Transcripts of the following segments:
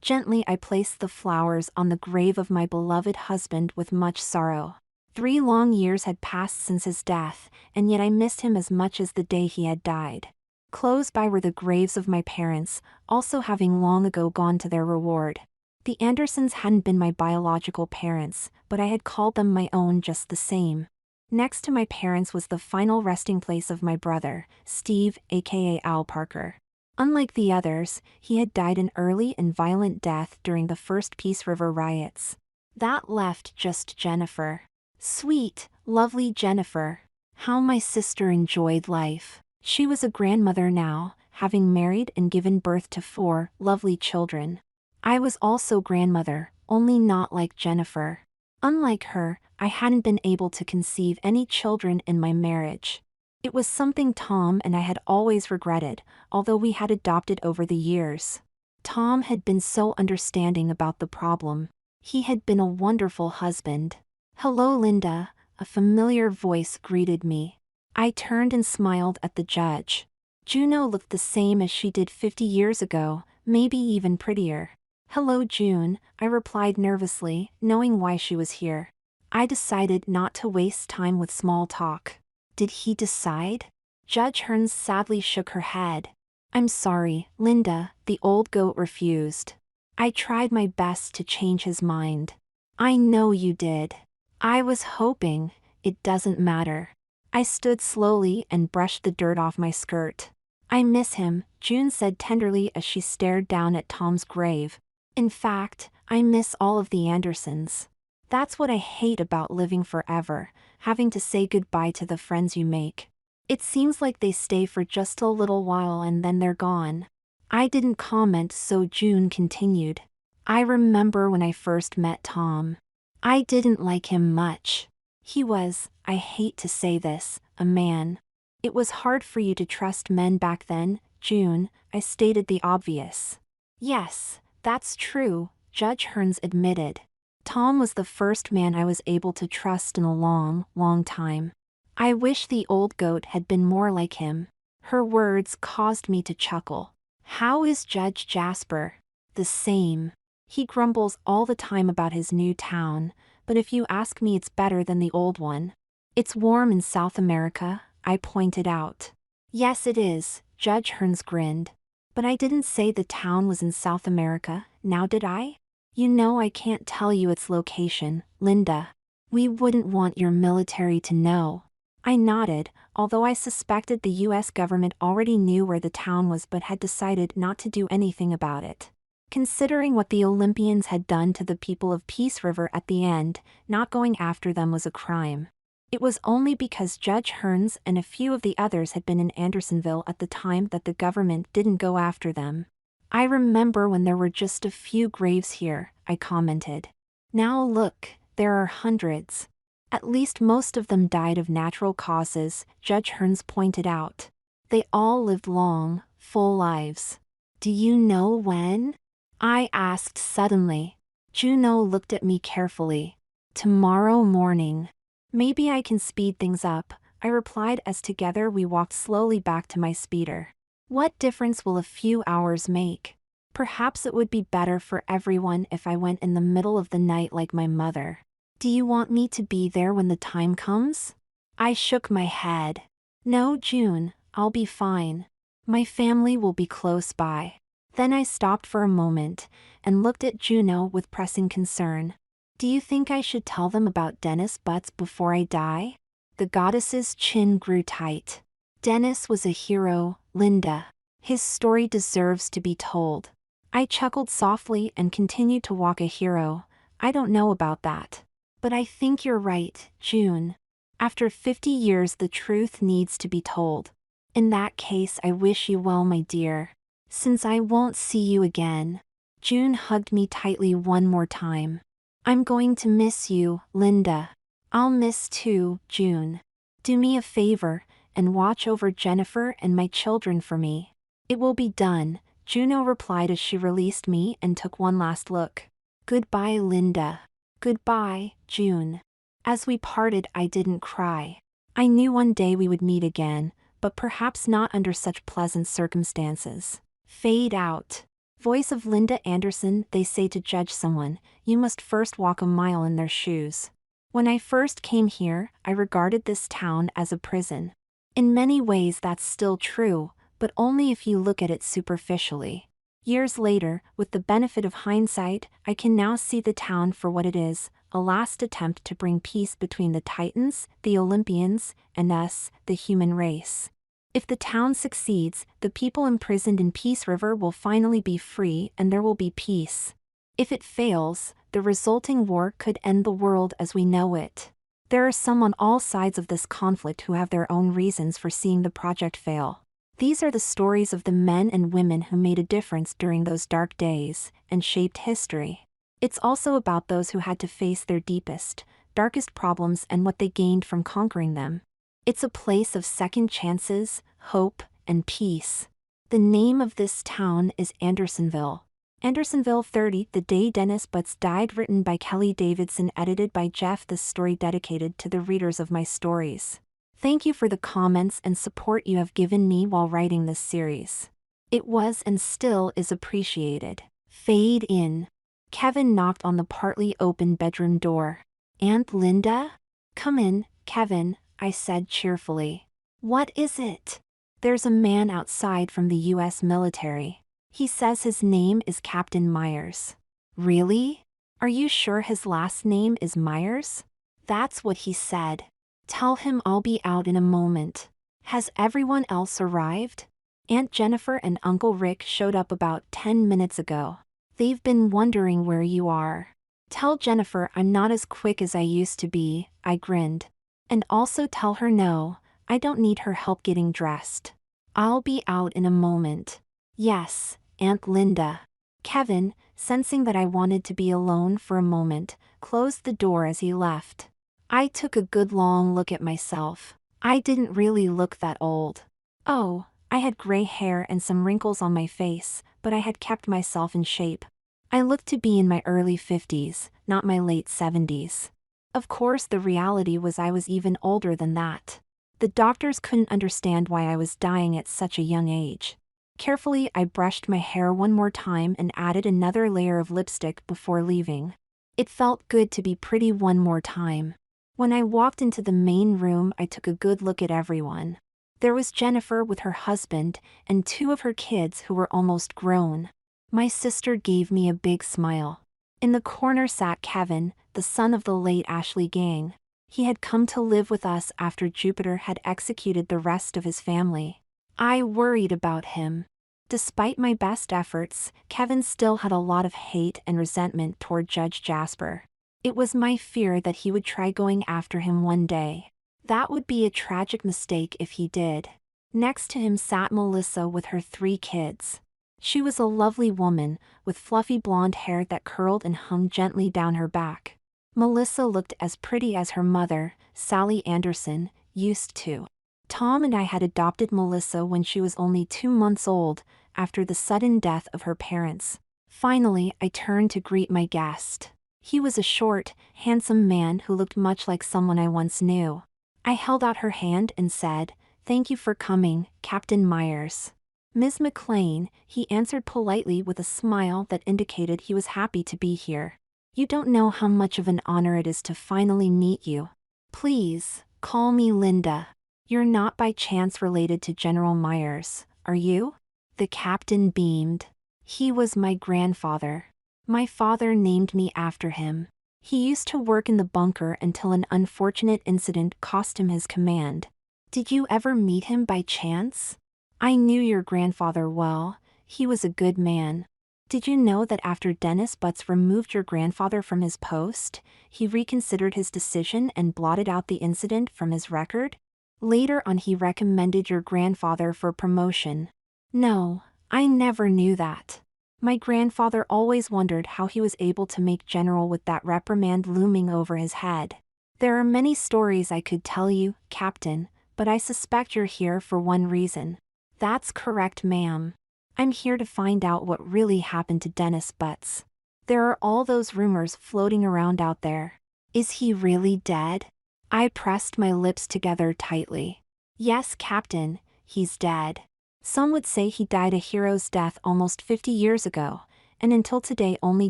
Gently I placed the flowers on the grave of my beloved husband with much sorrow. 3 long years had passed since his death, and yet I missed him as much as the day he had died. Close by were the graves of my parents, also having long ago gone to their reward. The Andersons hadn't been my biological parents, but I had called them my own just the same. Next to my parents was the final resting place of my brother, Steve, aka Al Parker. Unlike the others, he had died an early and violent death during the first Peace River riots. That left just Jennifer. Sweet, lovely Jennifer. How my sister enjoyed life. She was a grandmother now, having married and given birth to 4 lovely children. I was also grandmother, only not like Jennifer. Unlike her, I hadn't been able to conceive any children in my marriage. It was something Tom and I had always regretted, although we had adopted over the years. Tom had been so understanding about the problem. He had been a wonderful husband. "Hello, Linda," a familiar voice greeted me. I turned and smiled at the judge. Juno looked the same as she did 50 years ago, maybe even prettier. "Hello, June," I replied nervously, knowing why she was here. I decided not to waste time with small talk. Did he decide? Judge Hearns sadly shook her head. "I'm sorry, Linda," the old goat refused. "I tried my best to change his mind." "I know you did. I was hoping. It doesn't matter." I stood slowly and brushed the dirt off my skirt. "I miss him," June said tenderly as she stared down at Tom's grave. "In fact, I miss all of the Andersons. That's what I hate about living forever, having to say goodbye to the friends you make. It seems like they stay for just a little while and then they're gone." I didn't comment, so June continued. "I remember when I first met Tom. I didn't like him much. He was, I hate to say this, a man. It was hard for you to trust men back then, June," I stated the obvious. "Yes, that's true," Judge Hearns admitted. "Tom was the first man I was able to trust in a long, long time. I wish the old goat had been more like him." Her words caused me to chuckle. "How is Judge Jasper?" "The same. He grumbles all the time about his new town, but if you ask me, it's better than the old one." "It's warm in South America," I pointed out. "Yes, it is," Judge Hearns grinned. "But I didn't say the town was in South America, now did I? You know I can't tell you its location, Linda. We wouldn't want your military to know." I nodded, although I suspected the US government already knew where the town was but had decided not to do anything about it. Considering what the Olympians had done to the people of Peace River at the end, not going after them was a crime. It was only because Judge Hearns and a few of the others had been in Andersonville at the time that the government didn't go after them. "I remember when there were just a few graves here," I commented. "Now look, there are hundreds. At least most of them died of natural causes," Judge Hearns pointed out. "They all lived long, full lives." "Do you know when?" I asked suddenly. Juno looked at me carefully. "Tomorrow morning." "Maybe I can speed things up," I replied as together we walked slowly back to my speeder. What difference will a few hours make? Perhaps it would be better for everyone if I went in the middle of the night like my mother. "Do you want me to be there when the time comes?" I shook my head. "No, June, I'll be fine. My family will be close by." Then I stopped for a moment, and looked at Juno with pressing concern. "Do you think I should tell them about Dennis Butts before I die?" The goddess's chin grew tight. "Dennis was a hero, Linda. His story deserves to be told." I chuckled softly and continued to walk. "A hero? I don't know about that. But I think you're right, June. After 50 years the truth needs to be told. In that case, I wish you well, my dear. Since I won't see you again." June hugged me tightly one more time. "I'm going to miss you, Linda." "I'll miss too, June. Do me a favor, and watch over Jennifer and my children for me." "It will be done," Juno replied as she released me and took one last look. "Goodbye, Linda." "Goodbye, June." As we parted, I didn't cry. I knew one day we would meet again, but perhaps not under such pleasant circumstances. Fade out. Voice of Linda Anderson. They say to judge someone, you must first walk a mile in their shoes. When I first came here, I regarded this town as a prison. In many ways that's still true, but only if you look at it superficially. Years later, with the benefit of hindsight, I can now see the town for what it is, a last attempt to bring peace between the Titans, the Olympians, and us, the human race. If the town succeeds, the people imprisoned in Peace River will finally be free and there will be peace. If it fails, the resulting war could end the world as we know it. There are some on all sides of this conflict who have their own reasons for seeing the project fail. These are the stories of the men and women who made a difference during those dark days and shaped history. It's also about those who had to face their deepest, darkest problems and what they gained from conquering them. It's a place of second chances, hope, and peace. The name of this town is Andersonville. Andersonville 30, The Day Dennis Butts Died. Written by Kelly Davidson. Edited by Jeff. This story dedicated to the readers of my stories. Thank you for the comments and support you have given me while writing this series. It was and still is appreciated. Fade in. Kevin knocked on the partly open bedroom door. Aunt Linda? Come in, Kevin, I said cheerfully. What is it? There's a man outside from the U.S. military. He says his name is Captain Myers. Really? Are you sure his last name is Myers? That's what he said. Tell him I'll be out in a moment. Has everyone else arrived? Aunt Jennifer and Uncle Rick showed up about 10 minutes ago. They've been wondering where you are. Tell Jennifer I'm not as quick as I used to be, I grinned. And also tell her no, I don't need her help getting dressed. I'll be out in a moment. Yes, Aunt Linda. Kevin, sensing that I wanted to be alone for a moment, closed the door as he left. I took a good long look at myself. I didn't really look that old. Oh, I had gray hair and some wrinkles on my face, but I had kept myself in shape. I looked to be in my early 50s, not my late 70s. Of course, the reality was I was even older than that. The doctors couldn't understand why I was dying at such a young age. Carefully, I brushed my hair one more time and added another layer of lipstick before leaving. It felt good to be pretty one more time. When I walked into the main room, I took a good look at everyone. There was Jennifer with her husband and 2 of her kids who were almost grown. My sister gave me a big smile. In the corner sat Kevin, the son of the late Ashley Gang. He had come to live with us after Jupiter had executed the rest of his family. I worried about him. Despite my best efforts, Kevin still had a lot of hate and resentment toward Judge Jasper. It was my fear that he would try going after him one day. That would be a tragic mistake if he did. Next to him sat Melissa with her 3 kids. She was a lovely woman, with fluffy blonde hair that curled and hung gently down her back. Melissa looked as pretty as her mother, Sally Anderson, used to. Tom and I had adopted Melissa when she was only 2 months old, after the sudden death of her parents. Finally, I turned to greet my guest. He was a short, handsome man who looked much like someone I once knew. I held out her hand and said, "Thank you for coming, Captain Myers." "Ms. McLean," he answered politely with a smile that indicated he was happy to be here. "You don't know how much of an honor it is to finally meet you. Please, call me Linda. You're not by chance related to General Myers, are you?" The captain beamed. "He was my grandfather. My father named me after him. He used to work in the bunker until an unfortunate incident cost him his command. Did you ever meet him by chance? I knew your grandfather well. He was a good man. Did you know that after Dennis Butts removed your grandfather from his post, he reconsidered his decision and blotted out the incident from his record? Later on, he recommended your grandfather for promotion." "No, I never knew that. My grandfather always wondered how he was able to make general with that reprimand looming over his head. There are many stories I could tell you, Captain, but I suspect you're here for one reason." "That's correct, ma'am. I'm here to find out what really happened to Dennis Butts. There are all those rumors floating around out there. Is he really dead?" I pressed my lips together tightly. "Yes, Captain, he's dead. Some would say he died a hero's death almost 50 years ago, and until today only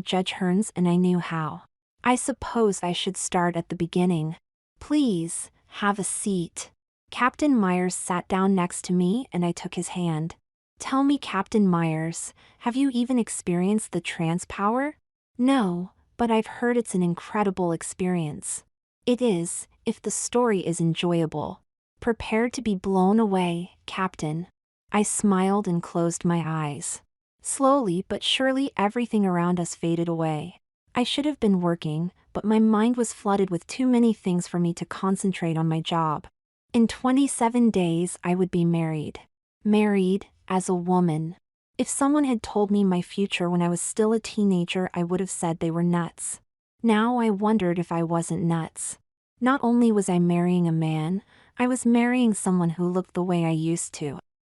Judge Hearns and I knew how. I suppose I should start at the beginning. Please, have a seat. Captain Myers sat down next to me and I took his hand. Tell me, Captain Myers, have you even experienced the trance power? No, but I've heard it's an incredible experience. It is, if the story is enjoyable. Prepare to be blown away, Captain. I smiled and closed my eyes. Slowly but surely everything around us faded away. I should have been working, but my mind was flooded with too many things for me to concentrate on my job. In 27 days I would be married. Married, as a woman. If someone had told me my future when I was still a teenager, I would have said they were nuts. Now I wondered if I wasn't nuts. Not only was I marrying a man, I was marrying someone who looked the way I used to.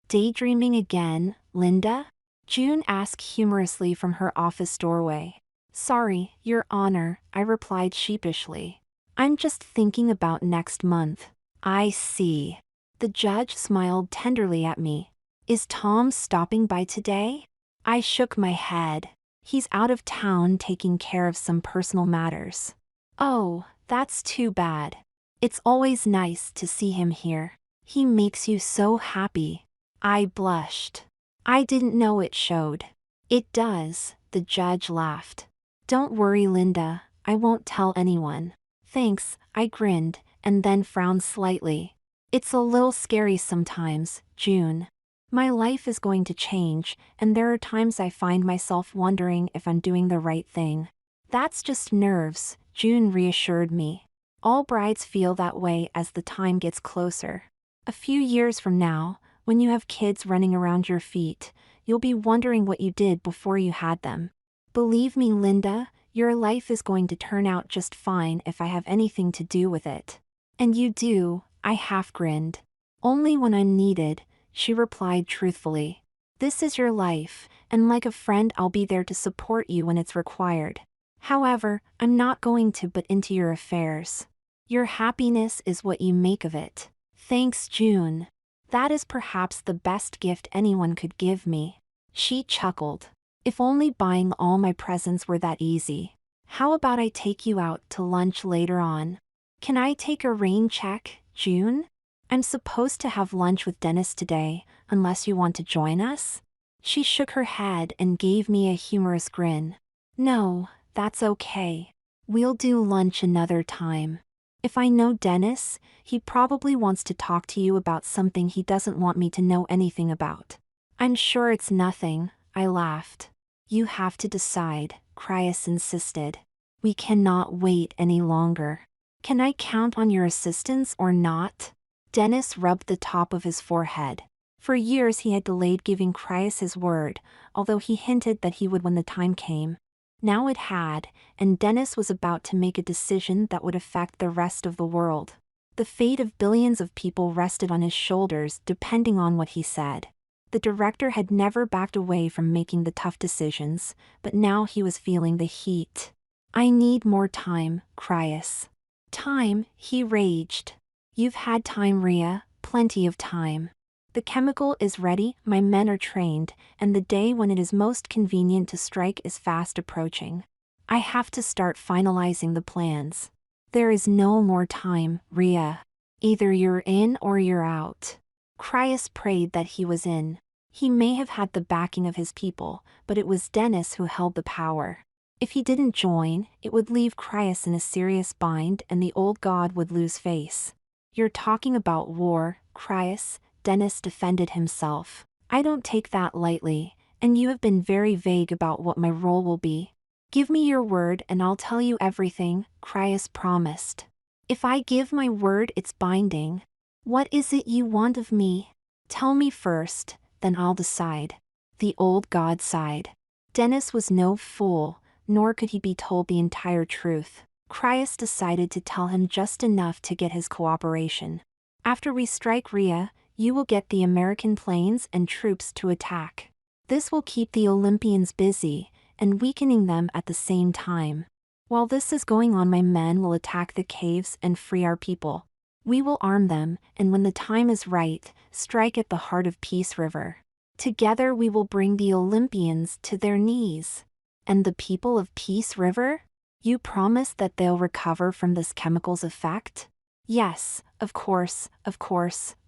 Daydreaming again, Linda? June asked humorously from her office doorway. Sorry, Your Honor, I replied sheepishly. I'm just thinking about next month. I see. The judge smiled tenderly at me. Is Tom stopping by today? I shook my head. He's out of town taking care of some personal matters. Oh, that's too bad. It's always nice to see him here. He makes you so happy. I blushed. I didn't know it showed. It does, the judge laughed. Don't worry, Linda, I won't tell anyone. Thanks, I grinned, and then frowned slightly. It's a little scary sometimes, June. My life is going to change, and there are times I find myself wondering if I'm doing the right thing. That's just nerves, June reassured me. All brides feel that way as the time gets closer. A few years from now, when you have kids running around your feet, you'll be wondering what you did before you had them. Believe me, Linda, your life is going to turn out just fine if I have anything to do with it. And you do, I half grinned. Only when I'm needed, she replied truthfully. This is your life, and like a friend I'll be there to support you when it's required. However, I'm not going to butt into your affairs. Your happiness is what you make of it. Thanks, June. That is perhaps the best gift anyone could give me. She chuckled. If only buying all my presents were that easy. How about I take you out to lunch later on? Can I take a rain check, June? I'm supposed to have lunch with Dennis today, unless you want to join us? She shook her head and gave me a humorous grin. No, that's okay. We'll do lunch another time. If I know Dennis, he probably wants to talk to you about something he doesn't want me to know anything about. I'm sure it's nothing, I laughed. You have to decide, Cryas insisted. We cannot wait any longer. Can I count on your assistance or not? Dennis rubbed the top of his forehead. For years he had delayed giving Cryas his word, although he hinted that he would when the time came. Now it had, and Dennis was about to make a decision that would affect the rest of the world. The fate of billions of people rested on his shoulders depending on what he said. The director had never backed away from making the tough decisions, but now he was feeling the heat. I need more time, Cryas. Time, he raged. You've had time, Rhea, plenty of time. The chemical is ready, my men are trained, and the day when it is most convenient to strike is fast approaching. I have to start finalizing the plans. There is no more time, Rhea. Either you're in or you're out. Cryas prayed that he was in. He may have had the backing of his people, but it was Dennis who held the power. If he didn't join, it would leave Cryas in a serious bind and the old god would lose face. You're talking about war, Cryas, Dennis defended himself. I don't take that lightly, and you have been very vague about what my role will be. Give me your word and I'll tell you everything, Cryas promised. If I give my word, it's binding. What is it you want of me? Tell me first, then I'll decide. The old god sighed. Dennis was no fool, nor could he be told the entire truth. Cryas decided to tell him just enough to get his cooperation. After we strike Rhea, you will get the American planes and troops to attack. This will keep the Olympians busy, and weakening them at the same time. While this is going on, my men will attack the caves and free our people. We will arm them, and when the time is right, strike at the heart of Peace River. Together we will bring the Olympians to their knees. And the people of Peace River? You promise that they'll recover from this chemical's effect? Yes, of course,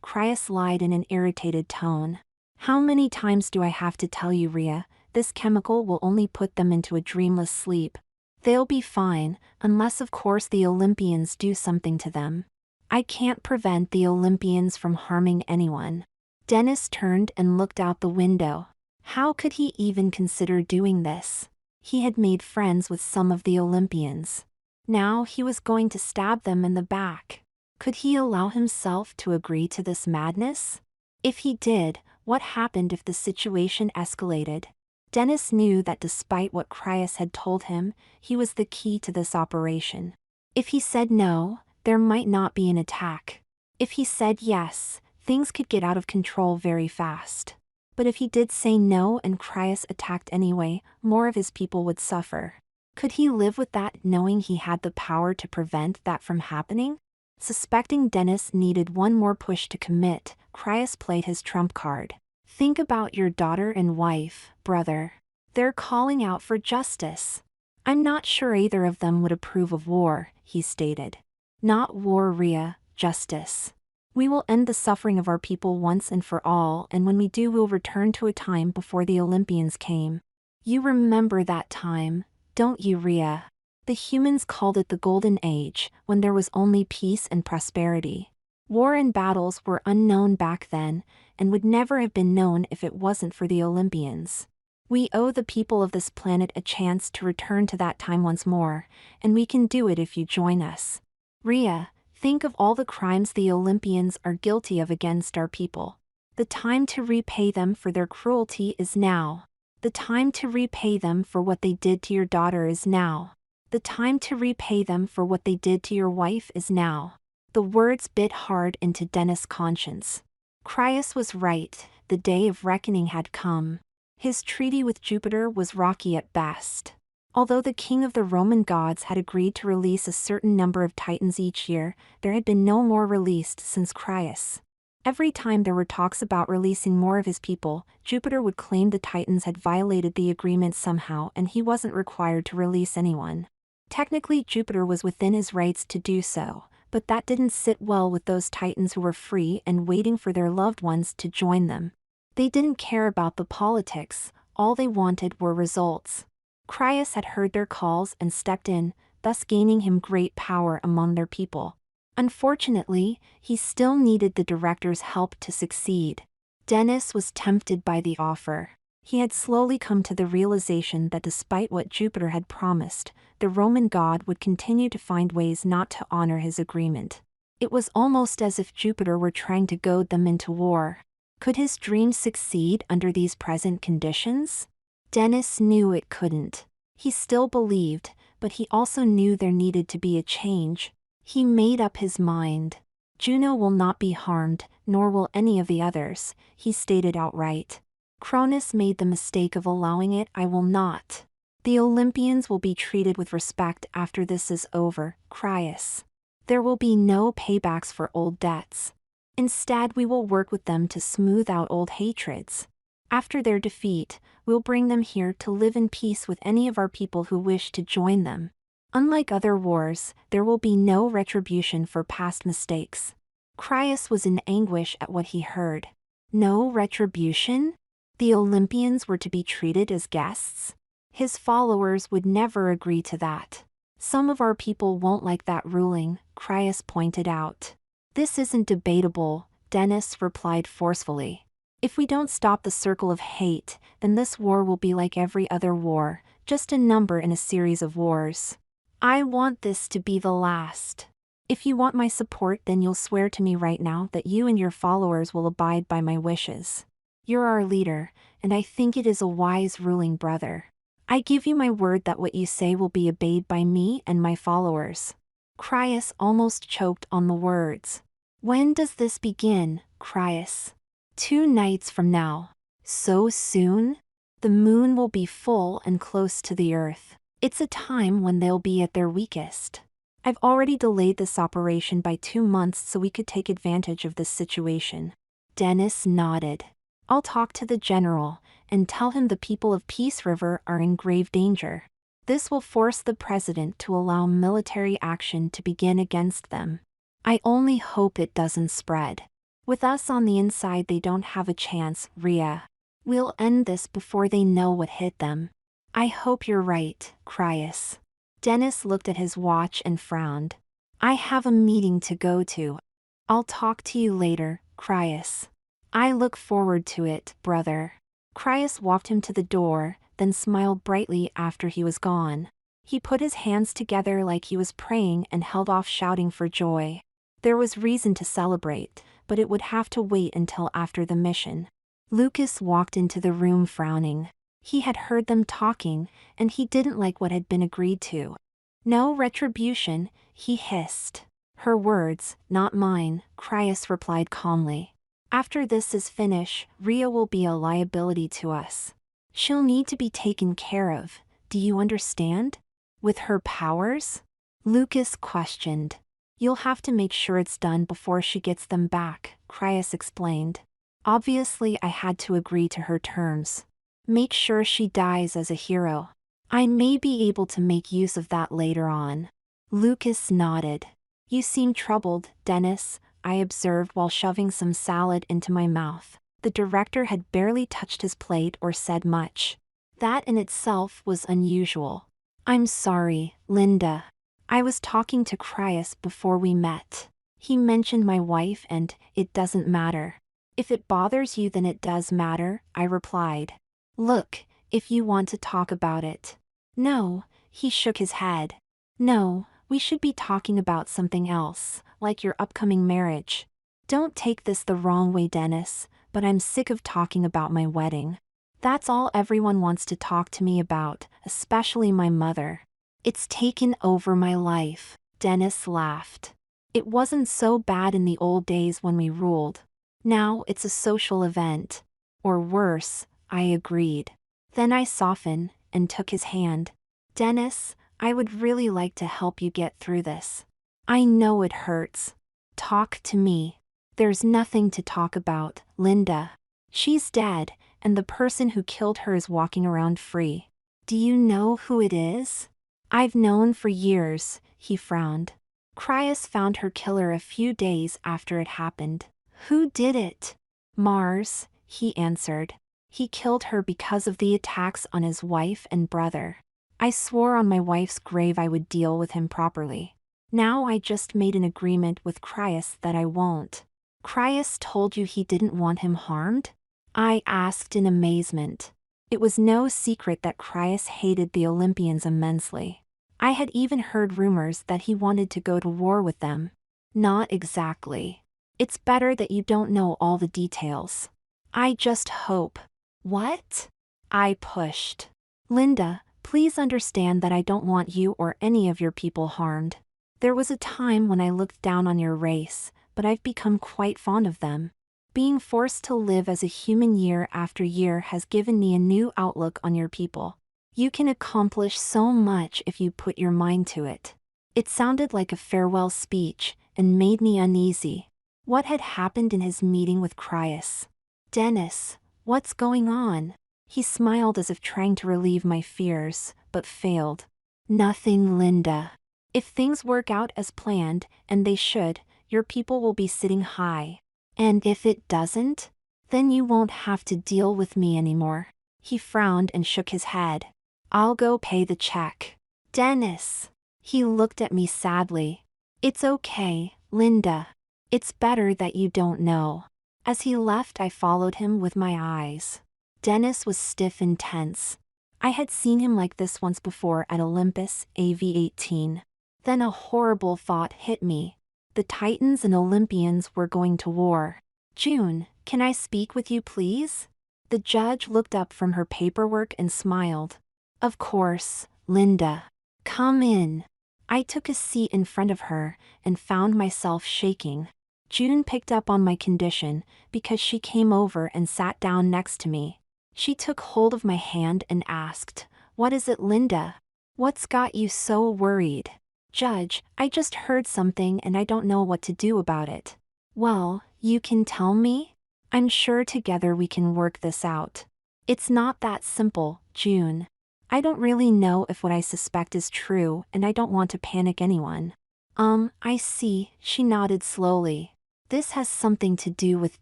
Crius lied in an irritated tone. How many times do I have to tell you, Rhea? This chemical will only put them into a dreamless sleep. They'll be fine, unless of course the Olympians do something to them. I can't prevent the Olympians from harming anyone. Dennis turned and looked out the window. How could he even consider doing this? He had made friends with some of the Olympians. Now he was going to stab them in the back. Could he allow himself to agree to this madness? If he did, what happened if the situation escalated? Dennis knew that despite what Crius had told him, he was the key to this operation. If he said no, there might not be an attack. If he said yes, things could get out of control very fast. But if he did say no and Crius attacked anyway, more of his people would suffer. Could he live with that, knowing he had the power to prevent that from happening? Suspecting Dennis needed one more push to commit, Crius played his trump card. Think about your daughter and wife, brother. They're calling out for justice. I'm not sure either of them would approve of war, he stated. Not war, Rhea, justice. We will end the suffering of our people once and for all, and when we do we'll return to a time before the Olympians came. You remember that time, don't you, Rhea? The humans called it the Golden Age, when there was only peace and prosperity. War and battles were unknown back then, and would never have been known if it wasn't for the Olympians. We owe the people of this planet a chance to return to that time once more, and we can do it if you join us. Rhea, think of all the crimes the Olympians are guilty of against our people. The time to repay them for their cruelty is now. The time to repay them for what they did to your daughter is now. The time to repay them for what they did to your wife is now. The words bit hard into Dennis' conscience. Crius was right, the day of reckoning had come. His treaty with Jupiter was rocky at best. Although the king of the Roman gods had agreed to release a certain number of titans each year, there had been no more released since Crius. Every time there were talks about releasing more of his people, Jupiter would claim the titans had violated the agreement somehow and he wasn't required to release anyone. Technically, Jupiter was within his rights to do so, but that didn't sit well with those titans who were free and waiting for their loved ones to join them. They didn't care about the politics, all they wanted were results. Crius had heard their calls and stepped in, thus gaining him great power among their people. Unfortunately, he still needed the director's help to succeed. Dennis was tempted by the offer. He had slowly come to the realization that despite what Jupiter had promised, the Roman god would continue to find ways not to honor his agreement. It was almost as if Jupiter were trying to goad them into war. Could his dream succeed under these present conditions? Dennis knew it couldn't. He still believed, but he also knew there needed to be a change. He made up his mind. Juno will not be harmed, nor will any of the others, he stated outright. Cronus made the mistake of allowing it. I will not. The Olympians will be treated with respect after this is over, Crius. There will be no paybacks for old debts. Instead, we will work with them to smooth out old hatreds. After their defeat, we'll bring them here to live in peace with any of our people who wish to join them. Unlike other wars, there will be no retribution for past mistakes. Crius was in anguish at what he heard. No retribution? The Olympians were to be treated as guests? His followers would never agree to that. Some of our people won't like that ruling, Crius pointed out. This isn't debatable, Dennis replied forcefully. If we don't stop the circle of hate, then this war will be like every other war, just a number in a series of wars. I want this to be the last. If you want my support, then you'll swear to me right now that you and your followers will abide by my wishes. You're our leader, and I think it is a wise ruling, brother. I give you my word that what you say will be obeyed by me and my followers. Crius almost choked on the words. When does this begin, Crius? 2 nights from now. So soon? The moon will be full and close to the earth. It's a time when they'll be at their weakest. I've already delayed this operation by 2 months so we could take advantage of this situation. Dennis nodded. I'll talk to the general and tell him the people of Peace River are in grave danger. This will force the president to allow military action to begin against them. I only hope it doesn't spread. With us on the inside, they don't have a chance, Rhea. We'll end this before they know what hit them. I hope you're right, Cryas. Dennis looked at his watch and frowned. I have a meeting to go to. I'll talk to you later, Cryas. I look forward to it, brother. Cryas walked him to the door, then smiled brightly after he was gone. He put his hands together like he was praying and held off shouting for joy. There was reason to celebrate, but it would have to wait until after the mission. Lucas walked into the room frowning. He had heard them talking, and he didn't like what had been agreed to. No retribution, he hissed. Her words, not mine, Cryas replied calmly. After this is finished, Rhea will be a liability to us. She'll need to be taken care of, do you understand? With her powers? Lucas questioned. You'll have to make sure it's done before she gets them back, Cryas explained. Obviously I had to agree to her terms. Make sure she dies as a hero. I may be able to make use of that later on. Lucas nodded. You seem troubled, Dennis, I observed while shoving some salad into my mouth. The director had barely touched his plate or said much. That in itself was unusual. I'm sorry, Linda. I was talking to Cryas before we met. He mentioned my wife and it doesn't matter. If it bothers you, then it does matter, I replied. Look, if you want to talk about it. No, he shook his head. No, we should be talking about something else, like your upcoming marriage. Don't take this the wrong way, Dennis, but I'm sick of talking about my wedding. That's all everyone wants to talk to me about, especially my mother. It's taken over my life, Dennis laughed. It wasn't so bad in the old days when we ruled. Now it's a social event. Or worse, I agreed. Then I softened and took his hand. Dennis, I would really like to help you get through this. I know it hurts. Talk to me. There's nothing to talk about, Linda. She's dead, and the person who killed her is walking around free. Do you know who it is? I've known for years, he frowned. Cryas found her killer a few days after it happened. Who did it? Mars, he answered. He killed her because of the attacks on his wife and brother. I swore on my wife's grave I would deal with him properly. Now I just made an agreement with Cryas that I won't. Cryas told you he didn't want him harmed? I asked in amazement. It was no secret that Cryas hated the Olympians immensely. I had even heard rumors that he wanted to go to war with them. Not exactly. It's better that you don't know all the details. I just hope. What? I pushed. Linda, please understand that I don't want you or any of your people harmed. There was a time when I looked down on your race, but I've become quite fond of them. Being forced to live as a human year after year has given me a new outlook on your people. You can accomplish so much if you put your mind to it. It sounded like a farewell speech, and made me uneasy. What had happened in his meeting with Cryas? Dennis, what's going on? He smiled as if trying to relieve my fears, but failed. Nothing, Linda. If things work out as planned, and they should, your people will be sitting high. And if it doesn't, then you won't have to deal with me anymore. He frowned and shook his head. I'll go pay the check. Dennis. He looked at me sadly. It's okay, Linda. It's better that you don't know. As he left, I followed him with my eyes. Dennis was stiff and tense. I had seen him like this once before at Olympus, AV-18. Then a horrible thought hit me. The Titans and Olympians were going to war. June, can I speak with you, please? The judge looked up from her paperwork and smiled. Of course, Linda. Come in. I took a seat in front of her and found myself shaking. June picked up on my condition because she came over and sat down next to me. She took hold of my hand and asked, "What is it, Linda? What's got you so worried?" Judge, I just heard something and I don't know what to do about it. Well, you can tell me? I'm sure together we can work this out. It's not that simple, June. I don't really know if what I suspect is true, and I don't want to panic anyone. I see, she nodded slowly. This has something to do with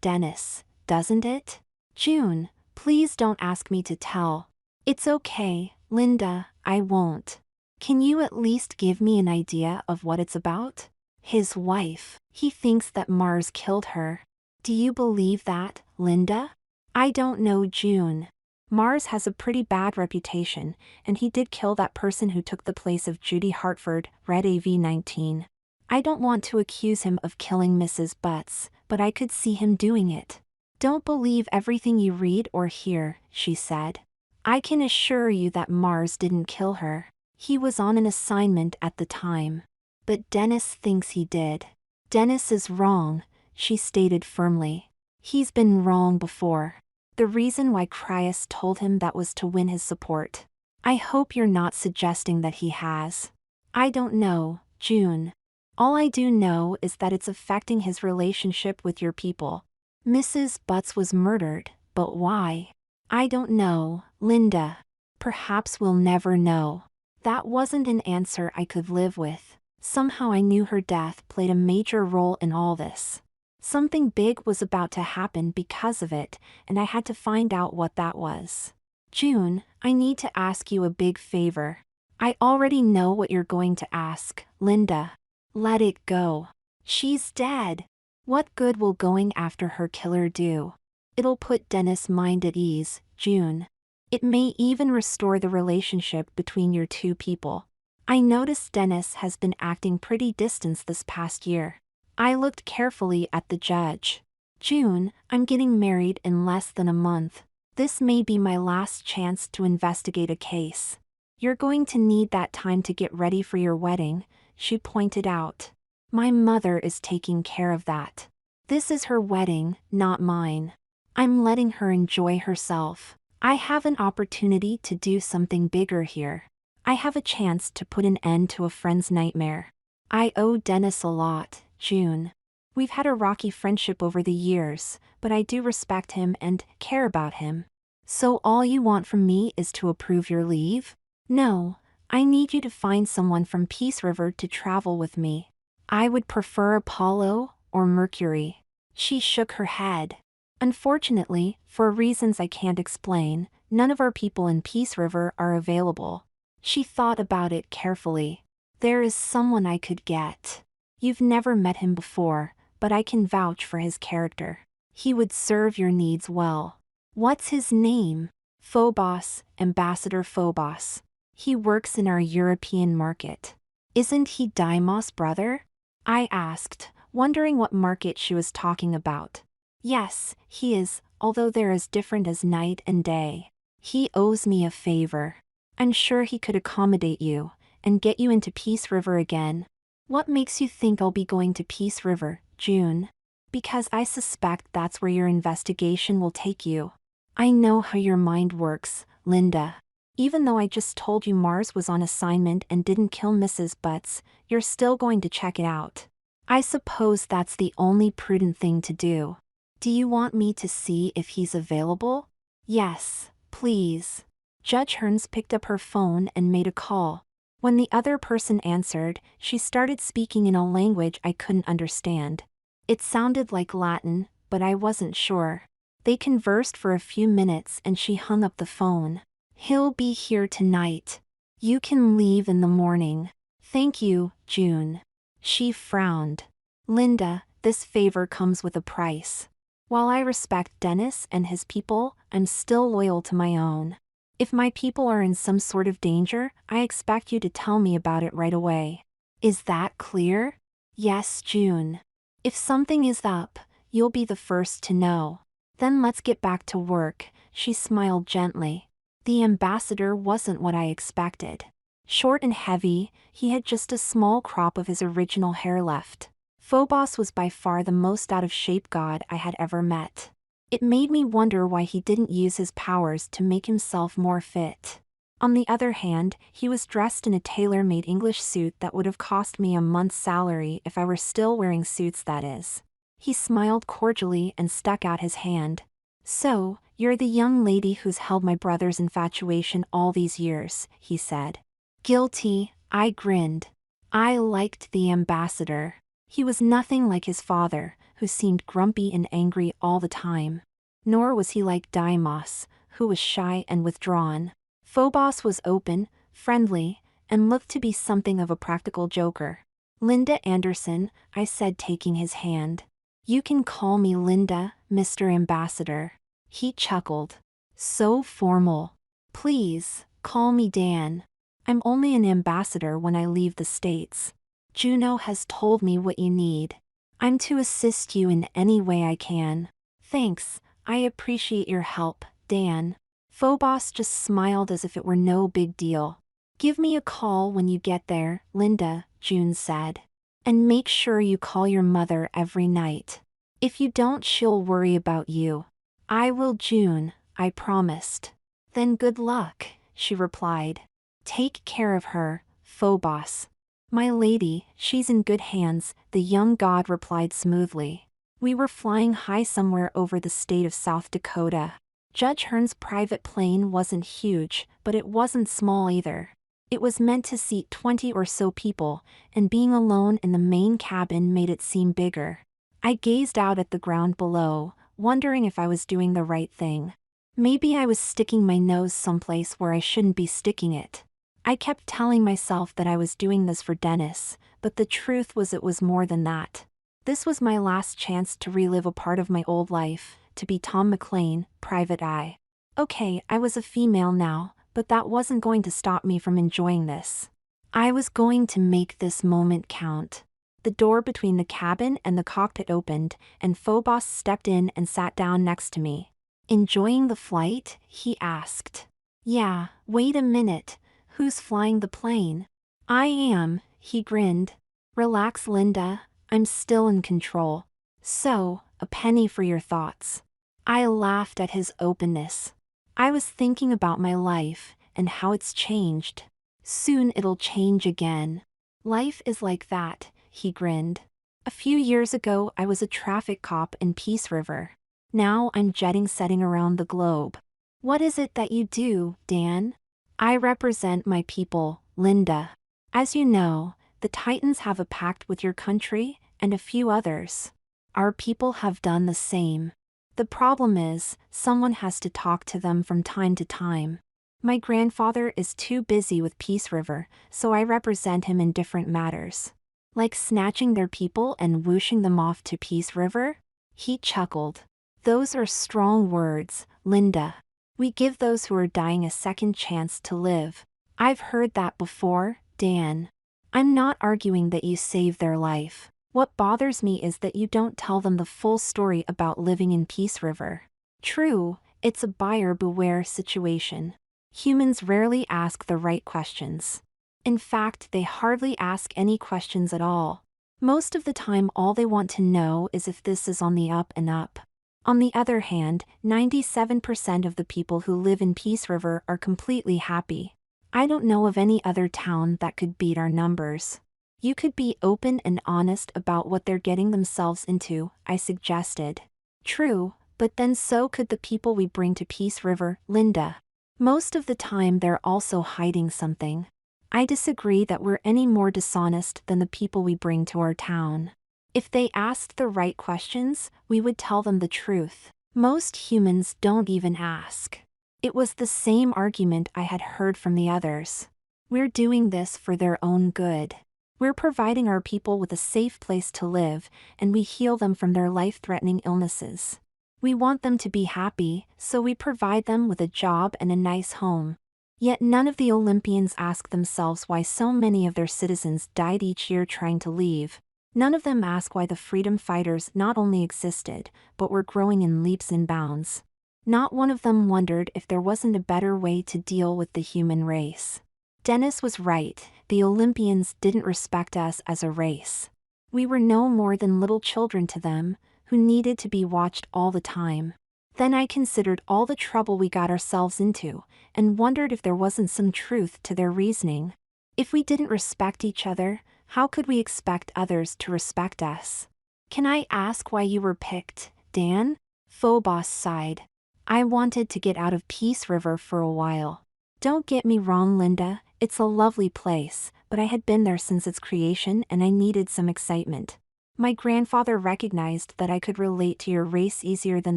Dennis, doesn't it? June, please don't ask me to tell. It's okay, Linda, I won't. Can you at least give me an idea of what it's about? His wife. He thinks that Mars killed her. Do you believe that, Linda? I don't know, June. Mars has a pretty bad reputation, and he did kill that person who took the place of Judy Hartford, Red AV-19. I don't want to accuse him of killing Mrs. Butts, but I could see him doing it. Don't believe everything you read or hear, she said. I can assure you that Mars didn't kill her. He was on an assignment at the time. But Dennis thinks he did. Dennis is wrong, she stated firmly. He's been wrong before. The reason why Cryas told him that was to win his support. I hope you're not suggesting that he has. I don't know, June. All I do know is that it's affecting his relationship with your people. Mrs. Butts was murdered, but why? I don't know, Linda. Perhaps we'll never know. That wasn't an answer I could live with. Somehow I knew her death played a major role in all this. Something big was about to happen because of it, and I had to find out what that was. June, I need to ask you a big favor. I already know what you're going to ask, Linda. Let it go. She's dead. What good will going after her killer do? It'll put Dennis' mind at ease, June. It may even restore the relationship between your two people. I noticed Dennis has been acting pretty distant this past year. I looked carefully at the judge. June, I'm getting married in less than a month. This may be my last chance to investigate a case. You're going to need that time to get ready for your wedding, she pointed out. My mother is taking care of that. This is her wedding, not mine. I'm letting her enjoy herself. I have an opportunity to do something bigger here. I have a chance to put an end to a friend's nightmare. I owe Dennis a lot, June. We've had a rocky friendship over the years, but I do respect him and care about him. So all you want from me is to approve your leave? No, I need you to find someone from Peace River to travel with me. I would prefer Apollo or Mercury. She shook her head. Unfortunately, for reasons I can't explain, none of our people in Peace River are available. She thought about it carefully. There is someone I could get. You've never met him before, but I can vouch for his character. He would serve your needs well. What's his name? Phobos, Ambassador Phobos. He works in our European market. Isn't he Deimos' brother? I asked, wondering what market she was talking about. Yes, he is, although they're as different as night and day. He owes me a favor. I'm sure he could accommodate you, and get you into Peace River again. What makes you think I'll be going to Peace River, June? Because I suspect that's where your investigation will take you. I know how your mind works, Linda. Even though I just told you Mars was on assignment and didn't kill Mrs. Butts, you're still going to check it out. I suppose that's the only prudent thing to do. Do you want me to see if he's available? Yes, please. Judge Hearns picked up her phone and made a call. When the other person answered, she started speaking in a language I couldn't understand. It sounded like Latin, but I wasn't sure. They conversed for a few minutes and she hung up the phone. He'll be here tonight. You can leave in the morning. Thank you, June. She frowned. Linda, this favor comes with a price. While I respect Dennis and his people, I'm still loyal to my own. If my people are in some sort of danger, I expect you to tell me about it right away. Is that clear? Yes, June. If something is up, you'll be the first to know. Then let's get back to work, she smiled gently. The ambassador wasn't what I expected. Short and heavy, he had just a small crop of his original hair left. Phobos was by far the most out-of-shape god I had ever met. It made me wonder why he didn't use his powers to make himself more fit. On the other hand, he was dressed in a tailor-made English suit that would have cost me a month's salary if I were still wearing suits, that is. He smiled cordially and stuck out his hand. So, you're the young lady who's held my brother's infatuation all these years, he said. Guilty, I grinned. I liked the ambassador. He was nothing like his father, who seemed grumpy and angry all the time. Nor was he like Deimos, who was shy and withdrawn. Phobos was open, friendly, and looked to be something of a practical joker. Linda Anderson, I said, taking his hand. You can call me Linda, Mr. Ambassador. He chuckled. So formal. Please, call me Dan. I'm only an ambassador when I leave the States. Juno has told me what you need. I'm to assist you in any way I can. Thanks, I appreciate your help, Dan. Phobos just smiled as if it were no big deal. Give me a call when you get there, Linda, June said. And make sure you call your mother every night. If you don't, she'll worry about you. I will, June, I promised. Then good luck, she replied. Take care of her, Phobos. My lady, she's in good hands, the young god replied smoothly. We were flying high somewhere over the state of South Dakota. Judge Hearn's private plane wasn't huge, but it wasn't small either. It was meant to seat 20 or so people, and being alone in the main cabin made it seem bigger. I gazed out at the ground below, wondering if I was doing the right thing. Maybe I was sticking my nose someplace where I shouldn't be sticking it. I kept telling myself that I was doing this for Dennis, but the truth was it was more than that. This was my last chance to relive a part of my old life, to be Tom McLean, Private Eye. Okay, I was a female now, but that wasn't going to stop me from enjoying this. I was going to make this moment count. The door between the cabin and the cockpit opened, and Phobos stepped in and sat down next to me. Enjoying the flight? He asked. Yeah, wait a minute. Who's flying the plane? I am, he grinned. Relax, Linda, I'm still in control. So, a penny for your thoughts. I laughed at his openness. I was thinking about my life, and how it's changed. Soon it'll change again. Life is like that, he grinned. A few years ago I was a traffic cop in Peace River. Now I'm jetting setting around the globe. What is it that you do, Dan? I represent my people, Linda. As you know, the Titans have a pact with your country, and a few others. Our people have done the same. The problem is, someone has to talk to them from time to time. My grandfather is too busy with Peace River, so I represent him in different matters. Like snatching their people and whooshing them off to Peace River? He chuckled. Those are strong words, Linda. We give those who are dying a second chance to live. I've heard that before, Dan. I'm not arguing that you save their life. What bothers me is that you don't tell them the full story about living in Peace River. True, it's a buyer beware situation. Humans rarely ask the right questions. In fact, they hardly ask any questions at all. Most of the time all they want to know is if this is on the up and up. On the other hand, 97% of the people who live in Peace River are completely happy. I don't know of any other town that could beat our numbers. You could be open and honest about what they're getting themselves into, I suggested. True, but then so could the people we bring to Peace River, Linda. Most of the time they're also hiding something. I disagree that we're any more dishonest than the people we bring to our town. If they asked the right questions, we would tell them the truth. Most humans don't even ask. It was the same argument I had heard from the others. We're doing this for their own good. We're providing our people with a safe place to live, and we heal them from their life-threatening illnesses. We want them to be happy, so we provide them with a job and a nice home. Yet none of the Olympians ask themselves why so many of their citizens died each year trying to leave. None of them ask why the freedom fighters not only existed, but were growing in leaps and bounds. Not one of them wondered if there wasn't a better way to deal with the human race. Dennis was right, the Olympians didn't respect us as a race. We were no more than little children to them, who needed to be watched all the time. Then I considered all the trouble we got ourselves into, and wondered if there wasn't some truth to their reasoning. If we didn't respect each other, how could we expect others to respect us? Can I ask why you were picked, Dan? Phobos sighed. I wanted to get out of Peace River for a while. Don't get me wrong, Linda, it's a lovely place, but I had been there since its creation and I needed some excitement. My grandfather recognized that I could relate to your race easier than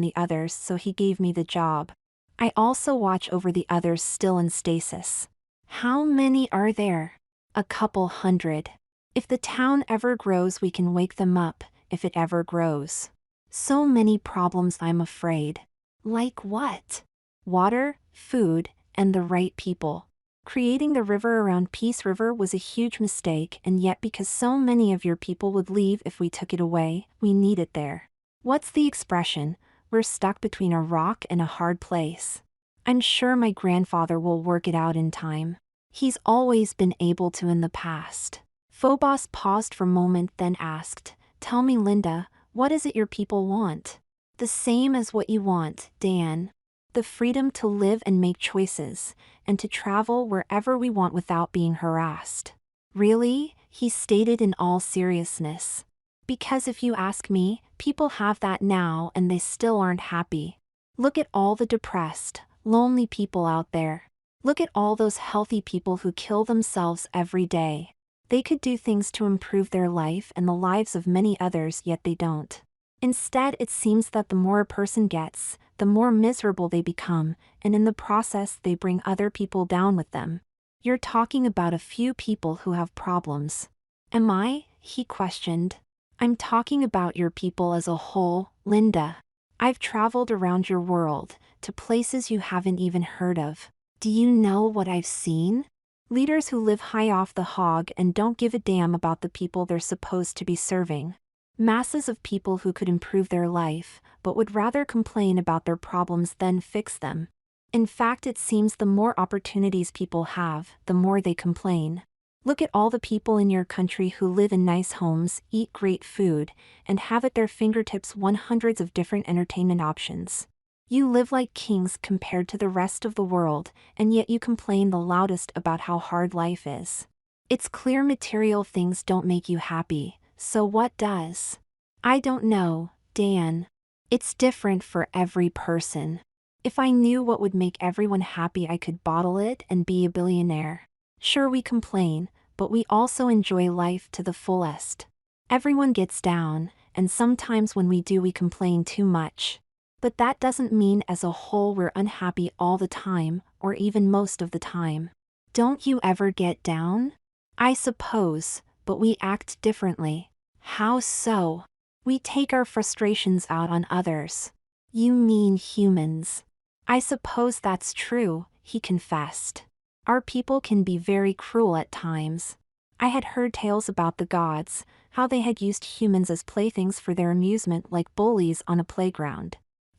the others, so he gave me the job. I also watch over the others still in stasis. How many are there? A couple hundred. If the town ever grows, we can wake them up, if it ever grows. So many problems, I'm afraid. Like what? Water, food, and the right people. Creating the river around Peace River was a huge mistake, and yet because so many of your people would leave if we took it away, we need it there. What's the expression? We're stuck between a rock and a hard place. I'm sure my grandfather will work it out in time. He's always been able to in the past. Phobos paused for a moment, then asked, Tell me, Linda, what is it your people want? The same as what you want, Dan. The freedom to live and make choices, and to travel wherever we want without being harassed. Really? He stated in all seriousness. Because if you ask me, people have that now and they still aren't happy. Look at all the depressed, lonely people out there. Look at all those healthy people who kill themselves every day. They could do things to improve their life and the lives of many others, yet they don't. Instead, it seems that the more a person gets, the more miserable they become, and in the process they bring other people down with them. You're talking about a few people who have problems. Am I? He questioned. I'm talking about your people as a whole, Linda. I've traveled around your world, to places you haven't even heard of. Do you know what I've seen? Leaders who live high off the hog and don't give a damn about the people they're supposed to be serving. Masses of people who could improve their life, but would rather complain about their problems than fix them. In fact, it seems the more opportunities people have, the more they complain. Look at all the people in your country who live in nice homes, eat great food, and have at their fingertips hundreds of different entertainment options. You live like kings compared to the rest of the world, and yet you complain the loudest about how hard life is. It's clear material things don't make you happy. So what does? I don't know, Dan. It's different for every person. If I knew what would make everyone happy, I could bottle it and be a billionaire. Sure, we complain, but we also enjoy life to the fullest. Everyone gets down, and sometimes when we do, we complain too much. But that doesn't mean as a whole we're unhappy all the time, or even most of the time. Don't you ever get down? I suppose, but we act differently. How so? We take our frustrations out on others. You mean humans? I suppose that's true, he confessed. Our people can be very cruel at times. I had heard tales about the gods, how they had used humans as playthings for their amusement, like bullies on a playground.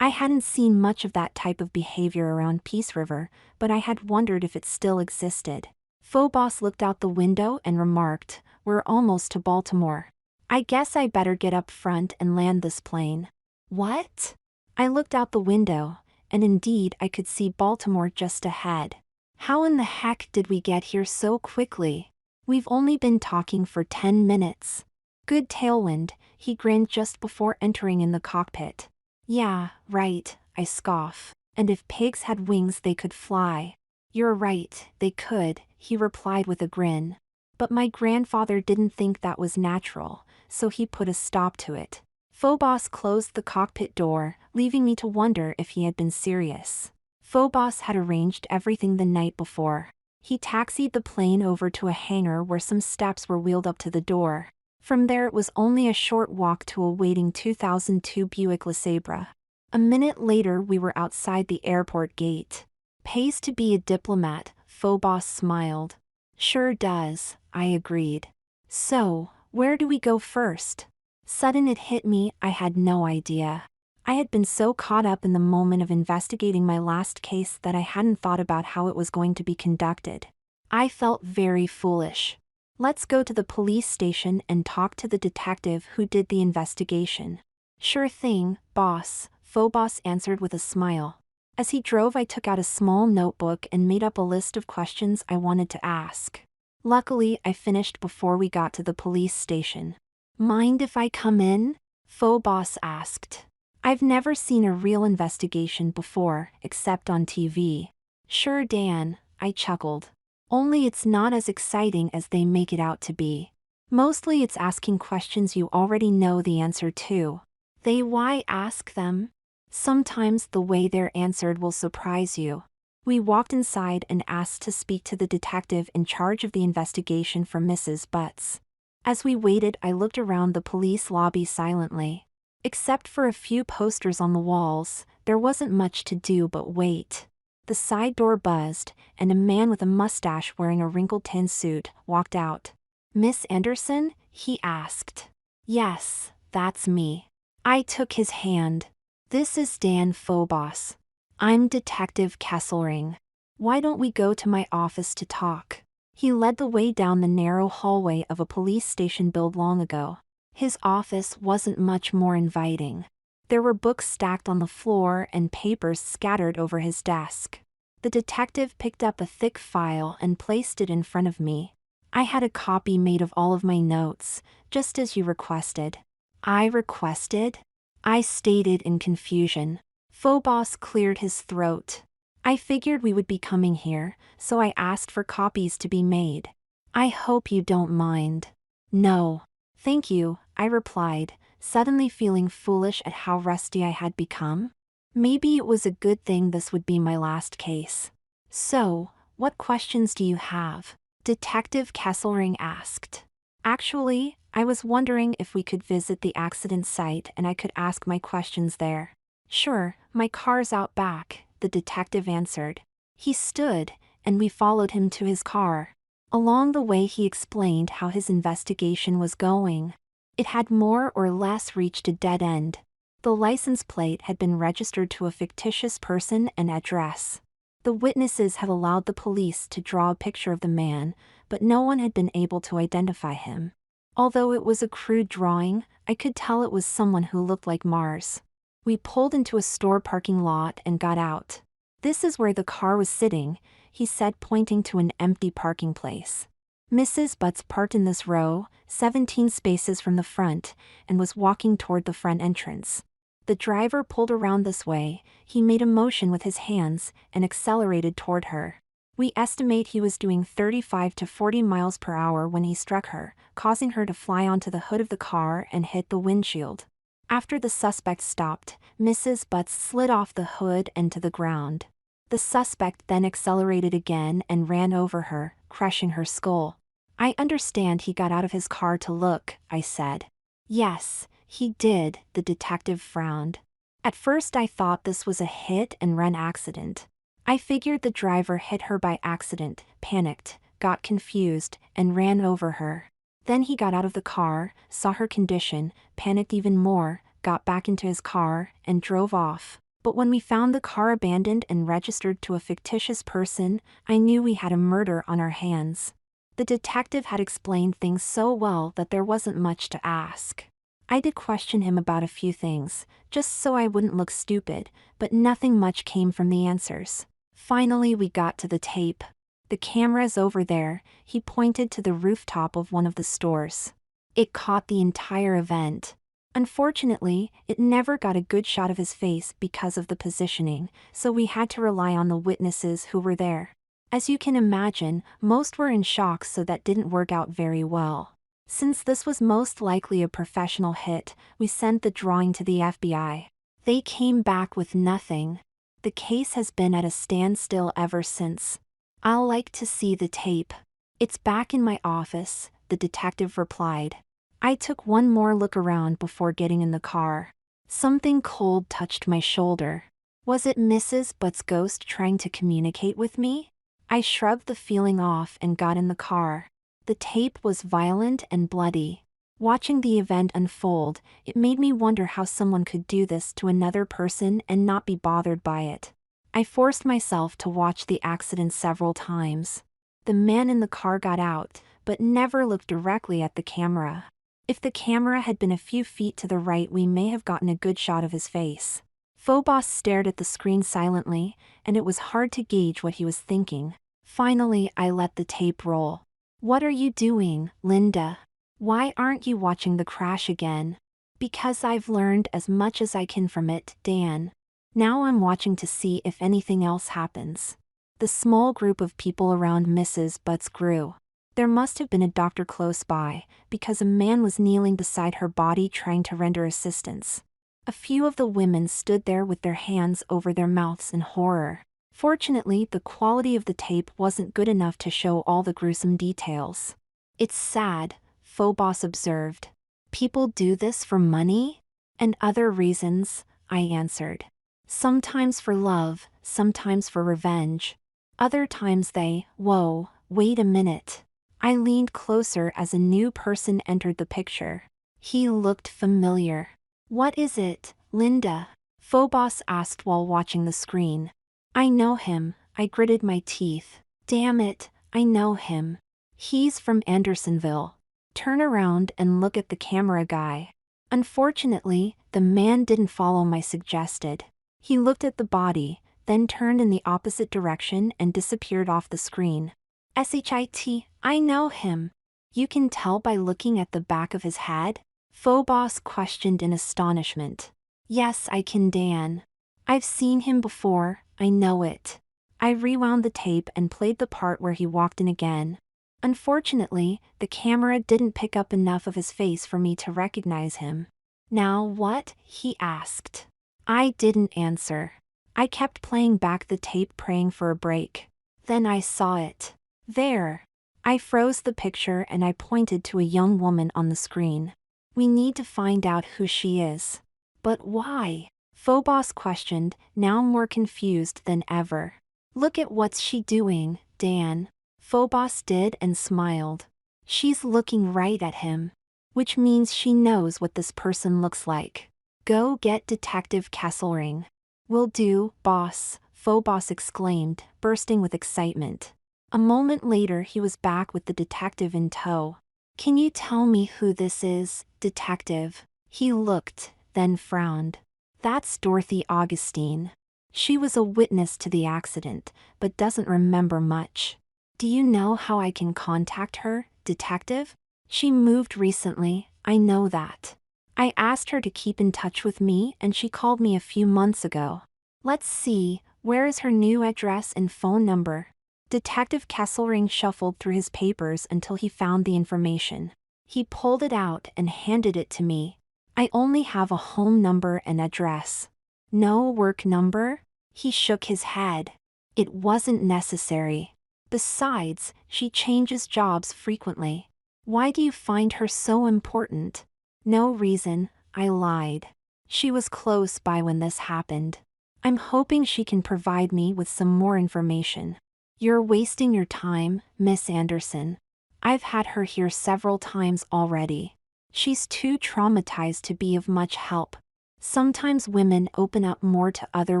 I hadn't seen much of that type of behavior around Peace River, but I had wondered if it still existed. Phobos looked out the window and remarked, We're almost to Baltimore. I guess I better get up front and land this plane. What? I looked out the window, and indeed I could see Baltimore just ahead. How in the heck did we get here so quickly? We've only been talking for 10 minutes. Good tailwind, he grinned just before entering in the cockpit. Yeah, right, I scoff. And if pigs had wings they could fly. You're right, they could, he replied with a grin. But my grandfather didn't think that was natural, so he put a stop to it. Phobos closed the cockpit door, leaving me to wonder if he had been serious. Phobos had arranged everything the night before. He taxied the plane over to a hangar where some steps were wheeled up to the door. From there it was only a short walk to a waiting 2002 Buick LeSabre. A minute later we were outside the airport gate. Pays to be a diplomat, Phobos smiled. Sure does, I agreed. So, where do we go first? Sudden it hit me, I had no idea. I had been so caught up in the moment of investigating my last case that I hadn't thought about how it was going to be conducted. I felt very foolish. Let's go to the police station and talk to the detective who did the investigation. Sure thing, boss, Phobos answered with a smile. As he drove, I took out a small notebook and made up a list of questions I wanted to ask. Luckily, I finished before we got to the police station. Mind if I come in? Faux boss asked. I've never seen a real investigation before, except on TV. Sure, Dan, I chuckled. Only it's not as exciting as they make it out to be. Mostly it's asking questions you already know the answer to. Why ask them? Sometimes the way they're answered will surprise you. We walked inside and asked to speak to the detective in charge of the investigation for Mrs. Butts. As we waited, I looked around the police lobby silently. Except for a few posters on the walls, there wasn't much to do but wait. The side door buzzed, and a man with a mustache wearing a wrinkled tin suit walked out. Miss Anderson? He asked. Yes, that's me. I took his hand. This is Dan Phobos. I'm Detective Kesselring. Why don't we go to my office to talk? He led the way down the narrow hallway of a police station built long ago. His office wasn't much more inviting. There were books stacked on the floor and papers scattered over his desk. The detective picked up a thick file and placed it in front of me. I had a copy made of all of my notes, just as you requested. I requested? I stated in confusion. Phobos cleared his throat. I figured we would be coming here, so I asked for copies to be made. I hope you don't mind. No. Thank you, I replied, suddenly feeling foolish at how rusty I had become. Maybe it was a good thing this would be my last case. So, what questions do you have? Detective Kesselring asked. Actually, I was wondering if we could visit the accident site and I could ask my questions there. Sure, my car's out back, the detective answered. He stood, and we followed him to his car. Along the way he explained how his investigation was going. It had more or less reached a dead end. The license plate had been registered to a fictitious person and address. The witnesses had allowed the police to draw a picture of the man, but no one had been able to identify him. Although it was a crude drawing, I could tell it was someone who looked like Mars. We pulled into a store parking lot and got out. This is where the car was sitting, he said, pointing to an empty parking place. Mrs. Butts parked in this row, 17 spaces from the front, and was walking toward the front entrance. The driver pulled around this way, he made a motion with his hands, and accelerated toward her. We estimate he was doing 35 to 40 miles per hour when he struck her, causing her to fly onto the hood of the car and hit the windshield. After the suspect stopped, Mrs. Butts slid off the hood and to the ground. The suspect then accelerated again and ran over her, crushing her skull. I understand he got out of his car to look, I said. Yes, he did, the detective frowned. At first I thought this was a hit-and-run accident. I figured the driver hit her by accident, panicked, got confused, and ran over her. Then he got out of the car, saw her condition, panicked even more, got back into his car, and drove off. But when we found the car abandoned and registered to a fictitious person, I knew we had a murder on our hands. The detective had explained things so well that there wasn't much to ask. I did question him about a few things, just so I wouldn't look stupid, but nothing much came from the answers. Finally we got to the tape. The camera's over there, he pointed to the rooftop of one of the stores. It caught the entire event. Unfortunately, it never got a good shot of his face because of the positioning, so we had to rely on the witnesses who were there. As you can imagine, most were in shock, so that didn't work out very well. Since this was most likely a professional hit, we sent the drawing to the FBI. They came back with nothing. The case has been at a standstill ever since. I'll like to see the tape. It's back in my office, the detective replied. I took one more look around before getting in the car. Something cold touched my shoulder. Was it Mrs. Butts' ghost trying to communicate with me? I shrugged the feeling off and got in the car. The tape was violent and bloody. Watching the event unfold, it made me wonder how someone could do this to another person and not be bothered by it. I forced myself to watch the accident several times. The man in the car got out, but never looked directly at the camera. If the camera had been a few feet to the right, we may have gotten a good shot of his face. Phobos stared at the screen silently, and it was hard to gauge what he was thinking. Finally, I let the tape roll. What are you doing, Linda? Why aren't you watching the crash again? Because I've learned as much as I can from it, Dan. Now I'm watching to see if anything else happens. The small group of people around Mrs. Butts grew. There must have been a doctor close by, because a man was kneeling beside her body trying to render assistance. A few of the women stood there with their hands over their mouths in horror. Fortunately, the quality of the tape wasn't good enough to show all the gruesome details. It's sad, Phobos observed. People do this for money? And other reasons, I answered. Sometimes for love, sometimes for revenge. Other times whoa, wait a minute. I leaned closer as a new person entered the picture. He looked familiar. What is it, Linda? Phobos asked while watching the screen. I know him, I gritted my teeth. Damn it, I know him. He's from Andersonville. Turn around and look at the camera guy. Unfortunately, the man didn't follow my suggested. He looked at the body, then turned in the opposite direction and disappeared off the screen. Shit, I know him. You can tell by looking at the back of his head? Phobos questioned in astonishment. Yes, I can, Dan. I've seen him before, I know it. I rewound the tape and played the part where he walked in again. Unfortunately, the camera didn't pick up enough of his face for me to recognize him. Now what? He asked. I didn't answer. I kept playing back the tape, praying for a break. Then I saw it. There. I froze the picture and I pointed to a young woman on the screen. We need to find out who she is. But why? Phobos questioned, now more confused than ever. Look at what's she doing, Dan. Phobos did and smiled. She's looking right at him. Which means she knows what this person looks like. Go get Detective Kesselring. Will do, boss, Phobos exclaimed, bursting with excitement. A moment later he was back with the detective in tow. Can you tell me who this is, detective? He looked, then frowned. That's Dorothy Augustine. She was a witness to the accident, but doesn't remember much. Do you know how I can contact her, detective? She moved recently, I know that. I asked her to keep in touch with me and she called me a few months ago. Let's see, where is her new address and phone number? Detective Kesselring shuffled through his papers until he found the information. He pulled it out and handed it to me. I only have a home number and address. No work number? He shook his head. It wasn't necessary. Besides, she changes jobs frequently. Why do you find her so important? No reason, I lied. She was close by when this happened. I'm hoping she can provide me with some more information. You're wasting your time, Miss Anderson. I've had her here several times already. She's too traumatized to be of much help. Sometimes women open up more to other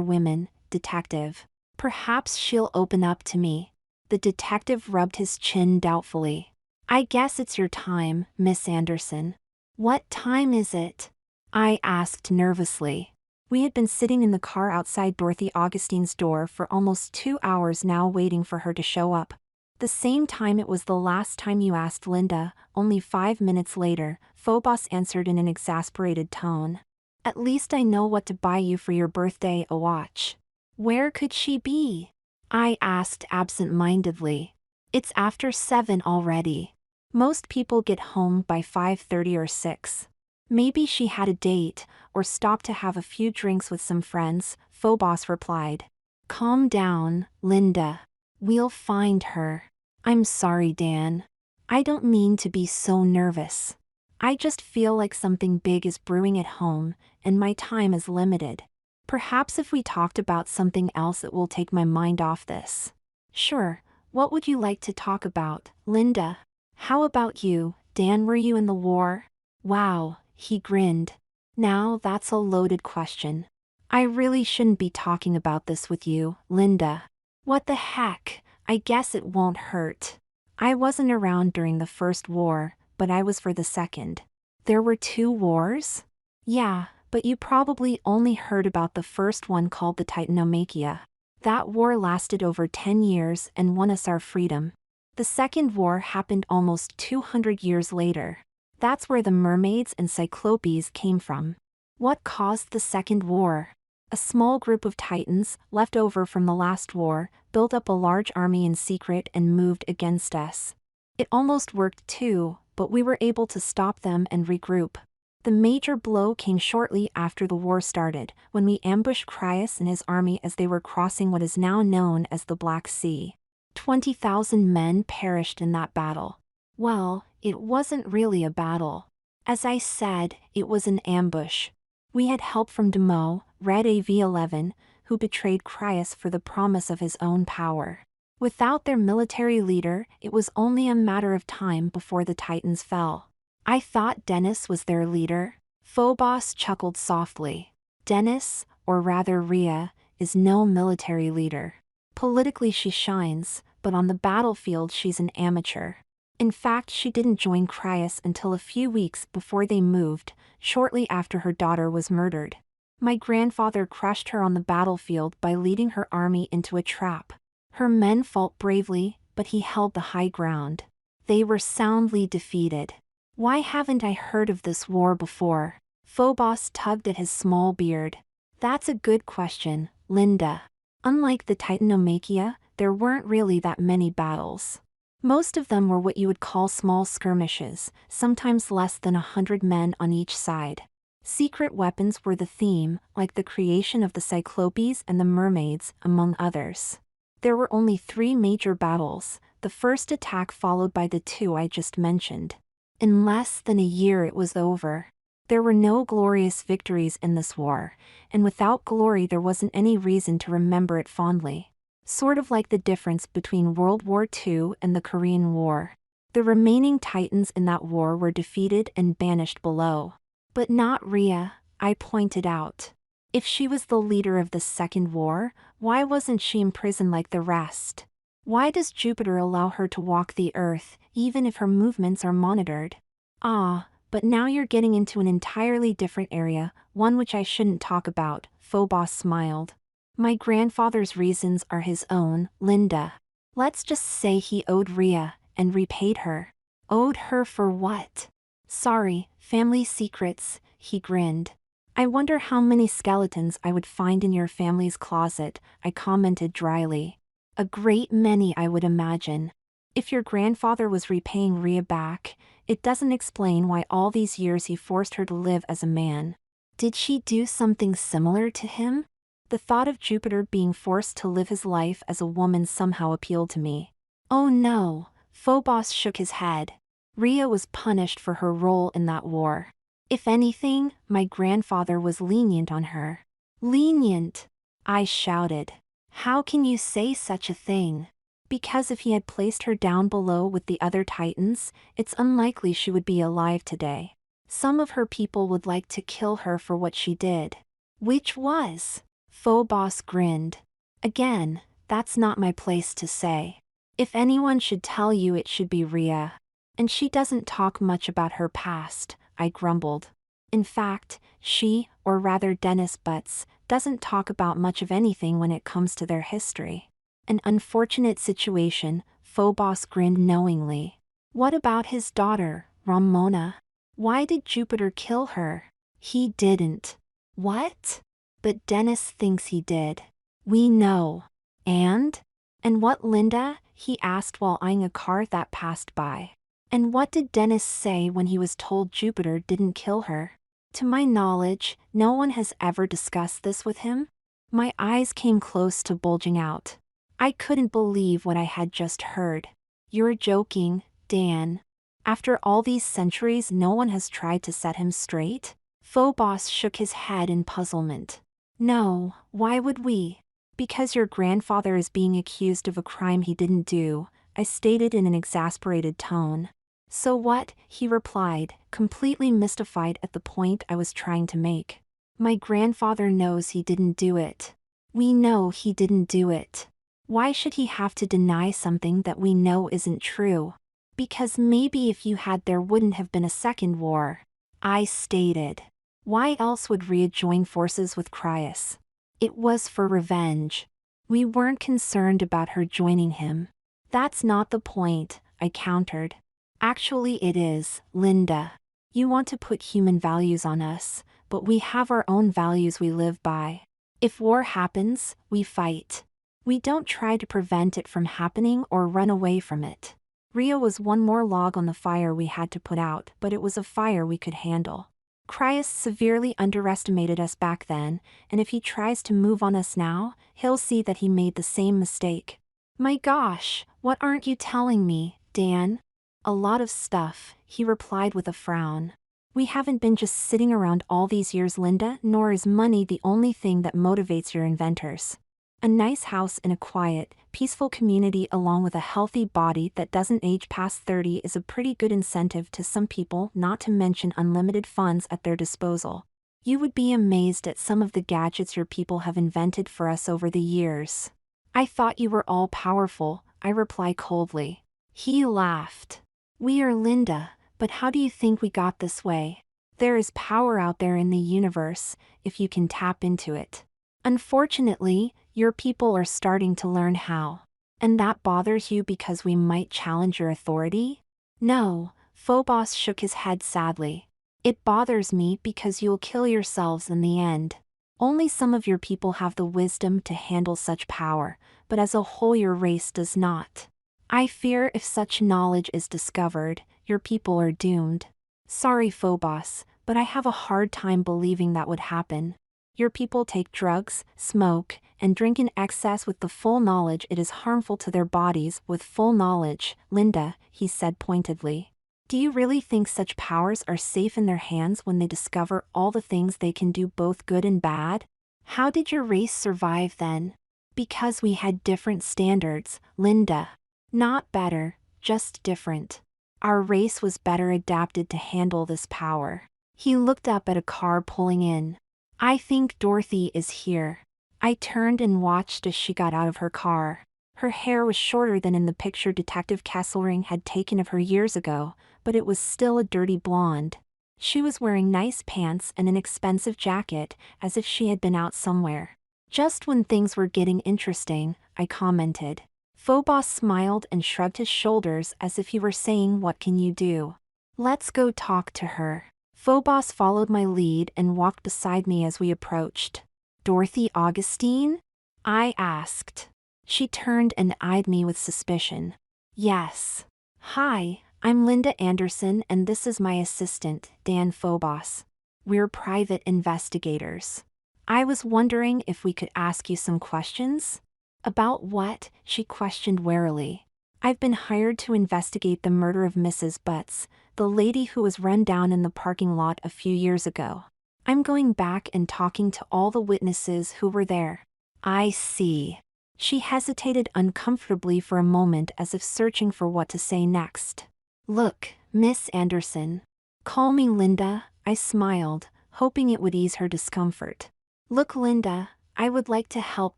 women, detective. Perhaps she'll open up to me. The detective rubbed his chin doubtfully. I guess it's your time, Miss Anderson. What time is it? I asked nervously. We had been sitting in the car outside Dorothy Augustine's door for almost 2 hours now, waiting for her to show up. The same time it was the last time you asked Linda, only 5 minutes later, Phobos answered in an exasperated tone. At least I know what to buy you for your birthday, a watch. Where could she be? I asked absent-mindedly. It's after 7 already. Most people get home by 5:30 or 6. Maybe she had a date, or stopped to have a few drinks with some friends, Phobos replied. Calm down, Linda. We'll find her. I'm sorry, Dan. I don't mean to be so nervous. I just feel like something big is brewing at home, and my time is limited. Perhaps if we talked about something else it will take my mind off this. Sure, what would you like to talk about, Linda? How about you, Dan? Were you in the war? Wow, he grinned. Now that's a loaded question. I really shouldn't be talking about this with you, Linda. What the heck, I guess it won't hurt. I wasn't around during the First War, but I was for the Second. There were 2 wars? Yeah, but you probably only heard about the first one, called the Titanomachia. That war lasted over 10 years and won us our freedom. The Second War happened almost 200 years later. That's where the mermaids and cyclopes came from. What caused the Second War? A small group of titans, left over from the last war, built up a large army in secret and moved against us. It almost worked too, but we were able to stop them and regroup. The major blow came shortly after the war started, when we ambushed Crius and his army as they were crossing what is now known as the Black Sea. 20,000 men perished in that battle. Well, it wasn't really a battle. As I said, it was an ambush. We had help from Demo, Red AV-11, who betrayed Crius for the promise of his own power. Without their military leader, it was only a matter of time before the Titans fell. I thought Dennis was their leader. Phobos chuckled softly. Dennis, or rather Rhea, is no military leader. Politically she shines, but on the battlefield she's an amateur. In fact, she didn't join Crius until a few weeks before they moved, shortly after her daughter was murdered. My grandfather crushed her on the battlefield by leading her army into a trap. Her men fought bravely, but he held the high ground. They were soundly defeated. Why haven't I heard of this war before? Phobos tugged at his small beard. That's a good question, Linda. Unlike the Titanomachia, there weren't really that many battles. Most of them were what you would call small skirmishes, sometimes less than 100 men on each side. Secret weapons were the theme, like the creation of the Cyclopes and the mermaids, among others. There were only 3 major battles, the first attack followed by the 2 I just mentioned. In less than a year it was over. There were no glorious victories in this war, and without glory there wasn't any reason to remember it fondly. Sort of like the difference between World War II and the Korean War. The remaining Titans in that war were defeated and banished below. But not Rhea, I pointed out. If she was the leader of the Second War, why wasn't she imprisoned like the rest? Why does Jupiter allow her to walk the earth, even if her movements are monitored? Ah, but now you're getting into an entirely different area, one which I shouldn't talk about, Phobos smiled. My grandfather's reasons are his own, Linda. Let's just say he owed Rhea, and repaid her. Owed her for what? Sorry, family secrets, he grinned. I wonder how many skeletons I would find in your family's closet, I commented dryly. A great many, I would imagine. If your grandfather was repaying Rhea back, it doesn't explain why all these years he forced her to live as a man. Did she do something similar to him? The thought of Jupiter being forced to live his life as a woman somehow appealed to me. Oh no, Phobos shook his head. Rhea was punished for her role in that war. If anything, my grandfather was lenient on her. Lenient? I shouted. How can you say such a thing? Because if he had placed her down below with the other Titans, it's unlikely she would be alive today. Some of her people would like to kill her for what she did. Which was? Phobos grinned. Again, that's not my place to say. If anyone should tell you, it should be Rhea. And she doesn't talk much about her past, I grumbled. In fact, she, or rather Dennis Butts, doesn't talk about much of anything when it comes to their history. An unfortunate situation, Phobos grinned knowingly. What about his daughter, Ramona? Why did Jupiter kill her? He didn't. What? But Dennis thinks he did. We know. And what, Linda? He asked while eyeing a car that passed by. And what did Dennis say when he was told Jupiter didn't kill her? To my knowledge, no one has ever discussed this with him. My eyes came close to bulging out. I couldn't believe what I had just heard. You're joking, Dan. After all these centuries, no one has tried to set him straight? Phobos shook his head in puzzlement. No, why would we? Because your grandfather is being accused of a crime he didn't do, I stated in an exasperated tone. So what? He replied, completely mystified at the point I was trying to make. My grandfather knows he didn't do it. We know he didn't do it. Why should he have to deny something that we know isn't true? Because maybe if you had, there wouldn't have been a second war. I stated. Why else would Rhea join forces with Crius? It was for revenge. We weren't concerned about her joining him. That's not the point, I countered. Actually it is, Linda. You want to put human values on us, but we have our own values we live by. If war happens, we fight. We don't try to prevent it from happening or run away from it. Rio was one more log on the fire we had to put out, but it was a fire we could handle. Cryus severely underestimated us back then, and if he tries to move on us now, he'll see that he made the same mistake. My gosh, what aren't you telling me, Dan? A lot of stuff, he replied with a frown. We haven't been just sitting around all these years, Linda, nor is money the only thing that motivates your inventors. A nice house in a quiet, peaceful community along with a healthy body that doesn't age past 30 is a pretty good incentive to some people, not to mention unlimited funds at their disposal. You would be amazed at some of the gadgets your people have invented for us over the years. I thought you were all powerful, I reply coldly. He laughed. We are, Linda, but how do you think we got this way? There is power out there in the universe, if you can tap into it. Unfortunately, your people are starting to learn how. And that bothers you because we might challenge your authority? No, Phobos shook his head sadly. It bothers me because you'll kill yourselves in the end. Only some of your people have the wisdom to handle such power, but as a whole your race does not. I fear if such knowledge is discovered, your people are doomed. Sorry, Phobos, but I have a hard time believing that would happen. Your people take drugs, smoke, and drink in excess with the full knowledge it is harmful to their bodies. With full knowledge, Linda, he said pointedly. Do you really think such powers are safe in their hands when they discover all the things they can do, both good and bad? How did your race survive then? Because we had different standards, Linda. Not better, just different. Our race was better adapted to handle this power. He looked up at a car pulling in. I think Dorothy is here. I turned and watched as she got out of her car. Her hair was shorter than in the picture Detective Kesselring had taken of her years ago, but it was still a dirty blonde. She was wearing nice pants and an expensive jacket, as if she had been out somewhere. Just when things were getting interesting, I commented. Phobos smiled and shrugged his shoulders as if he were saying, what can you do? Let's go talk to her. Phobos followed my lead and walked beside me as we approached. Dorothy Augustine? I asked. She turned and eyed me with suspicion. Yes. Hi, I'm Linda Anderson and this is my assistant, Dan Phobos. We're private investigators. I was wondering if we could ask you some questions? About what? She questioned warily. I've been hired to investigate the murder of Mrs. Butts, the lady who was run down in the parking lot a few years ago. I'm going back and talking to all the witnesses who were there. I see. She hesitated uncomfortably for a moment as if searching for what to say next. Look, Miss Anderson. Call me Linda, I smiled, hoping it would ease her discomfort. Look, Linda, I would like to help,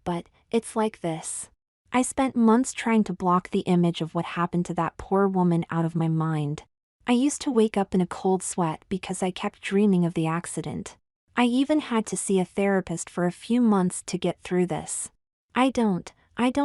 but it's like this. I spent months trying to block the image of what happened to that poor woman out of my mind. I used to wake up in a cold sweat because I kept dreaming of the accident. I even had to see a therapist for a few months to get through this. I don't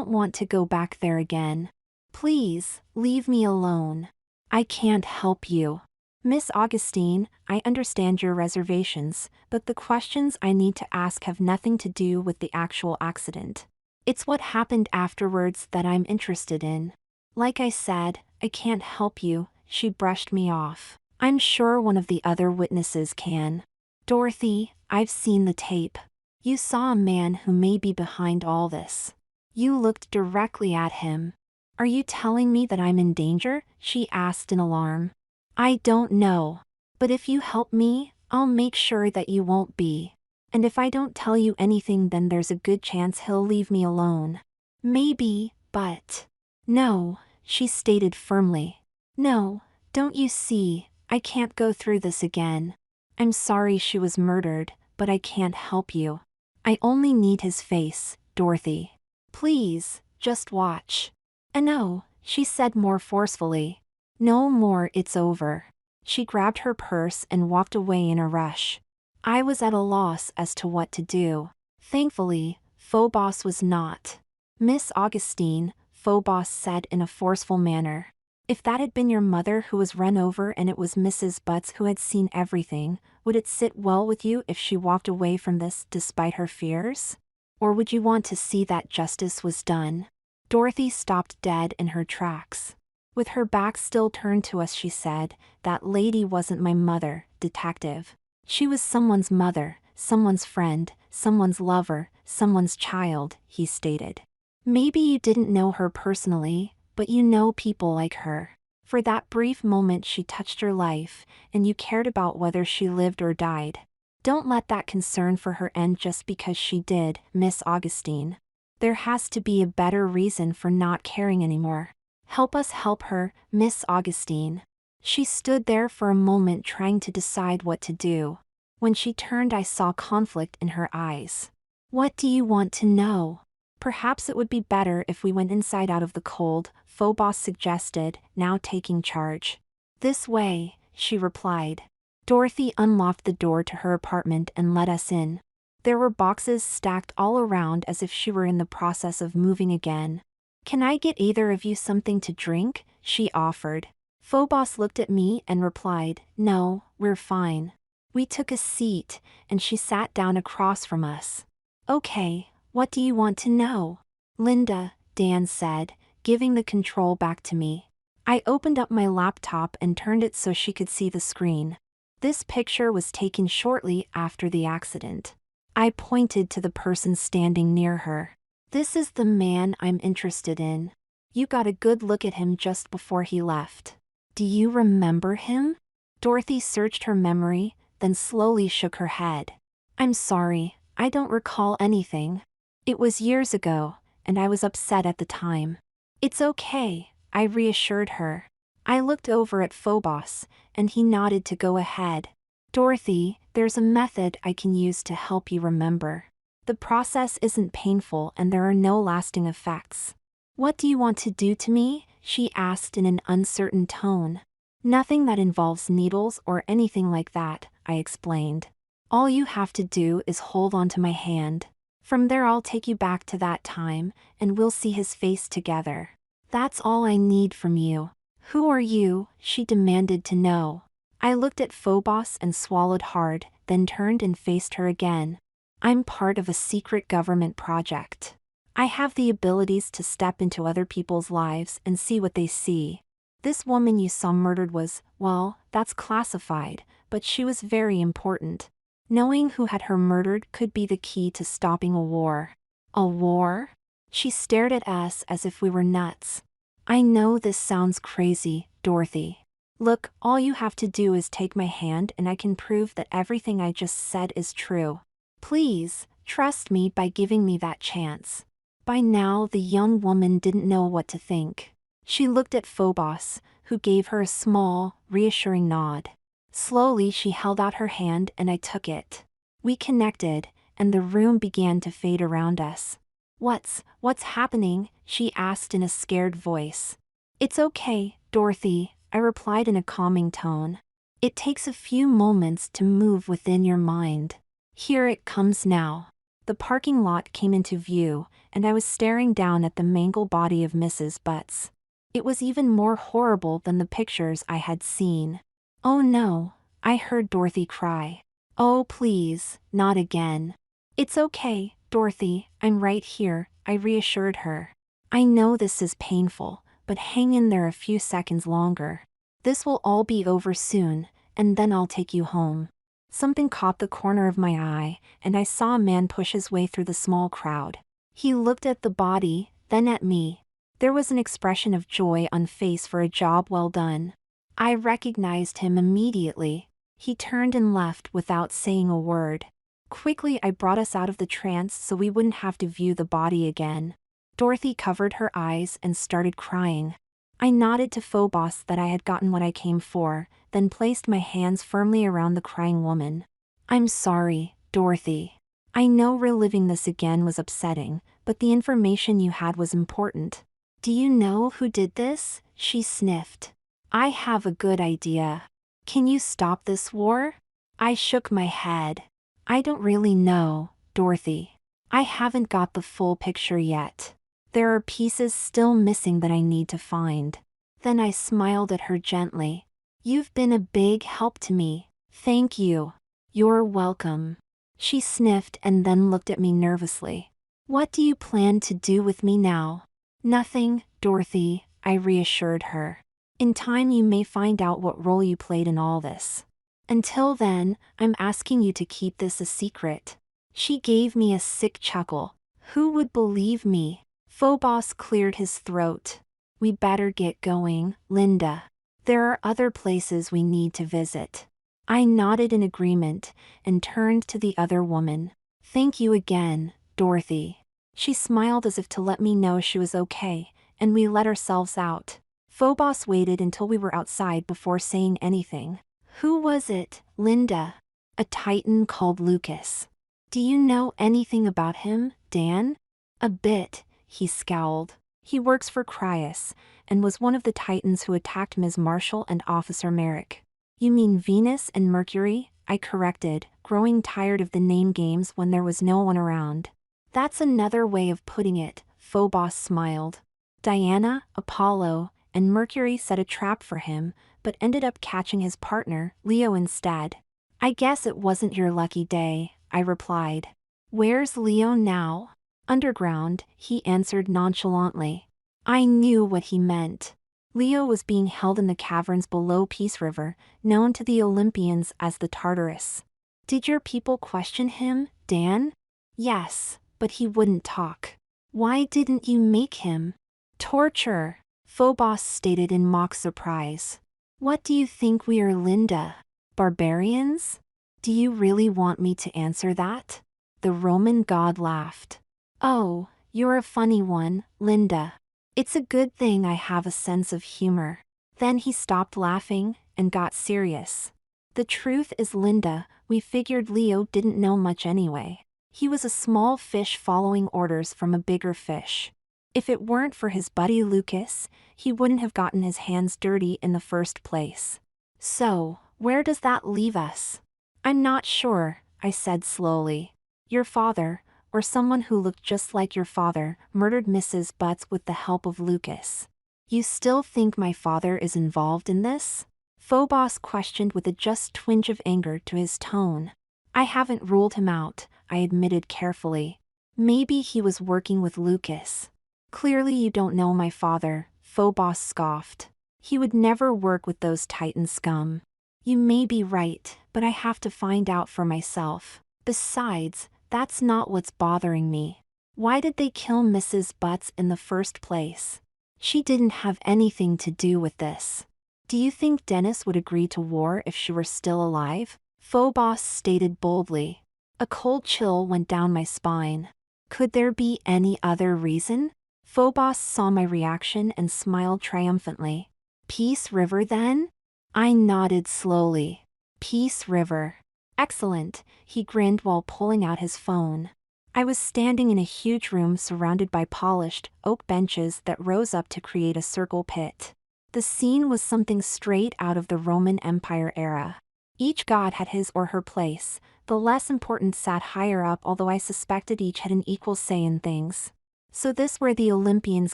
want to go back there again. Please, leave me alone. I can't help you. Miss Augustine, I understand your reservations, but the questions I need to ask have nothing to do with the actual accident. It's what happened afterwards that I'm interested in. Like I said, I can't help you, she brushed me off. I'm sure one of the other witnesses can. Dorothy, I've seen the tape. You saw a man who may be behind all this. You looked directly at him. Are you telling me that I'm in danger? She asked in alarm. I don't know. But if you help me, I'll make sure that you won't be. And if I don't tell you anything, then there's a good chance he'll leave me alone. Maybe, but... No, she stated firmly. No, don't you see, I can't go through this again. I'm sorry she was murdered, but I can't help you. I only need his face, Dorothy. Please, just watch. No, she said more forcefully. No more, it's over. She grabbed her purse and walked away in a rush. I was at a loss as to what to do. Thankfully, Phobos was not. Miss Augustine, Phobos said in a forceful manner. If that had been your mother who was run over and it was Mrs. Butts who had seen everything, would it sit well with you if she walked away from this despite her fears? Or would you want to see that justice was done? Dorothy stopped dead in her tracks. With her back still turned to us, she said, "That lady wasn't my mother, detective. She was someone's mother, someone's friend, someone's lover, someone's child," he stated. "Maybe you didn't know her personally, but you know people like her. For that brief moment she touched your life, and you cared about whether she lived or died. Don't let that concern for her end just because she did, Miss Augustine. There has to be a better reason for not caring anymore. Help us help her, Miss Augustine." She stood there for a moment trying to decide what to do. When she turned, I saw conflict in her eyes. "What do you want to know?" "Perhaps it would be better if we went inside out of the cold," Phobos suggested, now taking charge. "This way," she replied. Dorothy unlocked the door to her apartment and let us in. There were boxes stacked all around as if she were in the process of moving again. "Can I get either of you something to drink?" she offered. Phobos looked at me and replied, "No, we're fine." We took a seat, and she sat down across from us. "Okay, what do you want to know?" "Linda," Dan said, giving the control back to me. I opened up my laptop and turned it so she could see the screen. This picture was taken shortly after the accident. I pointed to the person standing near her. "This is the man I'm interested in. You got a good look at him just before he left. Do you remember him?" Dorothy searched her memory, then slowly shook her head. "I'm sorry, I don't recall anything. It was years ago, and I was upset at the time." "It's okay," I reassured her. I looked over at Phobos, and he nodded to go ahead. "Dorothy, there's a method I can use to help you remember. The process isn't painful and there are no lasting effects." "What do you want to do to me?" she asked in an uncertain tone. "Nothing that involves needles or anything like that," I explained. "All you have to do is hold onto my hand. From there I'll take you back to that time, and we'll see his face together. That's all I need from you." "Who are you?" she demanded to know. I looked at Phobos and swallowed hard, then turned and faced her again. "I'm part of a secret government project. I have the abilities to step into other people's lives and see what they see. This woman you saw murdered was, well, that's classified, but she was very important. Knowing who had her murdered could be the key to stopping a war." "A war?" She stared at us as if we were nuts. "I know this sounds crazy, Dorothy. Look, all you have to do is take my hand and I can prove that everything I just said is true. Please, trust me by giving me that chance." By now the young woman didn't know what to think. She looked at Phobos, who gave her a small, reassuring nod. Slowly she held out her hand and I took it. We connected, and the room began to fade around us. What's happening?" she asked in a scared voice. "It's okay, Dorothy," I replied in a calming tone. "It takes a few moments to move within your mind. Here it comes now." The parking lot came into view, and I was staring down at the mangled body of Mrs. Butts. It was even more horrible than the pictures I had seen. "Oh no," I heard Dorothy cry. "Oh please, not again." "It's okay, Dorothy, I'm right here," I reassured her. "I know this is painful, but hang in there a few seconds longer. This will all be over soon, and then I'll take you home." Something caught the corner of my eye, and I saw a man push his way through the small crowd. He looked at the body, then at me. There was an expression of joy on face for a job well done. I recognized him immediately. He turned and left without saying a word. Quickly I brought us out of the trance so we wouldn't have to view the body again. Dorothy covered her eyes and started crying. I nodded to Phobos that I had gotten what I came for, then placed my hands firmly around the crying woman. "I'm sorry, Dorothy. I know reliving this again was upsetting, but the information you had was important." "Do you know who did this?" she sniffed. "I have a good idea. Can you stop this war?" I shook my head. "I don't really know, Dorothy. I haven't got the full picture yet. There are pieces still missing that I need to find." Then I smiled at her gently. You've been a big help to me. Thank you. You're welcome. She sniffed and then looked at me nervously. What do you plan to do with me now? Nothing, Dorothy, I reassured her. In time you may find out what role you played in all this. Until then, I'm asking you to keep this a secret. She gave me a sick chuckle. Who would believe me? Phobos cleared his throat. We better get going, Linda. There are other places we need to visit. I nodded in agreement and turned to the other woman. Thank you again, Dorothy. She smiled as if to let me know she was okay, and we let ourselves out. Phobos waited until we were outside before saying anything. Who was it, Linda? A Titan called Lucas. Do you know anything about him, Dan? A bit, he scowled. He works for Cryas, and was one of the Titans who attacked Ms. Marshall and Officer Merrick. You mean Venus and Mercury? I corrected, growing tired of the name games when there was no one around. That's another way of putting it, Phobos smiled. Diana, Apollo, and Mercury set a trap for him, but ended up catching his partner, Leo, instead. I guess it wasn't your lucky day, I replied. Where's Leo now? Underground, he answered nonchalantly. I knew what he meant. Leo was being held in the caverns below Peace River, known to the Olympians as the Tartarus. Did your people question him, Dan? Yes, but he wouldn't talk. Why didn't you make him? Torture, Phobos stated in mock surprise. What do you think we are, Linda? Barbarians? Do you really want me to answer that? The Roman god laughed. Oh, you're a funny one, Linda. It's a good thing I have a sense of humor. Then he stopped laughing and got serious. The truth is, Linda, we figured Leo didn't know much anyway. He was a small fish following orders from a bigger fish. If it weren't for his buddy Lucas, he wouldn't have gotten his hands dirty in the first place. So, where does that leave us? I'm not sure, I said slowly. Your father, or someone who looked just like your father, murdered Mrs. Butts with the help of Lucas. You still think my father is involved in this? Phobos questioned with a just twinge of anger to his tone. I haven't ruled him out, I admitted carefully. Maybe he was working with Lucas. Clearly you don't know my father, Phobos scoffed. He would never work with those Titan scum. You may be right, but I have to find out for myself. Besides, that's not what's bothering me. Why did they kill Mrs. Butts in the first place? She didn't have anything to do with this. Do you think Dennis would agree to war if she were still alive? Phobos stated boldly. A cold chill went down my spine. Could there be any other reason? Phobos saw my reaction and smiled triumphantly. Peace River then? I nodded slowly. Peace River. Excellent, he grinned while pulling out his phone. I was standing in a huge room surrounded by polished, oak benches that rose up to create a circle pit. The scene was something straight out of the Roman Empire era. Each god had his or her place, the less important sat higher up, although I suspected each had an equal say in things. So this where the Olympians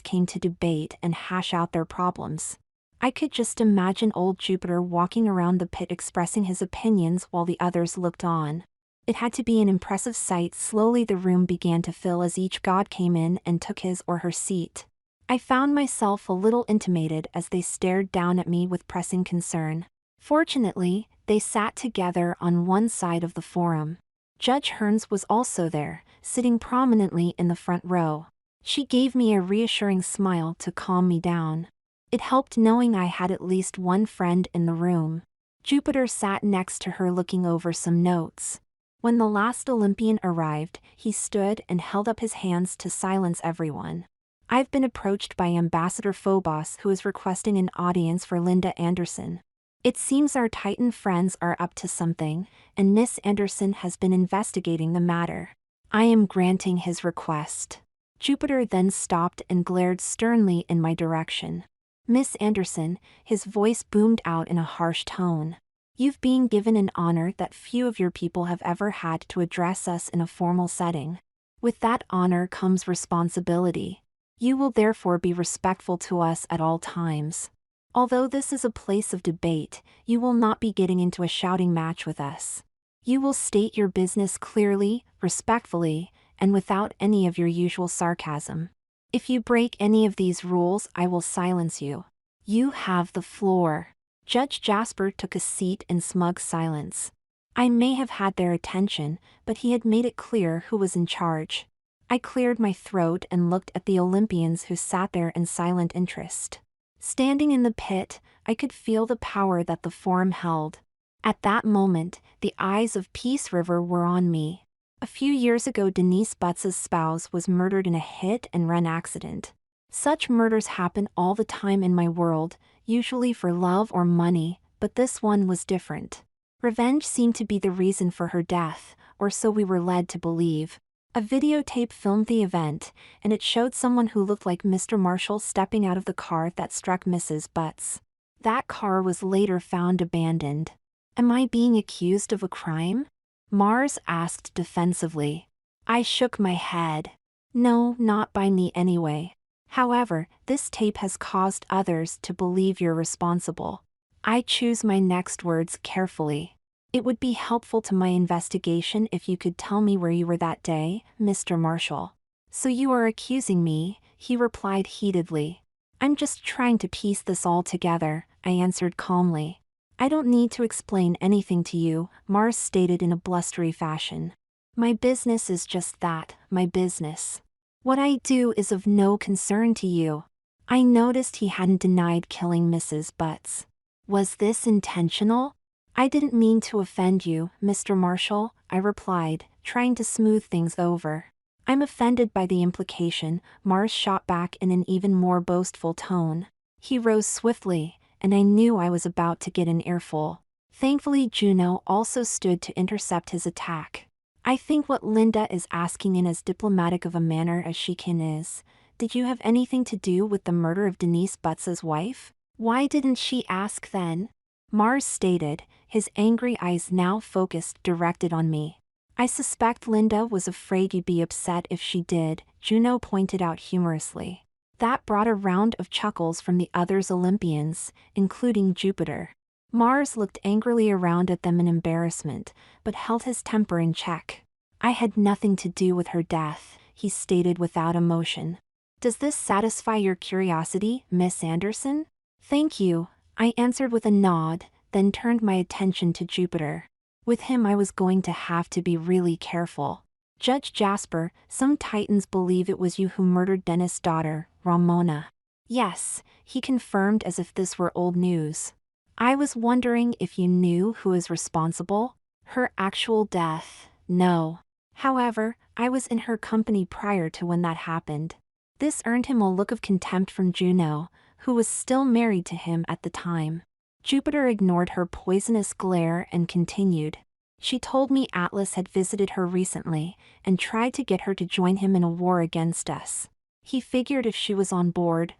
came to debate and hash out their problems. I could just imagine old Jupiter walking around the pit expressing his opinions while the others looked on. It had to be an impressive sight. Slowly the room began to fill as each god came in and took his or her seat. I found myself a little intimidated as they stared down at me with pressing concern. Fortunately, they sat together on one side of the forum. Judge Hearns was also there, sitting prominently in the front row. She gave me a reassuring smile to calm me down. It helped knowing I had at least one friend in the room. Jupiter sat next to her looking over some notes. When the last Olympian arrived, he stood and held up his hands to silence everyone. I've been approached by Ambassador Phobos, who is requesting an audience for Linda Anderson. It seems our Titan friends are up to something, and Miss Anderson has been investigating the matter. I am granting his request. Jupiter then stopped and glared sternly in my direction. Miss Anderson, his voice boomed out in a harsh tone. You've been given an honor that few of your people have ever had to address us in a formal setting. With that honor comes responsibility. You will therefore be respectful to us at all times. Although this is a place of debate, you will not be getting into a shouting match with us. You will state your business clearly, respectfully, and without any of your usual sarcasm. If you break any of these rules, I will silence you. You have the floor." Judge Jasper took a seat in smug silence. I may have had their attention, but he had made it clear who was in charge. I cleared my throat and looked at the Olympians who sat there in silent interest. Standing in the pit, I could feel the power that the forum held. At that moment, the eyes of Peace River were on me. A few years ago, Denise Butts' spouse was murdered in a hit-and-run accident. Such murders happen all the time in my world, usually for love or money, but this one was different. Revenge seemed to be the reason for her death, or so we were led to believe. A videotape filmed the event, and it showed someone who looked like Mr. Marshall stepping out of the car that struck Mrs. Butts. That car was later found abandoned. Am I being accused of a crime? Mars asked defensively. I shook my head. No, not by me anyway. However, this tape has caused others to believe you're responsible. I choose my next words carefully. It would be helpful to my investigation if you could tell me where you were that day, Mr. Marshall. So you are accusing me, he replied heatedly. I'm just trying to piece this all together, I answered calmly. I don't need to explain anything to you, Mars stated in a blustery fashion. My business is just that, my business. What I do is of no concern to you. I noticed he hadn't denied killing Mrs. Butts. Was this intentional? I didn't mean to offend you, Mr. Marshall, I replied, trying to smooth things over. I'm offended by the implication, Mars shot back in an even more boastful tone. He rose swiftly, and I knew I was about to get an earful. Thankfully, Juno also stood to intercept his attack. I think what Linda is asking in as diplomatic of a manner as she can is, did you have anything to do with the murder of Denise Butts' wife? Why didn't she ask then? Mars stated, his angry eyes now focused directed on me. I suspect Linda was afraid you'd be upset if she did, Juno pointed out humorously. That brought a round of chuckles from the others Olympians, including Jupiter. Mars looked angrily around at them in embarrassment, but held his temper in check. I had nothing to do with her death, he stated without emotion. Does this satisfy your curiosity, Miss Anderson? Thank you, I answered with a nod, then turned my attention to Jupiter. With him I was going to have to be really careful. Judge Jasper, some Titans believe it was you who murdered Dennis' daughter, Ramona. Yes, he confirmed as if this were old news. I was wondering if you knew who is responsible? Her actual death, no. However, I was in her company prior to when that happened. This earned him a look of contempt from Juno, who was still married to him at the time. Jupiter ignored her poisonous glare and continued. She told me Atlas had visited her recently, and tried to get her to join him in a war against us. He figured if she was on board,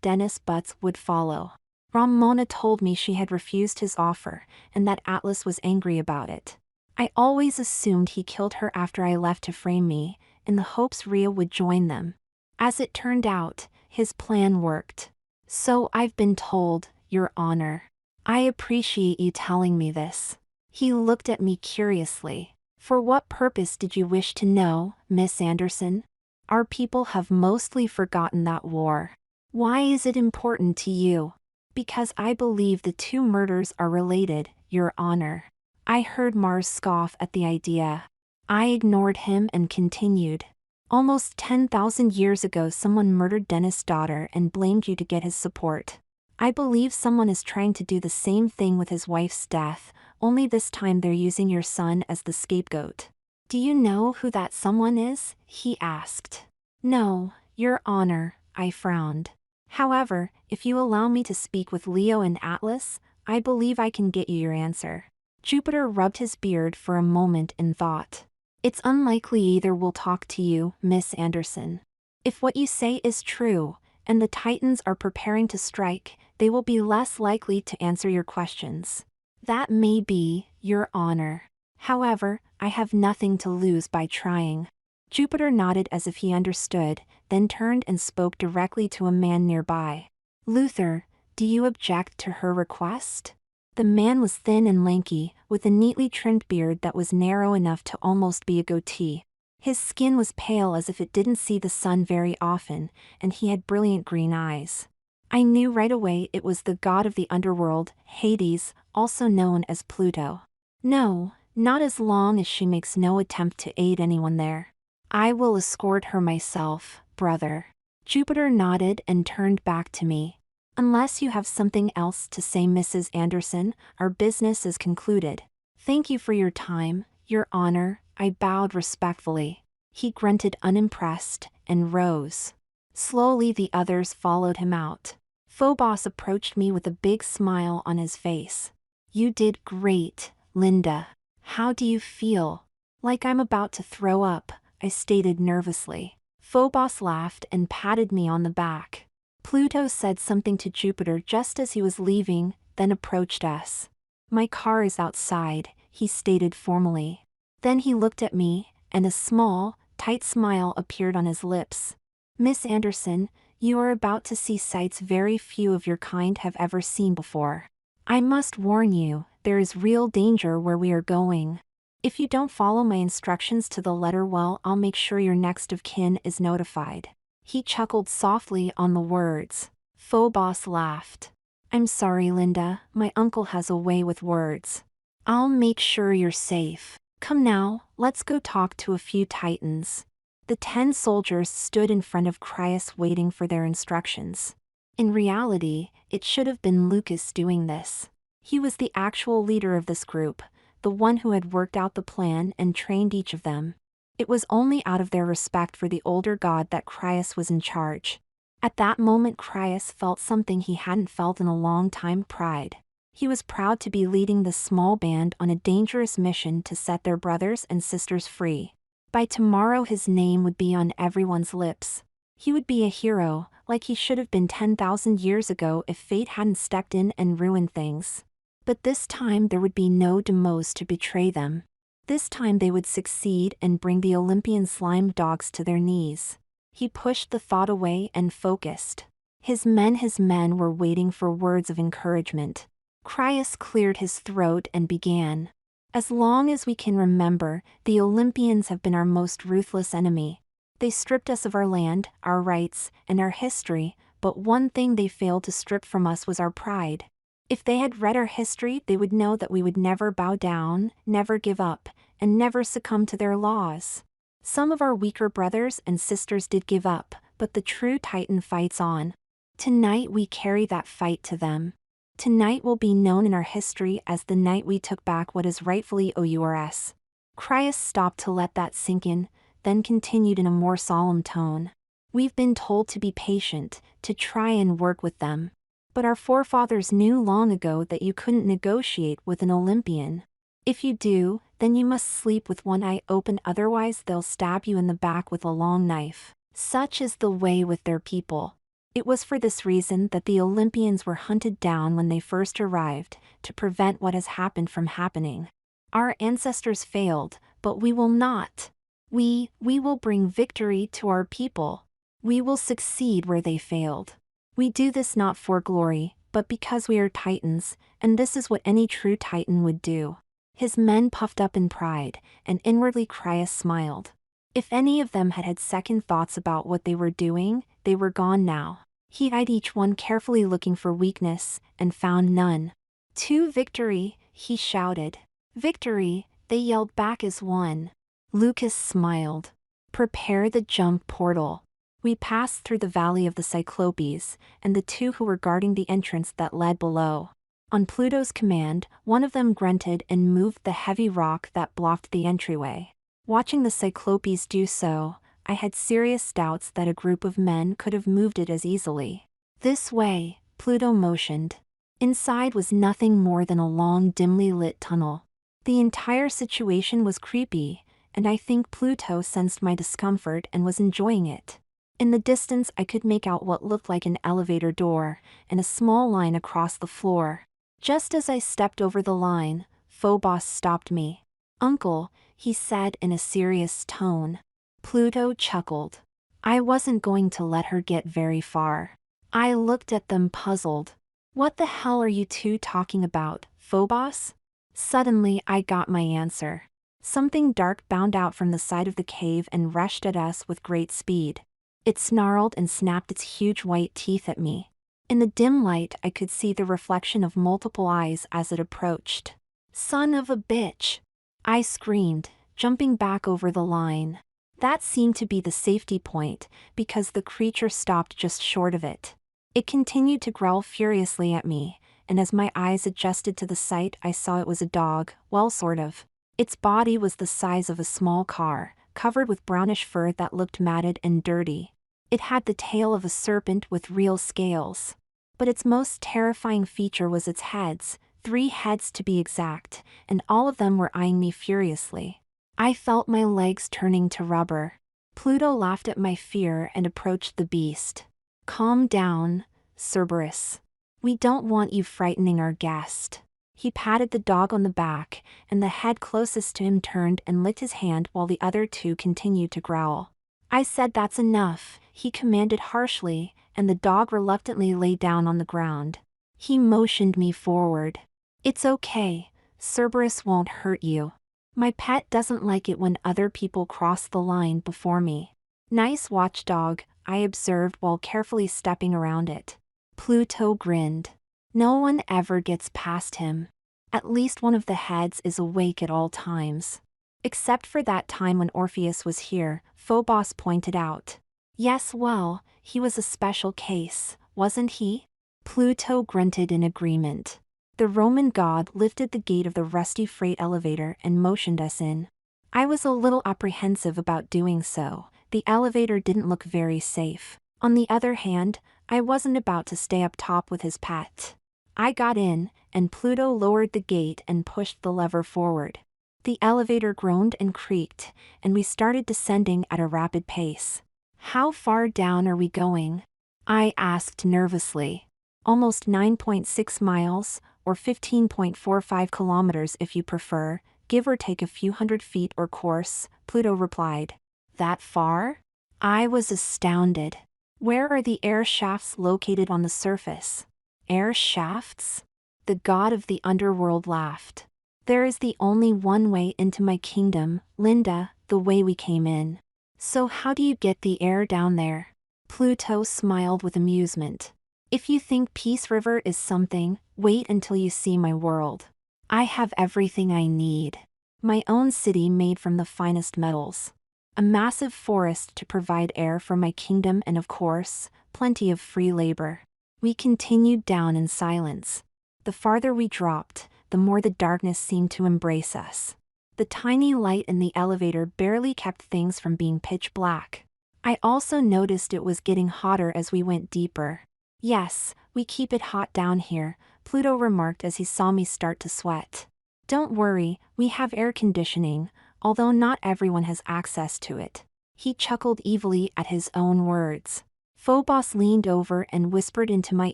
Dennis Butts would follow. Ramona told me she had refused his offer, and that Atlas was angry about it. I always assumed he killed her after I left to frame me, in the hopes Rhea would join them. As it turned out, his plan worked. So I've been told, Your Honor. I appreciate you telling me this. He looked at me curiously. For what purpose did you wish to know, Miss Anderson? Our people have mostly forgotten that war. Why is it important to you? Because I believe the two murders are related, Your Honor. I heard Mars scoff at the idea. I ignored him and continued. Almost 10,000 years ago someone murdered Dennis' daughter and blamed you to get his support. I believe someone is trying to do the same thing with his wife's death, only this time they're using your son as the scapegoat. Do you know who that someone is? He asked. No, Your Honor, I frowned. However, if you allow me to speak with Leo and Atlas, I believe I can get you your answer. Jupiter rubbed his beard for a moment in thought. It's unlikely either will talk to you, Miss Anderson. If what you say is true, and the Titans are preparing to strike, they will be less likely to answer your questions. That may be, Your Honor. However, I have nothing to lose by trying. Jupiter nodded as if he understood, then turned and spoke directly to a man nearby. Luther, Do you object to her request? The man was thin and lanky, with a neatly trimmed beard that was narrow enough to almost be a goatee. His skin was pale as if it didn't see the sun very often, and he had brilliant green eyes. I knew right away it was the god of the underworld, Hades, also known as Pluto. No, not as long as she makes no attempt to aid anyone there. I will escort her myself, brother. Jupiter nodded and turned back to me. Unless you have something else to say, Mrs. Anderson, our business is concluded. Thank you for your time, Your Honor, I bowed respectfully. He grunted unimpressed and rose. Slowly the others followed him out. Phobos approached me with a big smile on his face. You did great, Linda. How do you feel? Like I'm about to throw up, I stated nervously. Phobos laughed and patted me on the back. Pluto said something to Jupiter just as he was leaving, then approached us. My car is outside, he stated formally. Then he looked at me, and a small, tight smile appeared on his lips. Miss Anderson, you are about to see sights very few of your kind have ever seen before. I must warn you, there is real danger where we are going. If you don't follow my instructions to the letter, well, I'll make sure your next of kin is notified. He chuckled softly on the words. Phobos laughed. I'm sorry, Linda, my uncle has a way with words. I'll make sure you're safe. Come now, let's go talk to a few titans. The 10 soldiers stood in front of Crius waiting for their instructions. In reality, it should have been Lucas doing this. He was the actual leader of this group, the one who had worked out the plan and trained each of them. It was only out of their respect for the older god that Crius was in charge. At that moment Crius felt something he hadn't felt in a long time: pride. He was proud to be leading this small band on a dangerous mission to set their brothers and sisters free. By tomorrow his name would be on everyone's lips. He would be a hero, like he should have been 10,000 years ago if fate hadn't stepped in and ruined things. But this time there would be no Demos to betray them. This time they would succeed and bring the Olympian slime dogs to their knees. He pushed the thought away and focused. His men were waiting for words of encouragement. Crius cleared his throat and began. As long as we can remember, the Olympians have been our most ruthless enemy. They stripped us of our land, our rights, and our history, but one thing they failed to strip from us was our pride. If they had read our history, they would know that we would never bow down, never give up, and never succumb to their laws. Some of our weaker brothers and sisters did give up, but the true Titan fights on. Tonight we carry that fight to them. Tonight will be known in our history as the night we took back what is rightfully ours. Crius stopped to let that sink in, then continued in a more solemn tone. We've been told to be patient, to try and work with them. But our forefathers knew long ago that you couldn't negotiate with an Olympian. If you do, then you must sleep with one eye open, otherwise they'll stab you in the back with a long knife. Such is the way with their people. It was for this reason that the Olympians were hunted down when they first arrived, to prevent what has happened from happening. Our ancestors failed, but we will not. We will bring victory to our people. We will succeed where they failed. We do this not for glory, but because we are Titans, and this is what any true Titan would do. His men puffed up in pride, and inwardly Crius smiled. If any of them had had second thoughts about what they were doing, they were gone now. He eyed each one carefully, looking for weakness, and found none. To victory, he shouted. Victory, they yelled back as one. Lucas smiled. Prepare the jump portal. We passed through the valley of the Cyclopes, and the 2 who were guarding the entrance that led below. On Pluto's command, one of them grunted and moved the heavy rock that blocked the entryway. Watching the Cyclopes do so, I had serious doubts that a group of men could have moved it as easily. This way, Pluto motioned. Inside was nothing more than a long, dimly lit tunnel. The entire situation was creepy, and I think Pluto sensed my discomfort and was enjoying it. In the distance I could make out what looked like an elevator door, and a small line across the floor. Just as I stepped over the line, Phobos stopped me. Uncle, he said in a serious tone. Pluto chuckled. I wasn't going to let her get very far. I looked at them puzzled. What the hell are you two talking about, Phobos? Suddenly I got my answer. Something dark bounded out from the side of the cave and rushed at us with great speed. It snarled and snapped its huge white teeth at me. In the dim light I could see the reflection of multiple eyes as it approached. Son of a bitch! I screamed, jumping back over the line. That seemed to be the safety point, because the creature stopped just short of it. It continued to growl furiously at me, and as my eyes adjusted to the sight I saw it was a dog, well sort of. Its body was the size of a small car, covered with brownish fur that looked matted and dirty. It had the tail of a serpent with real scales. But its most terrifying feature was its heads, 3 heads to be exact, and all of them were eyeing me furiously. I felt my legs turning to rubber. Pluto laughed at my fear and approached the beast. Calm down, Cerberus. We don't want you frightening our guest. He patted the dog on the back, and the head closest to him turned and licked his hand while the other 2 continued to growl. I said that's enough, he commanded harshly, and the dog reluctantly lay down on the ground. He motioned me forward. It's okay, Cerberus won't hurt you. My pet doesn't like it when other people cross the line before me. Nice watchdog, I observed while carefully stepping around it. Pluto grinned. No one ever gets past him. At least one of the heads is awake at all times. Except for that time when Orpheus was here, Phobos pointed out. Yes, well, he was a special case, wasn't he? Pluto grunted in agreement. The Roman god lifted the gate of the rusty freight elevator and motioned us in. I was a little apprehensive about doing so. The elevator didn't look very safe. On the other hand, I wasn't about to stay up top with his pet. I got in, and Pluto lowered the gate and pushed the lever forward. The elevator groaned and creaked, and we started descending at a rapid pace. How far down are we going? I asked nervously. Almost 9.6 miles, or 15.45 kilometers if you prefer, give or take a few hundred feet or course, Pluto replied. That far? I was astounded. Where are the air shafts located on the surface? Air shafts? The god of the underworld laughed. There is the only one way into my kingdom, Linda, the way we came in. So how do you get the air down there? Pluto smiled with amusement. If you think Peace River is something, wait until you see my world. I have everything I need. My own city made from the finest metals. A massive forest to provide air for my kingdom and of course, plenty of free labor. We continued down in silence. The farther we dropped, the more the darkness seemed to embrace us. The tiny light in the elevator barely kept things from being pitch black. I also noticed it was getting hotter as we went deeper. Yes, we keep it hot down here, Pluto remarked as he saw me start to sweat. Don't worry, we have air conditioning, although not everyone has access to it. He chuckled evilly at his own words. Phobos leaned over and whispered into my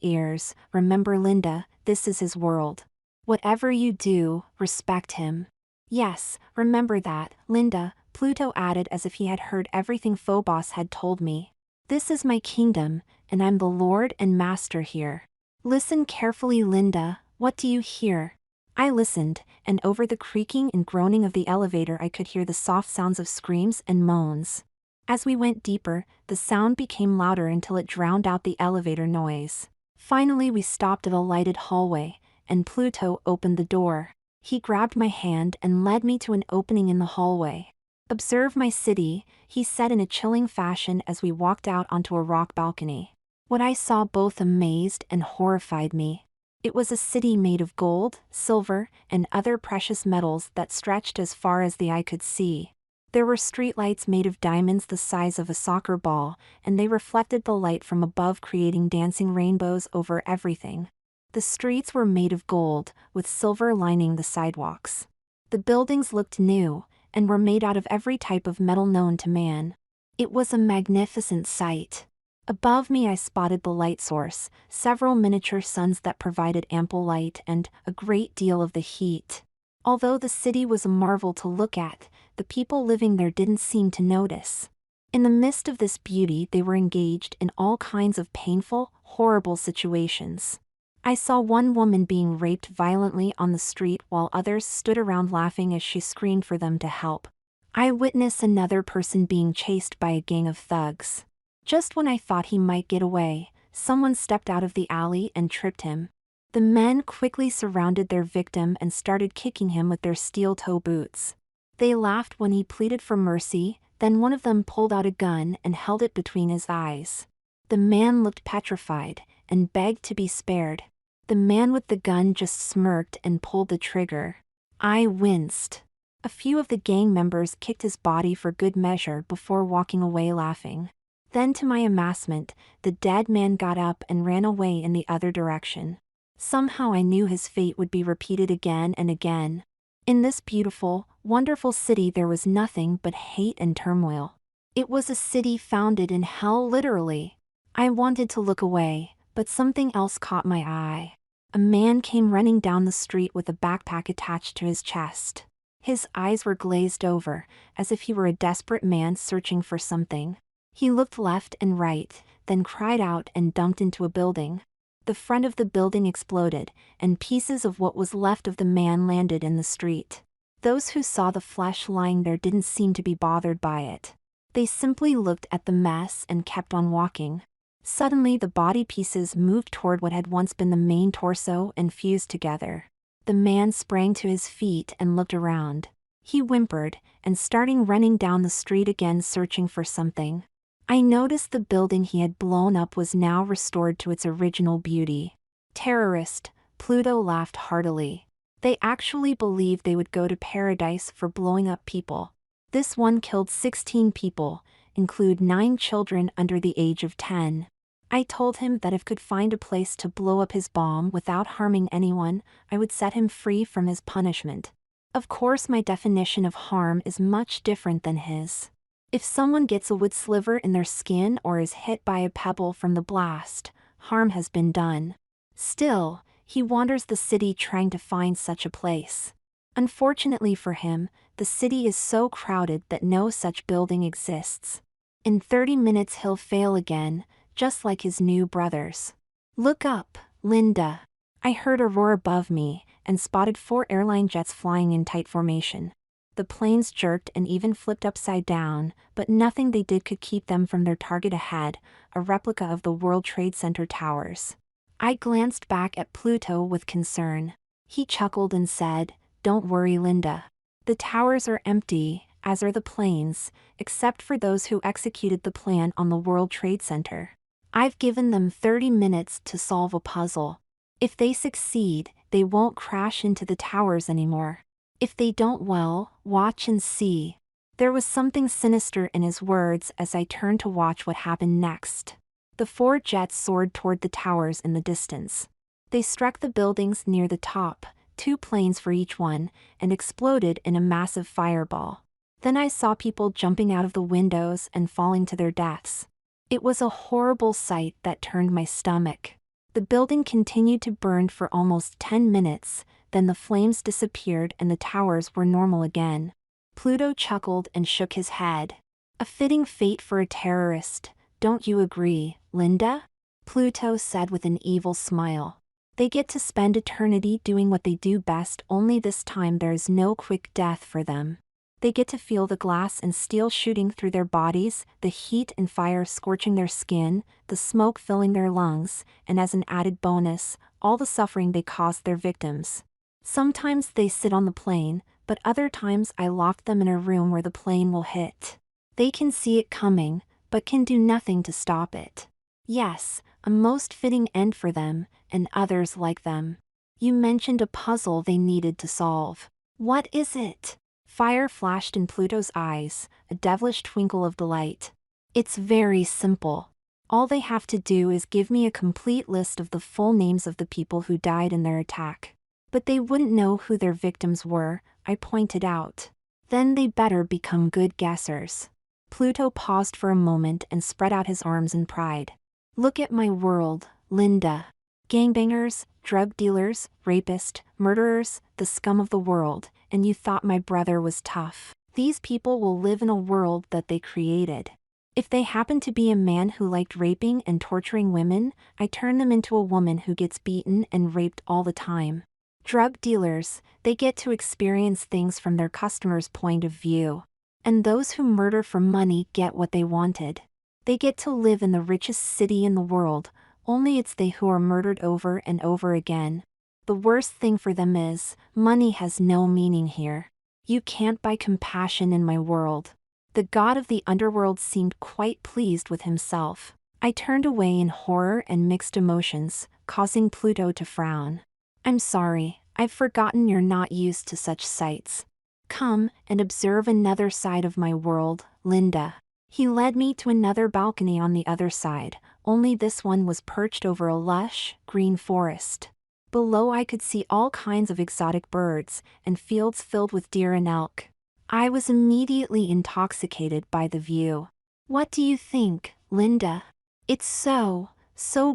ears, remember Linda, this is his world. Whatever you do, respect him. Yes, remember that, Linda, Pluto added as if he had heard everything Phobos had told me. This is my kingdom, and I'm the lord and master here. Listen carefully, Linda, what do you hear? I listened, and over the creaking and groaning of the elevator I could hear the soft sounds of screams and moans. As we went deeper, the sound became louder until it drowned out the elevator noise. Finally we stopped at a lighted hallway, and Pluto opened the door. He grabbed my hand and led me to an opening in the hallway. Observe my city, he said in a chilling fashion as we walked out onto a rock balcony. What I saw both amazed and horrified me. It was a city made of gold, silver, and other precious metals that stretched as far as the eye could see. There were streetlights made of diamonds the size of a soccer ball, and they reflected the light from above, creating dancing rainbows over everything. The streets were made of gold, with silver lining the sidewalks. The buildings looked new, and were made out of every type of metal known to man. It was a magnificent sight. Above me I spotted the light source, several miniature suns that provided ample light and a great deal of the heat. Although the city was a marvel to look at, the people living there didn't seem to notice. In the midst of this beauty they were engaged in all kinds of painful, horrible situations. I saw one woman being raped violently on the street while others stood around laughing as she screamed for them to help. I witnessed another person being chased by a gang of thugs. Just when I thought he might get away, someone stepped out of the alley and tripped him. The men quickly surrounded their victim and started kicking him with their steel-toe boots. They laughed when he pleaded for mercy, then one of them pulled out a gun and held it between his eyes. The man looked petrified and begged to be spared. The man with the gun just smirked and pulled the trigger. I winced. A few of the gang members kicked his body for good measure before walking away laughing. Then to my amazement, the dead man got up and ran away in the other direction. Somehow I knew his fate would be repeated again and again. In this beautiful, wonderful city there was nothing but hate and turmoil. It was a city founded in hell literally. I wanted to look away, but something else caught my eye. A man came running down the street with a backpack attached to his chest. His eyes were glazed over, as if he were a desperate man searching for something. He looked left and right, then cried out and dumped into a building. The front of the building exploded, and pieces of what was left of the man landed in the street. Those who saw the flesh lying there didn't seem to be bothered by it. They simply looked at the mess and kept on walking. Suddenly the body pieces moved toward what had once been the main torso and fused together. The man sprang to his feet and looked around. He whimpered, and started running down the street again searching for something. I noticed the building he had blown up was now restored to its original beauty. Terrorist, Pluto laughed heartily. They actually believed they would go to paradise for blowing up people. This one killed 16 people, including 9 children under the age of 10. I told him that if could find a place to blow up his bomb without harming anyone, I would set him free from his punishment. Of course my definition of harm is much different than his. If someone gets a wood sliver in their skin or is hit by a pebble from the blast, harm has been done. Still, he wanders the city trying to find such a place. Unfortunately for him, the city is so crowded that no such building exists. In 30 minutes he'll fail again, just like his new brothers. Look up, Linda. I heard a roar above me, and spotted 4 airline jets flying in tight formation. The planes jerked and even flipped upside down, but nothing they did could keep them from their target ahead, a replica of the World Trade Center towers. I glanced back at Pluto with concern. He chuckled and said, "Don't worry, Linda. The towers are empty, as are the planes, except for those who executed the plan on the World Trade Center. I've given them 30 minutes to solve a puzzle. If they succeed, they won't crash into the towers anymore. If they don't, well, watch and see." There was something sinister in his words as I turned to watch what happened next. The 4 jets soared toward the towers in the distance. They struck the buildings near the top, 2 planes for each one, and exploded in a massive fireball. Then I saw people jumping out of the windows and falling to their deaths. It was a horrible sight that turned my stomach. The building continued to burn for almost 10 minutes, then the flames disappeared and the towers were normal again. Pluto chuckled and shook his head. "A fitting fate for a terrorist, don't you agree, Linda?" Pluto said with an evil smile. "They get to spend eternity doing what they do best, only this time there is no quick death for them. They get to feel the glass and steel shooting through their bodies, the heat and fire scorching their skin, the smoke filling their lungs, and as an added bonus, all the suffering they caused their victims. Sometimes they sit on the plane, but other times I lock them in a room where the plane will hit. They can see it coming, but can do nothing to stop it. Yes, a most fitting end for them, and others like them. You mentioned a puzzle they needed to solve. What is it?" Fire flashed in Pluto's eyes, a devilish twinkle of delight. "It's very simple. All they have to do is give me a complete list of the full names of the people who died in their attack. But they wouldn't know who their victims were," I pointed out. "Then they better become good guessers." Pluto paused for a moment and spread out his arms in pride. "Look at my world, Linda. Gangbangers, drug dealers, rapists, murderers, the scum of the world, and you thought my brother was tough. These people will live in a world that they created. If they happened to be a man who liked raping and torturing women, I turned them into a woman who gets beaten and raped all the time. Drug dealers, they get to experience things from their customers' point of view. And those who murder for money get what they wanted. They get to live in the richest city in the world, only it's they who are murdered over and over again. The worst thing for them is, money has no meaning here. You can't buy compassion in my world. The god of the underworld seemed quite pleased with himself. I turned away in horror and mixed emotions, causing Pluto to frown. I'm sorry, I've forgotten you're not used to such sights. Come and observe another side of my world, Linda. He led me to another balcony on the other side, only this one was perched over a lush, green forest. Below I could see all kinds of exotic birds, and fields filled with deer and elk. I was immediately intoxicated by the view. What do you think, Linda? It's so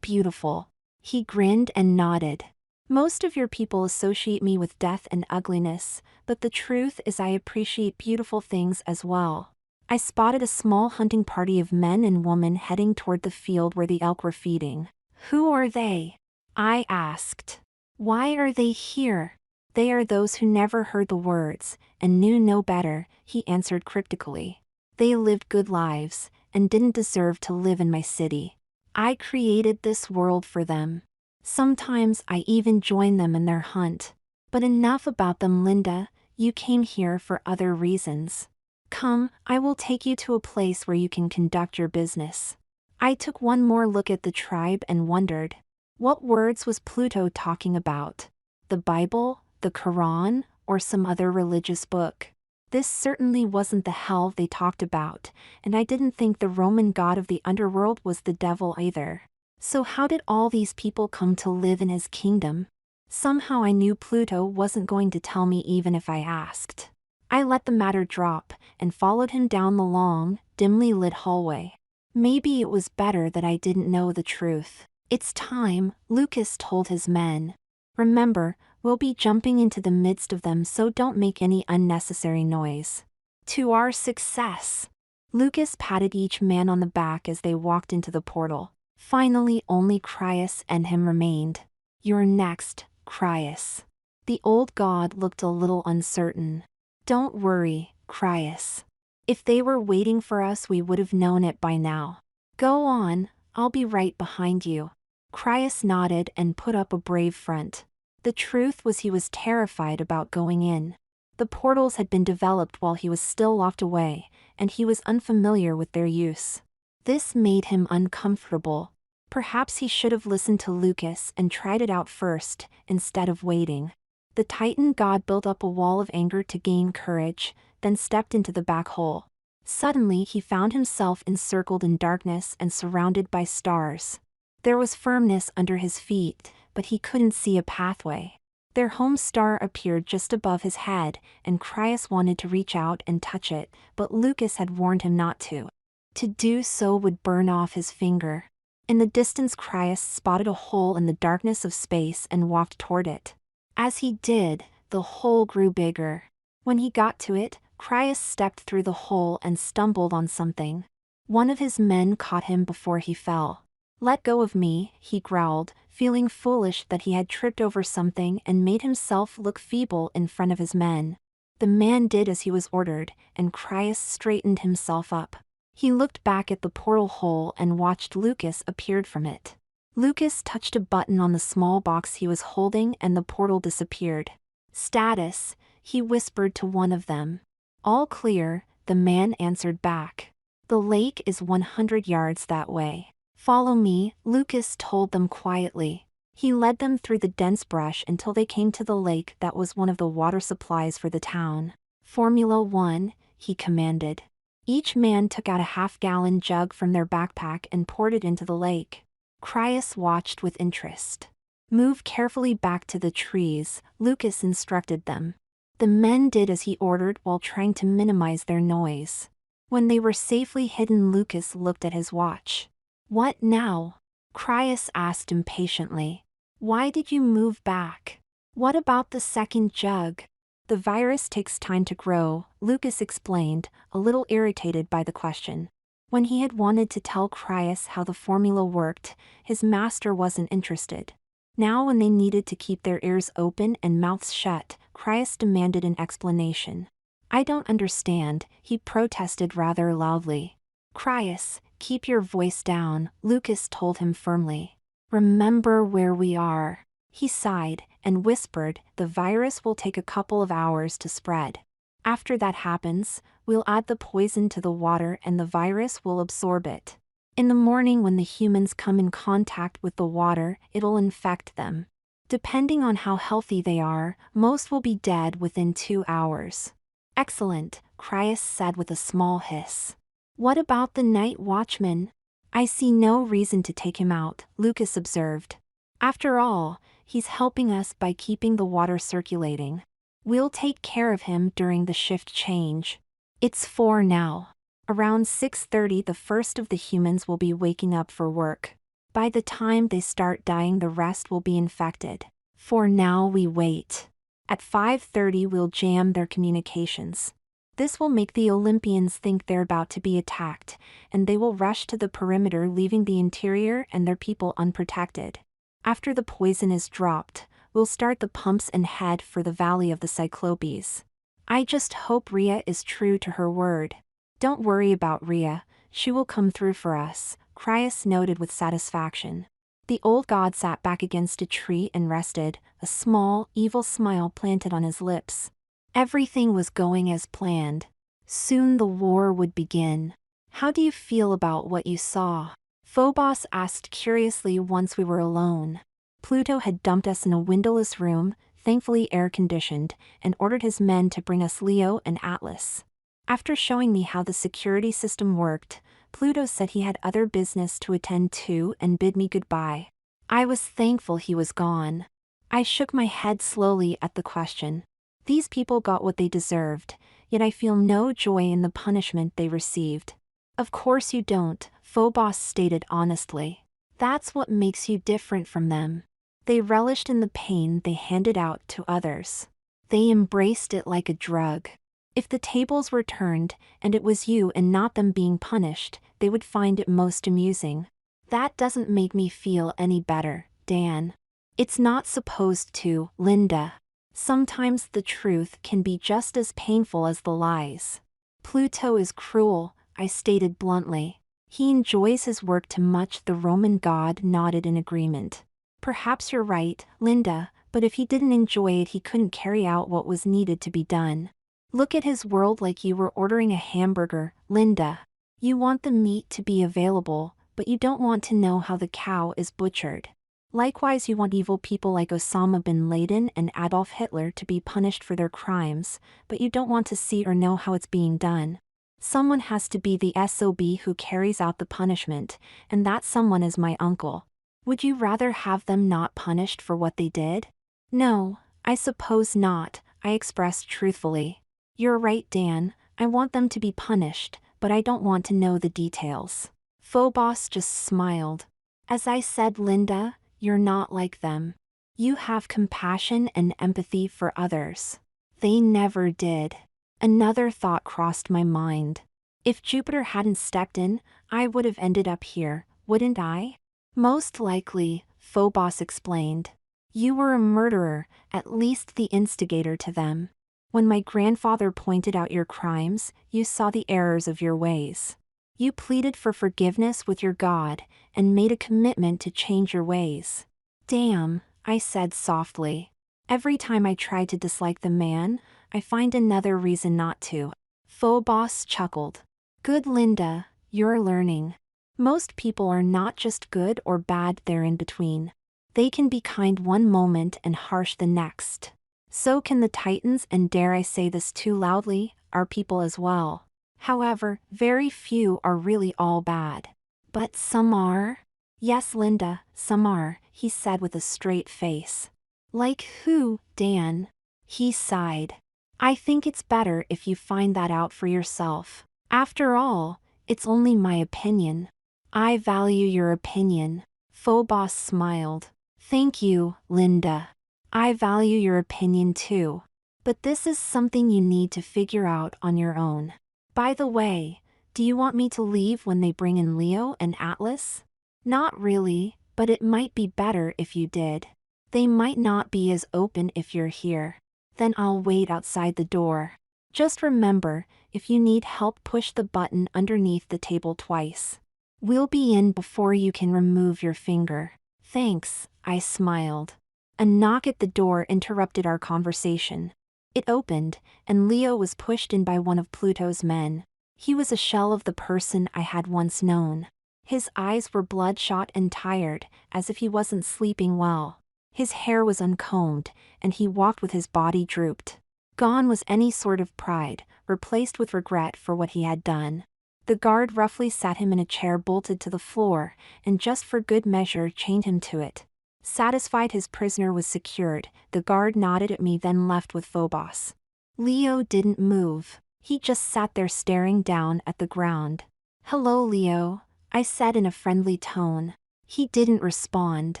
beautiful. He grinned and nodded. Most of your people associate me with death and ugliness, but the truth is I appreciate beautiful things as well. I spotted a small hunting party of men and women heading toward the field where the elk were feeding. Who are they? I asked. Why are they here? They are those who never heard the words, and knew no better, he answered cryptically. They lived good lives, and didn't deserve to live in my city. I created this world for them. Sometimes I even join them in their hunt. But enough about them, Linda, you came here for other reasons. Come, I will take you to a place where you can conduct your business. I took one more look at the tribe and wondered, what words was Pluto talking about? The Bible, the Quran, or some other religious book? This certainly wasn't the hell they talked about, and I didn't think the Roman god of the underworld was the devil either. So how did all these people come to live in his kingdom? Somehow I knew Pluto wasn't going to tell me even if I asked. I let the matter drop, and followed him down the long, dimly lit hallway. Maybe it was better that I didn't know the truth. It's time, Lucas told his men. Remember, we'll be jumping into the midst of them, so don't make any unnecessary noise. To our success! Lucas patted each man on the back as they walked into the portal. Finally only Crius and him remained. You're next, Crius. The old god looked a little uncertain. Don't worry, Crius. If they were waiting for us we would have known it by now. Go on, I'll be right behind you. Crius nodded and put up a brave front. The truth was he was terrified about going in. The portals had been developed while he was still locked away, and he was unfamiliar with their use. This made him uncomfortable. Perhaps he should have listened to Lucas and tried it out first, instead of waiting. The Titan god built up a wall of anger to gain courage, then stepped into the back hole. Suddenly he found himself encircled in darkness and surrounded by stars. There was firmness under his feet, but he couldn't see a pathway. Their home star appeared just above his head, and Crius wanted to reach out and touch it, but Lucas had warned him not to. To do so would burn off his finger. In the distance Crius spotted a hole in the darkness of space and walked toward it. As he did, the hole grew bigger. When he got to it, Crius stepped through the hole and stumbled on something. One of his men caught him before he fell. Let go of me, he growled, feeling foolish that he had tripped over something and made himself look feeble in front of his men. The man did as he was ordered, and Crius straightened himself up. He looked back at the portal hole and watched Lucas appear from it. Lucas touched a button on the small box he was holding and the portal disappeared. Status, he whispered to one of them. All clear, the man answered back. The lake is 100 yards that way. Follow me, Lucas told them quietly. He led them through the dense brush until they came to the lake that was one of the water supplies for the town. Formula 1, he commanded. Each man took out a half-gallon jug from their backpack and poured it into the lake. Crius watched with interest. Move carefully back to the trees, Lucas instructed them. The men did as he ordered while trying to minimize their noise. When they were safely hidden, Lucas looked at his watch. What now? Crius asked impatiently. Why did you move back? What about the second jug? The virus takes time to grow, Lucas explained, a little irritated by the question. When he had wanted to tell Cryas how the formula worked, his master wasn't interested. Now when they needed to keep their ears open and mouths shut, Cryas demanded an explanation. I don't understand, he protested rather loudly. Cryas, keep your voice down, Lucas told him firmly. Remember where we are. He sighed and whispered, the virus will take a couple of hours to spread. After that happens, we'll add the poison to the water and the virus will absorb it. In the morning when the humans come in contact with the water, it'll infect them. Depending on how healthy they are, most will be dead within 2 hours. Excellent, Cryas said with a small hiss. What about the night watchman? I see no reason to take him out, Lucas observed. After all, he's helping us by keeping the water circulating. We'll take care of him during the shift change. It's 4 now. Around 6:30 the first of the humans will be waking up for work. By the time they start dying the rest will be infected. For now we wait. At 5:30 we'll jam their communications. This will make the Olympians think they're about to be attacked, and they will rush to the perimeter leaving the interior and their people unprotected. After the poison is dropped, we'll start the pumps and head for the Valley of the Cyclopes. I just hope Rhea is true to her word. Don't worry about Rhea, she will come through for us, Cryas noted with satisfaction. The old god sat back against a tree and rested, a small, evil smile planted on his lips. Everything was going as planned. Soon the war would begin. How do you feel about what you saw? Phobos asked curiously once we were alone. Pluto had dumped us in a windowless room, thankfully air-conditioned, and ordered his men to bring us Leo and Atlas. After showing me how the security system worked, Pluto said he had other business to attend to and bid me goodbye. I was thankful he was gone. I shook my head slowly at the question. These people got what they deserved, yet I feel no joy in the punishment they received. Of course you don't, Phobos stated honestly. That's what makes you different from them. They relished in the pain they handed out to others. They embraced it like a drug. If the tables were turned, and it was you and not them being punished, they would find it most amusing. That doesn't make me feel any better, Dan. It's not supposed to, Linda. Sometimes the truth can be just as painful as the lies. Pluto is cruel, I stated bluntly. He enjoys his work too much. The Roman god nodded in agreement. Perhaps you're right, Linda, but if he didn't enjoy it he couldn't carry out what was needed to be done. Look at his world like you were ordering a hamburger, Linda. You want the meat to be available, but you don't want to know how the cow is butchered. Likewise you want evil people like Osama bin Laden and Adolf Hitler to be punished for their crimes, but you don't want to see or know how it's being done. Someone has to be the SOB who carries out the punishment, and that someone is my uncle. Would you rather have them not punished for what they did? No, I suppose not, I expressed truthfully. You're right, Dan, I want them to be punished, but I don't want to know the details. Phobos just smiled. As I said, Linda, you're not like them. You have compassion and empathy for others. They never did. Another thought crossed my mind. If Jupiter hadn't stepped in, I would have ended up here, wouldn't I? Most likely, Phobos explained. You were a murderer, at least the instigator to them. When my grandfather pointed out your crimes, you saw the errors of your ways. You pleaded for forgiveness with your God, and made a commitment to change your ways. Damn, I said softly. Every time I try to dislike the man, I find another reason not to. Phobos chuckled. Good Linda, you're learning. Most people are not just good or bad, they're in between. They can be kind one moment and harsh the next. So can the Titans, and dare I say this too loudly, our people as well. However, very few are really all bad. But some are? Yes, Linda, some are, he said with a straight face. Like who, Dan? He sighed. I think it's better if you find that out for yourself. After all, it's only my opinion. I value your opinion. Phobos smiled. Thank you, Linda. I value your opinion too. But this is something you need to figure out on your own. By the way, Do you want me to leave when they bring in Leo and Atlas? Not really, but it might be better if you did. They might not be as open if you're here. Then I'll wait outside the door. Just remember, if you need help, push the button underneath the table twice. We'll be in before you can remove your finger. Thanks, I smiled. A knock at the door interrupted our conversation. It opened, and Leo was pushed in by one of Pluto's men. He was a shell of the person I had once known. His eyes were bloodshot and tired, as if he wasn't sleeping well. His hair was uncombed, and he walked with his body drooped. Gone was any sort of pride, replaced with regret for what he had done. The guard roughly sat him in a chair bolted to the floor, and just for good measure chained him to it. Satisfied his prisoner was secured, the guard nodded at me, then left with Phobos. Leo didn't move. He just sat there staring down at the ground. "Hello, Leo," I said in a friendly tone. He didn't respond.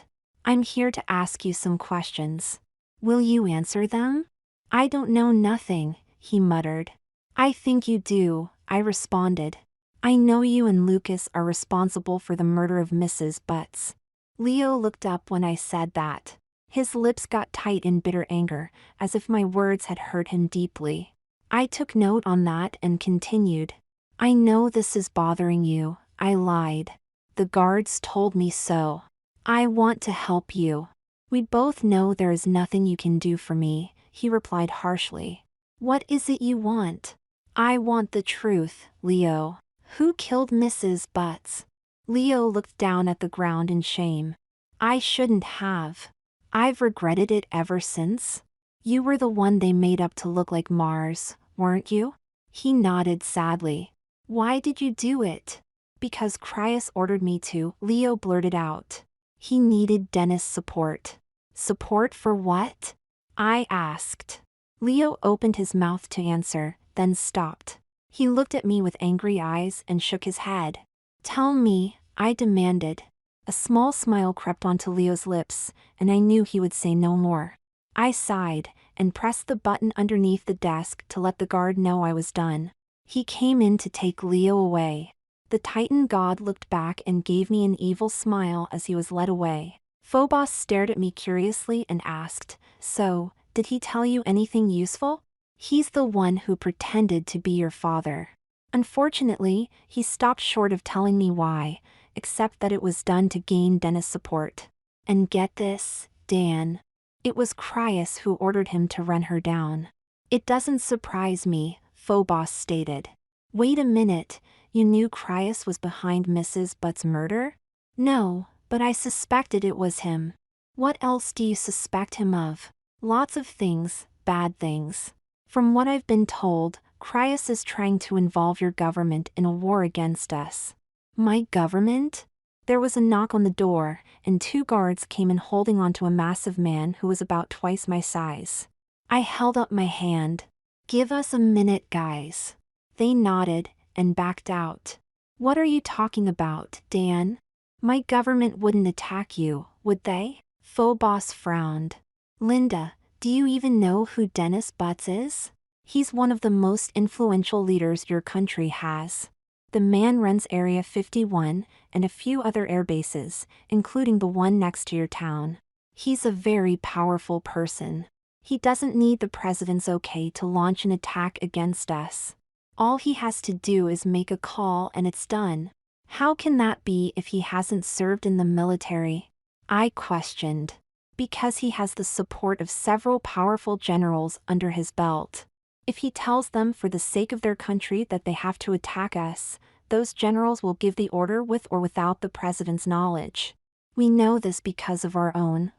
"I'm here to ask you some questions. Will you answer them?" "I don't know nothing," he muttered. "I think you do," I responded. "I know you and Lucas are responsible for the murder of Mrs. Butts." Leo looked up when I said that. His lips got tight in bitter anger, as if my words had hurt him deeply. I took note on that and continued. "I know this is bothering you," I lied. "The guards told me so. I want to help you." "We both know there is nothing you can do for me," he replied harshly. "What is it you want?" "I want the truth, Leo. Who killed Mrs. Butts?" Leo looked down at the ground in shame. "I shouldn't have. I've regretted it ever since. You were the one they made up to look like Mars, weren't you?" He nodded sadly. "Why did you do it?" "Because Cryas ordered me to," Leo blurted out. He needed Dennis' support. "Support for what?" I asked. Leo opened his mouth to answer, then stopped. He looked at me with angry eyes and shook his head. "Tell me," I demanded. A small smile crept onto Leo's lips, and I knew he would say no more. I sighed, and pressed the button underneath the desk to let the guard know I was done. He came in to take Leo away. The Titan god looked back and gave me an evil smile as he was led away. Phobos stared at me curiously and asked, "So, did he tell you anything useful?" "He's the one who pretended to be your father." Unfortunately, he stopped short of telling me why, except that it was done to gain Dennis' support. And get this, Dan. It was Cryas who ordered him to run her down. "It doesn't surprise me," Phobos stated. "Wait a minute, you knew Cryas was behind Mrs. Butts' murder?" "No, but I suspected it was him." "What else do you suspect him of?" "Lots of things, bad things. From what I've been told, Cryas is trying to involve your government in a war against us." "My government?" There was a knock on the door, and 2 guards came in holding onto a massive man who was about twice my size. I held up my hand. "Give us a minute, guys." They nodded, and backed out. "What are you talking about, Dan? My government wouldn't attack you, would they?" Phobos frowned. "Linda, do you even know who Dennis Butts is? He's one of the most influential leaders your country has. The man runs Area 51 and a few other air bases, including the one next to your town. He's a very powerful person. He doesn't need the president's okay to launch an attack against us. All he has to do is make a call and it's done." "How can that be if he hasn't served in the military?" I questioned. "Because he has the support of several powerful generals under his belt. If he tells them for the sake of their country that they have to attack us, those generals will give the order with or without the president's knowledge. We know this because of our own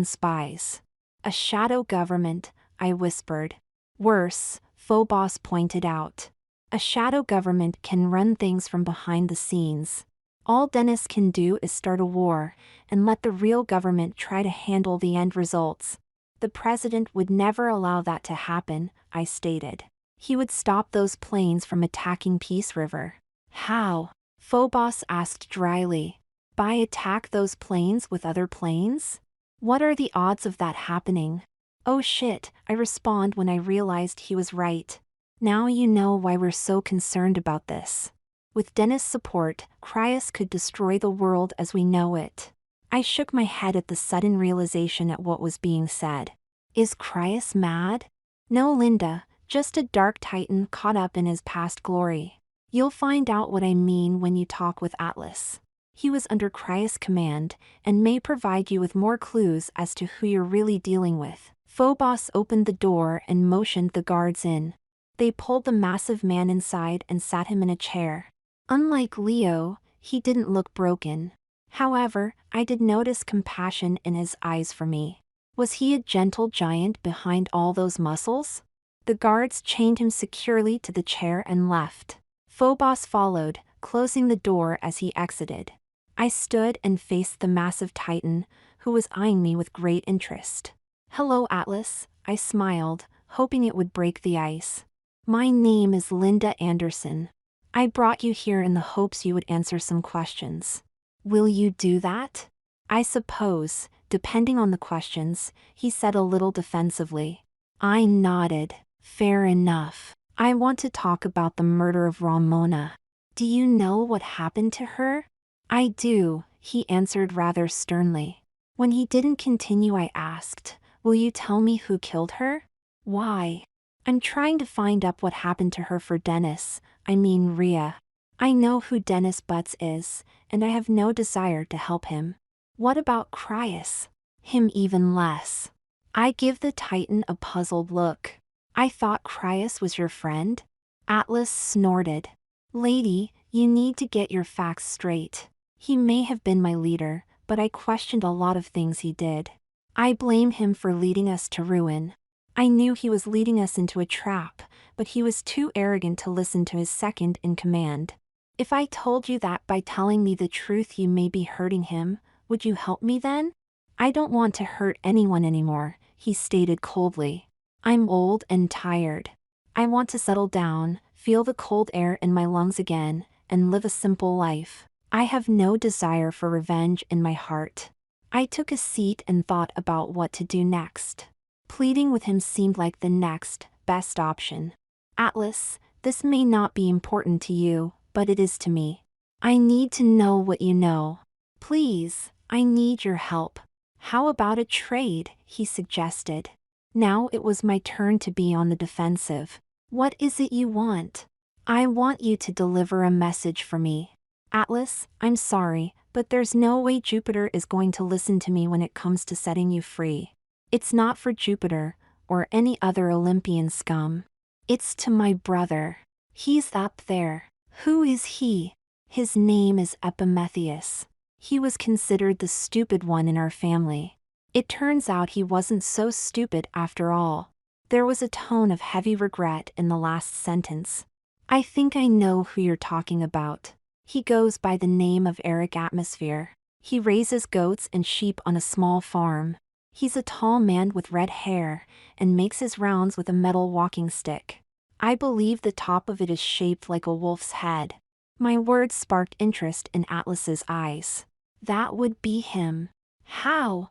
spies." "A shadow government," I whispered. "Worse," Phobos pointed out. "A shadow government can run things from behind the scenes. All Dennis can do is start a war, and let the real government try to handle the end results. The president would never allow that to happen," I stated. "He would stop those planes from attacking Peace River." "How?" Phobos asked dryly. "By attack those planes with other planes? What are the odds of that happening?" "Oh shit," I respond when I realized he was right. Now you know why we're so concerned about this. With Dennis' support, Cryas could destroy the world as we know it. I shook my head at the sudden realization at what was being said. Is Cryas mad? No, Linda, just a dark titan caught up in his past glory. You'll find out what I mean when you talk with Atlas. He was under Cryas' command, and may provide you with more clues as to who you're really dealing with. Phobos opened the door and motioned the guards in. They pulled the massive man inside and sat him in a chair. Unlike Leo, he didn't look broken. However, I did notice compassion in his eyes for me. Was he a gentle giant behind all those muscles? The guards chained him securely to the chair and left. Phobos followed, closing the door as he exited. I stood and faced the massive titan, who was eyeing me with great interest. Hello, Atlas, I smiled, hoping it would break the ice. My name is Linda Anderson. I brought you here in the hopes you would answer some questions. Will you do that? I suppose, depending on the questions, he said a little defensively. I nodded. Fair enough. I want to talk about the murder of Ramona. Do you know what happened to her? I do, he answered rather sternly. When he didn't continue, I asked, will you tell me who killed her? Why? I'm trying to find out what happened to her for Dennis, I mean Rhea. I know who Dennis Butts is, and I have no desire to help him. What about Cryas? Him even less. I give the Titan a puzzled look. I thought Cryas was your friend? Atlas snorted. Lady, you need to get your facts straight. He may have been my leader, but I questioned a lot of things he did. I blame him for leading us to ruin. I knew he was leading us into a trap, but he was too arrogant to listen to his second in command. If I told you that by telling me the truth you may be hurting him, would you help me then? I don't want to hurt anyone anymore, he stated coldly. I'm old and tired. I want to settle down, feel the cold air in my lungs again, and live a simple life. I have no desire for revenge in my heart. I took a seat and thought about what to do next. Pleading with him seemed like the next best option. Atlas, this may not be important to you, but it is to me. I need to know what you know. Please, I need your help. How about a trade, he suggested. Now it was my turn to be on the defensive. What is it you want? I want you to deliver a message for me. Atlas, I'm sorry, but there's no way Jupiter is going to listen to me when it comes to setting you free. It's not for Jupiter, or any other Olympian scum. It's to my brother. He's up there. Who is he? His name is Epimetheus. He was considered the stupid one in our family. It turns out he wasn't so stupid after all. There was a tone of heavy regret in the last sentence. I think I know who you're talking about. He goes by the name of Eric Atmosphere. He raises goats and sheep on a small farm. He's a tall man with red hair, and makes his rounds with a metal walking stick. I believe the top of it is shaped like a wolf's head. My words sparked interest in Atlas's eyes. That would be him. How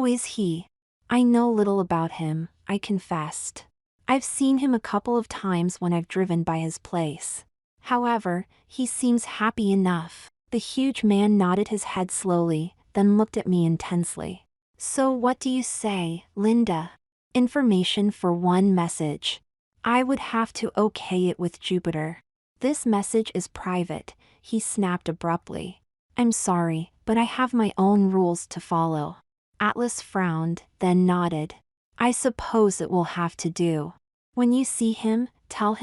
is he? I know little about him, I confessed. I've seen him a couple of times when I've driven by his place. However, he seems happy enough. The huge man nodded his head slowly, then looked at me intensely. So what do you say, Linda? Information for one message. I would have to okay it with Jupiter. This message is private, he snapped abruptly. I'm sorry, but I have my own rules to follow. Atlas frowned, then nodded. I suppose it will have to do. When you see him, tell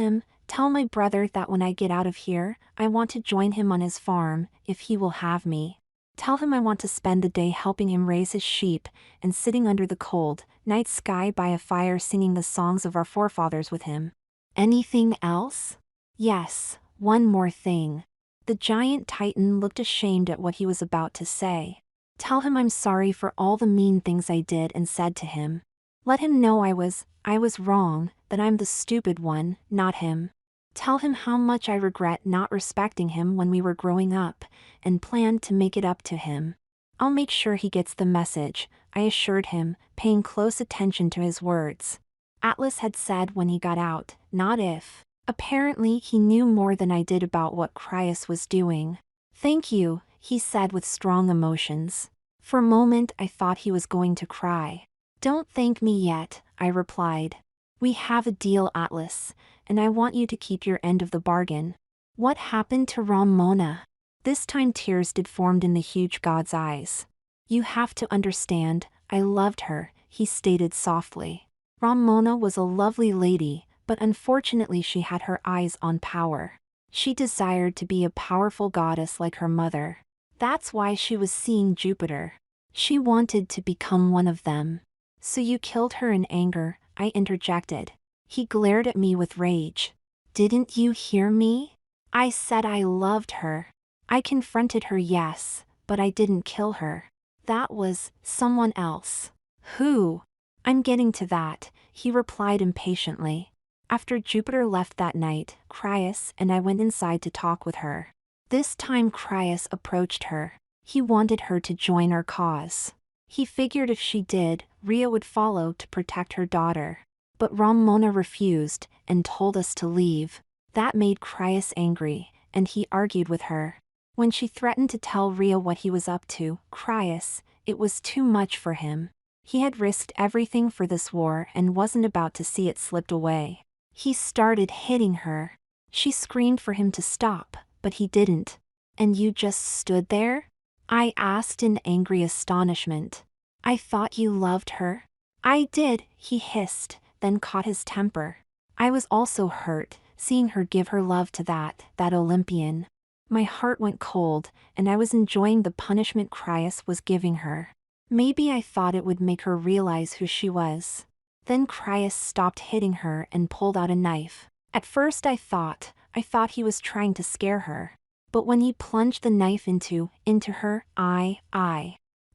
my brother that when I get out of here, I want to join him on his farm, if he will have me. Tell him I want to spend the day helping him raise his sheep, and sitting under the cold night sky by a fire singing the songs of our forefathers with him. Anything else? Yes, one more thing. The giant titan looked ashamed at what he was about to say. Tell him I'm sorry for all the mean things I did and said to him. Let him know I was wrong, that I'm the stupid one, not him. Tell him how much I regret not respecting him when we were growing up, and plan to make it up to him. I'll make sure he gets the message, I assured him, paying close attention to his words. Atlas had said when he got out, not if. Apparently he knew more than I did about what Crius was doing. "Thank you," he said with strong emotions. For a moment I thought he was going to cry. "Don't thank me yet," I replied. "We have a deal, Atlas, and I want you to keep your end of the bargain." What happened to Ramona? This time tears did formed in the huge god's eyes. "You have to understand, I loved her," he stated softly. "Ramona was a lovely lady, but unfortunately she had her eyes on power. She desired to be a powerful goddess like her mother. That's why she was seeing Jupiter. She wanted to become one of them. So you killed her in anger," I interjected. He glared at me with rage. "Didn't you hear me? I said I loved her. I confronted her, yes, but I didn't kill her. That was someone else." "Who?" "I'm getting to that," he replied impatiently. "After Jupiter left that night, Crius and I went inside to talk with her. This time Crius approached her. He wanted her to join our cause. He figured if she did, Rhea would follow to protect her daughter. But Ramona refused and told us to leave. That made Crius angry, and he argued with her. When she threatened to tell Rhea what he was up to, Crius, it was too much for him. He had risked everything for this war and wasn't about to see it slipped away. He started hitting her. She screamed for him to stop, but he didn't. "And you just stood there?" I asked in angry astonishment. "I thought you loved her." "I did," he hissed, then caught his temper. I was also hurt, seeing her give her love to that Olympian. My heart went cold, and I was enjoying the punishment Crius was giving her. Maybe I thought it would make her realize who she was. Then Crius stopped hitting her and pulled out a knife. At first I thought he was trying to scare her. But when he plunged the knife into her,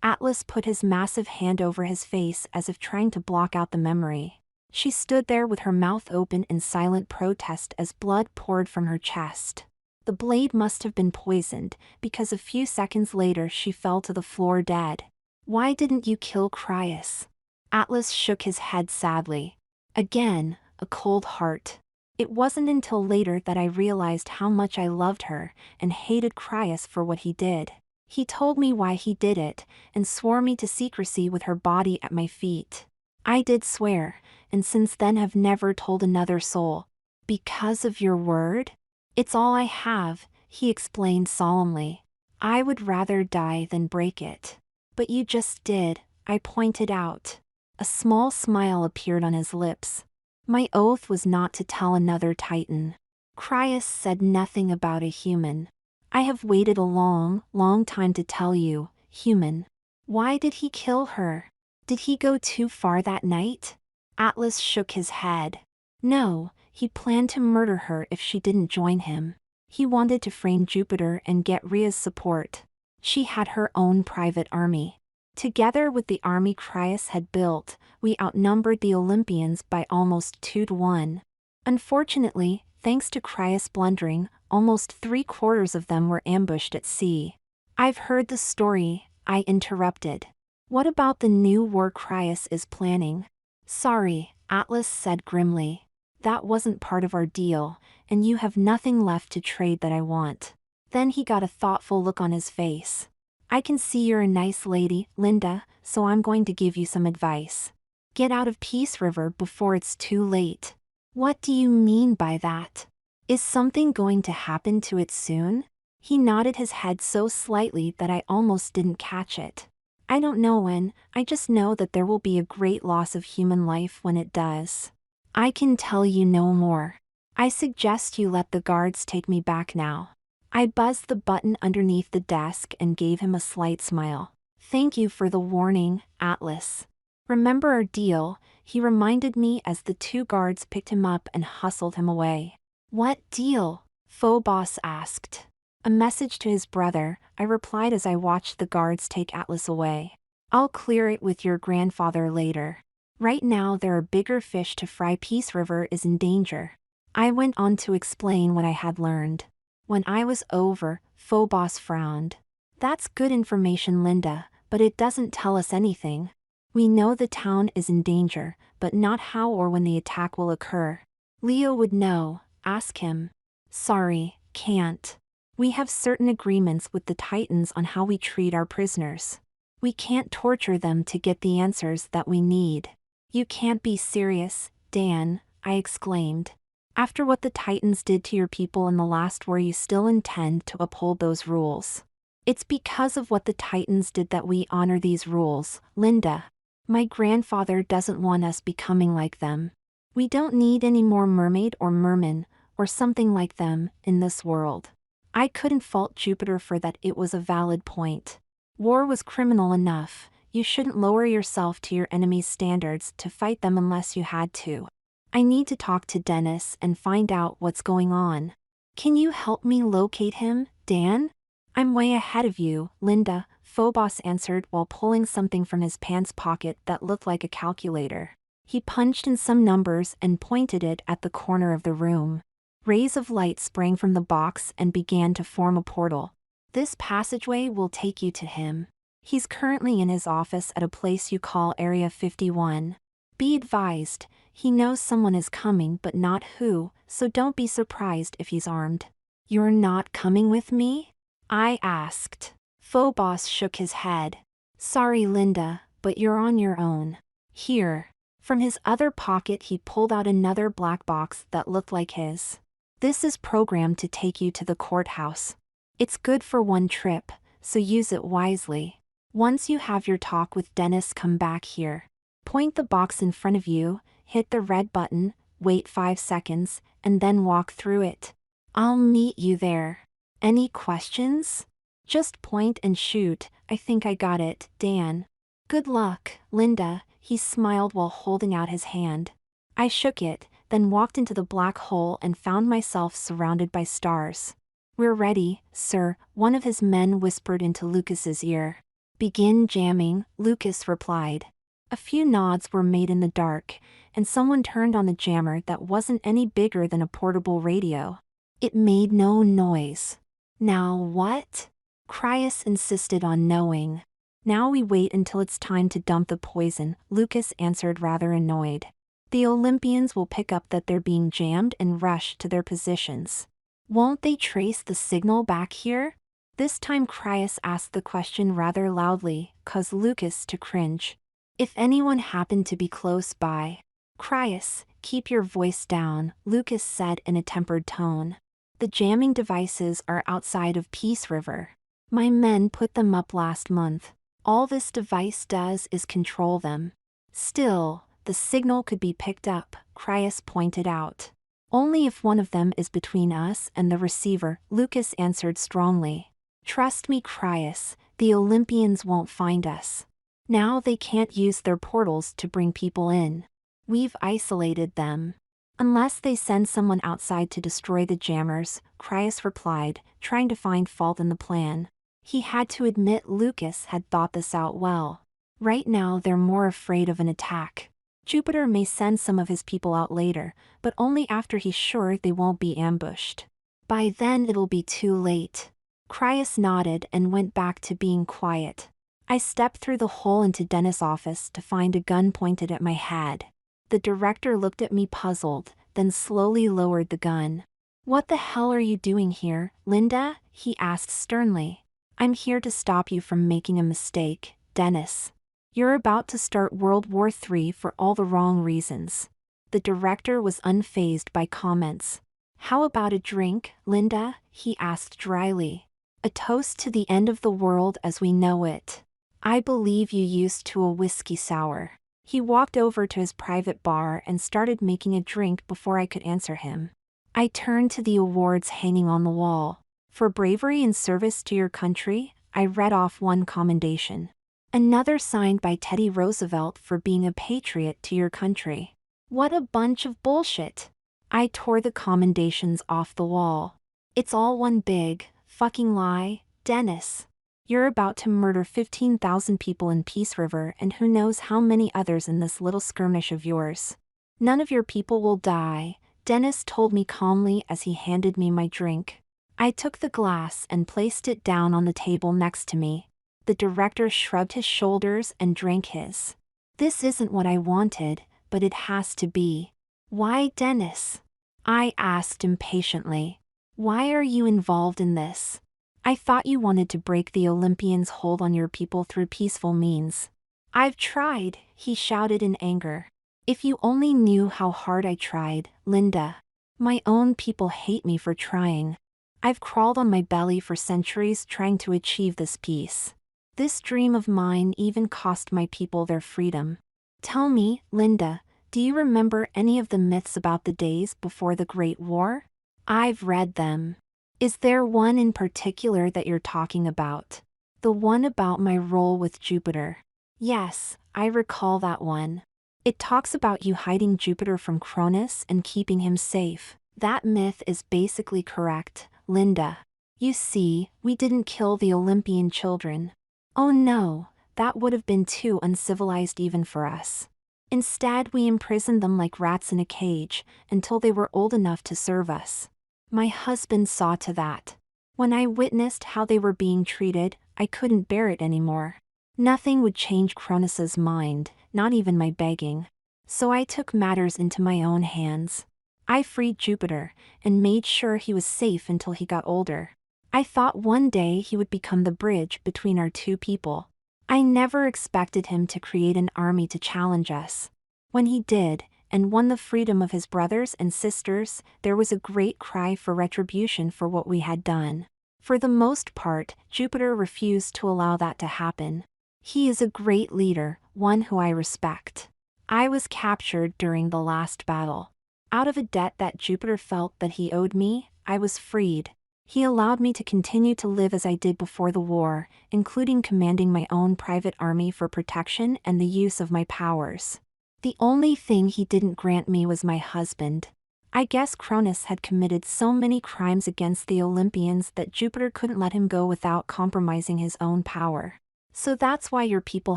Atlas put his massive hand over his face as if trying to block out the memory. She stood there with her mouth open in silent protest as blood poured from her chest. The blade must have been poisoned, because a few seconds later she fell to the floor dead. "Why didn't you kill Crius?" Atlas shook his head sadly. Again, a cold heart. It wasn't until later that I realized how much I loved her and hated Crius for what he did. He told me why he did it, and swore me to secrecy with her body at my feet. I did swear, and since then have never told another soul. "Because of your word? It's all I have," he explained solemnly. "I would rather die than break it." "But you just did," I pointed out. A small smile appeared on his lips. "My oath was not to tell another Titan. Crius said nothing about a human. I have waited a long, long time to tell you, human." "Why did he kill her? Did he go too far that night?" Atlas shook his head. "No, he planned to murder her if she didn't join him. He wanted to frame Jupiter and get Rhea's support. She had her own private army. Together with the army Crius had built, we outnumbered the Olympians by almost 2-1. Unfortunately, thanks to Crius blundering, almost 3/4 of them were ambushed at sea." "I've heard the story," I interrupted. "What about the new war Crius is planning?" "Sorry," Atlas said grimly. "That wasn't part of our deal, and you have nothing left to trade that I want." Then he got a thoughtful look on his face. "I can see you're a nice lady, Linda, so I'm going to give you some advice. Get out of Peace River before it's too late." "What do you mean by that? Is something going to happen to it soon?" He nodded his head so slightly that I almost didn't catch it. "I don't know when, I just know that there will be a great loss of human life when it does." "I can tell you no more. I suggest you let the guards take me back now." I buzzed the button underneath the desk and gave him a slight smile. "Thank you for the warning, Atlas. Remember our deal," he reminded me as the 2 guards picked him up and hustled him away. "What deal?" Phobos asked. "A message to his brother," I replied as I watched the guards take Atlas away. "I'll clear it with your grandfather later. Right now there are bigger fish to fry. Peace River is in danger." I went on to explain what I had learned. When I was over, Phobos frowned. "That's good information, Linda, but it doesn't tell us anything. We know the town is in danger, but not how or when the attack will occur." "Leo would know," Ask him. Sorry, can't. We have certain agreements with the Titans on how we treat our prisoners. We can't torture them to get the answers that we need. You can't be serious, Dan, I exclaimed. After what the Titans did to your people in the last war, you still intend to uphold those rules. It's because of what the Titans did that we honor these rules, Linda. My grandfather doesn't want us becoming like them. We don't need any more mermaid or merman, or something like them, in this world. I couldn't fault Jupiter for that. It was a valid point. War was criminal enough. You shouldn't lower yourself to your enemy's standards to fight them unless you had to. I need to talk to Dennis and find out what's going on. Can you help me locate him, Dan? I'm way ahead of you, Linda, Phobos answered while pulling something from his pants pocket that looked like a calculator. He punched in some numbers and pointed it at the corner of the room. Rays of light sprang from the box and began to form a portal. This passageway will take you to him. He's currently in his office at a place you call Area 51. Be advised, he knows someone is coming but not who, so don't be surprised if he's armed. You're not coming with me? I asked. Phobos shook his head. Sorry, Linda, but you're on your own. Here. From his other pocket he pulled out another black box that looked like his. This is programmed to take you to the courthouse. It's good for one trip, so use it wisely. Once you have your talk with Dennis, come back here. Point the box in front of you, hit the red button, wait 5 seconds, and then walk through it. I'll meet you there. Any questions? Just point and shoot. I think I got it, Dan. Good luck, Linda, he smiled while holding out his hand. I shook it, then walked into the black hole and found myself surrounded by stars. We're ready, sir, one of his men whispered into Lucas's ear. Begin jamming, Lucas replied. A few nods were made in the dark, and someone turned on the jammer that wasn't any bigger than a portable radio. It made no noise. Now what? Cryus insisted on knowing. Now we wait until it's time to dump the poison, Lucas answered rather annoyed. The Olympians will pick up that they're being jammed and rush to their positions. Won't they trace the signal back here? This time Cryus asked the question rather loudly, caused Lucas to cringe. If anyone happened to be close by. Cryus, keep your voice down, Lucas said in a tempered tone. The jamming devices are outside of Peace River. My men put them up last month. All this device does is control them. Still, the signal could be picked up, Cryus pointed out. Only if one of them is between us and the receiver, Lucas answered strongly. Trust me, Cryus, the Olympians won't find us. Now they can't use their portals to bring people in. We've isolated them. Unless they send someone outside to destroy the jammers, Cryus replied, trying to find fault in the plan. He had to admit Lucas had thought this out well. Right now they're more afraid of an attack. Jupiter may send some of his people out later, but only after he's sure they won't be ambushed. By then it'll be too late. Cryus nodded and went back to being quiet. I stepped through the hole into Dennis' office to find a gun pointed at my head. The director looked at me puzzled, then slowly lowered the gun. What the hell are you doing here, Linda? He asked sternly. I'm here to stop you from making a mistake, Dennis. You're about to start World War III for all the wrong reasons. The director was unfazed by comments. How about a drink, Linda? He asked dryly. A toast to the end of the world as we know it. I believe you used to a whiskey sour. He walked over to his private bar and started making a drink before I could answer him. I turned to the awards hanging on the wall. For bravery and service to your country, I read off one commendation. Another signed by Teddy Roosevelt for being a patriot to your country. What a bunch of bullshit. I tore the commendations off the wall. It's all one big, fucking lie, Dennis. You're about to murder 15,000 people in Peace River and who knows how many others in this little skirmish of yours. None of your people will die, Dennis told me calmly as he handed me my drink. I took the glass and placed it down on the table next to me. The director shrugged his shoulders and drank his. This isn't what I wanted, but it has to be. Why, Dennis? I asked impatiently. Why are you involved in this? I thought you wanted to break the Olympians' hold on your people through peaceful means. I've tried, he shouted in anger. If you only knew how hard I tried, Linda. My own people hate me for trying. I've crawled on my belly for centuries trying to achieve this peace. This dream of mine even cost my people their freedom. Tell me, Linda, do you remember any of the myths about the days before the Great War? I've read them. Is there one in particular that you're talking about? The one about my role with Jupiter. Yes, I recall that one. It talks about you hiding Jupiter from Cronus and keeping him safe. That myth is basically correct, Linda. You see, we didn't kill the Olympian children. Oh no, that would have been too uncivilized even for us. Instead, we imprisoned them like rats in a cage, until they were old enough to serve us. My husband saw to that. When I witnessed how they were being treated, I couldn't bear it anymore. Nothing would change Cronus's mind, not even my begging. So I took matters into my own hands. I freed Jupiter, and made sure he was safe until he got older. I thought one day he would become the bridge between our two people. I never expected him to create an army to challenge us. When he did, and won the freedom of his brothers and sisters, there was a great cry for retribution for what we had done. For the most part, Jupiter refused to allow that to happen. He is a great leader, one who I respect. I was captured during the last battle. Out of a debt that Jupiter felt that he owed me, I was freed. He allowed me to continue to live as I did before the war, including commanding my own private army for protection and the use of my powers. The only thing he didn't grant me was my husband. I guess Cronus had committed so many crimes against the Olympians that Jupiter couldn't let him go without compromising his own power. So that's why your people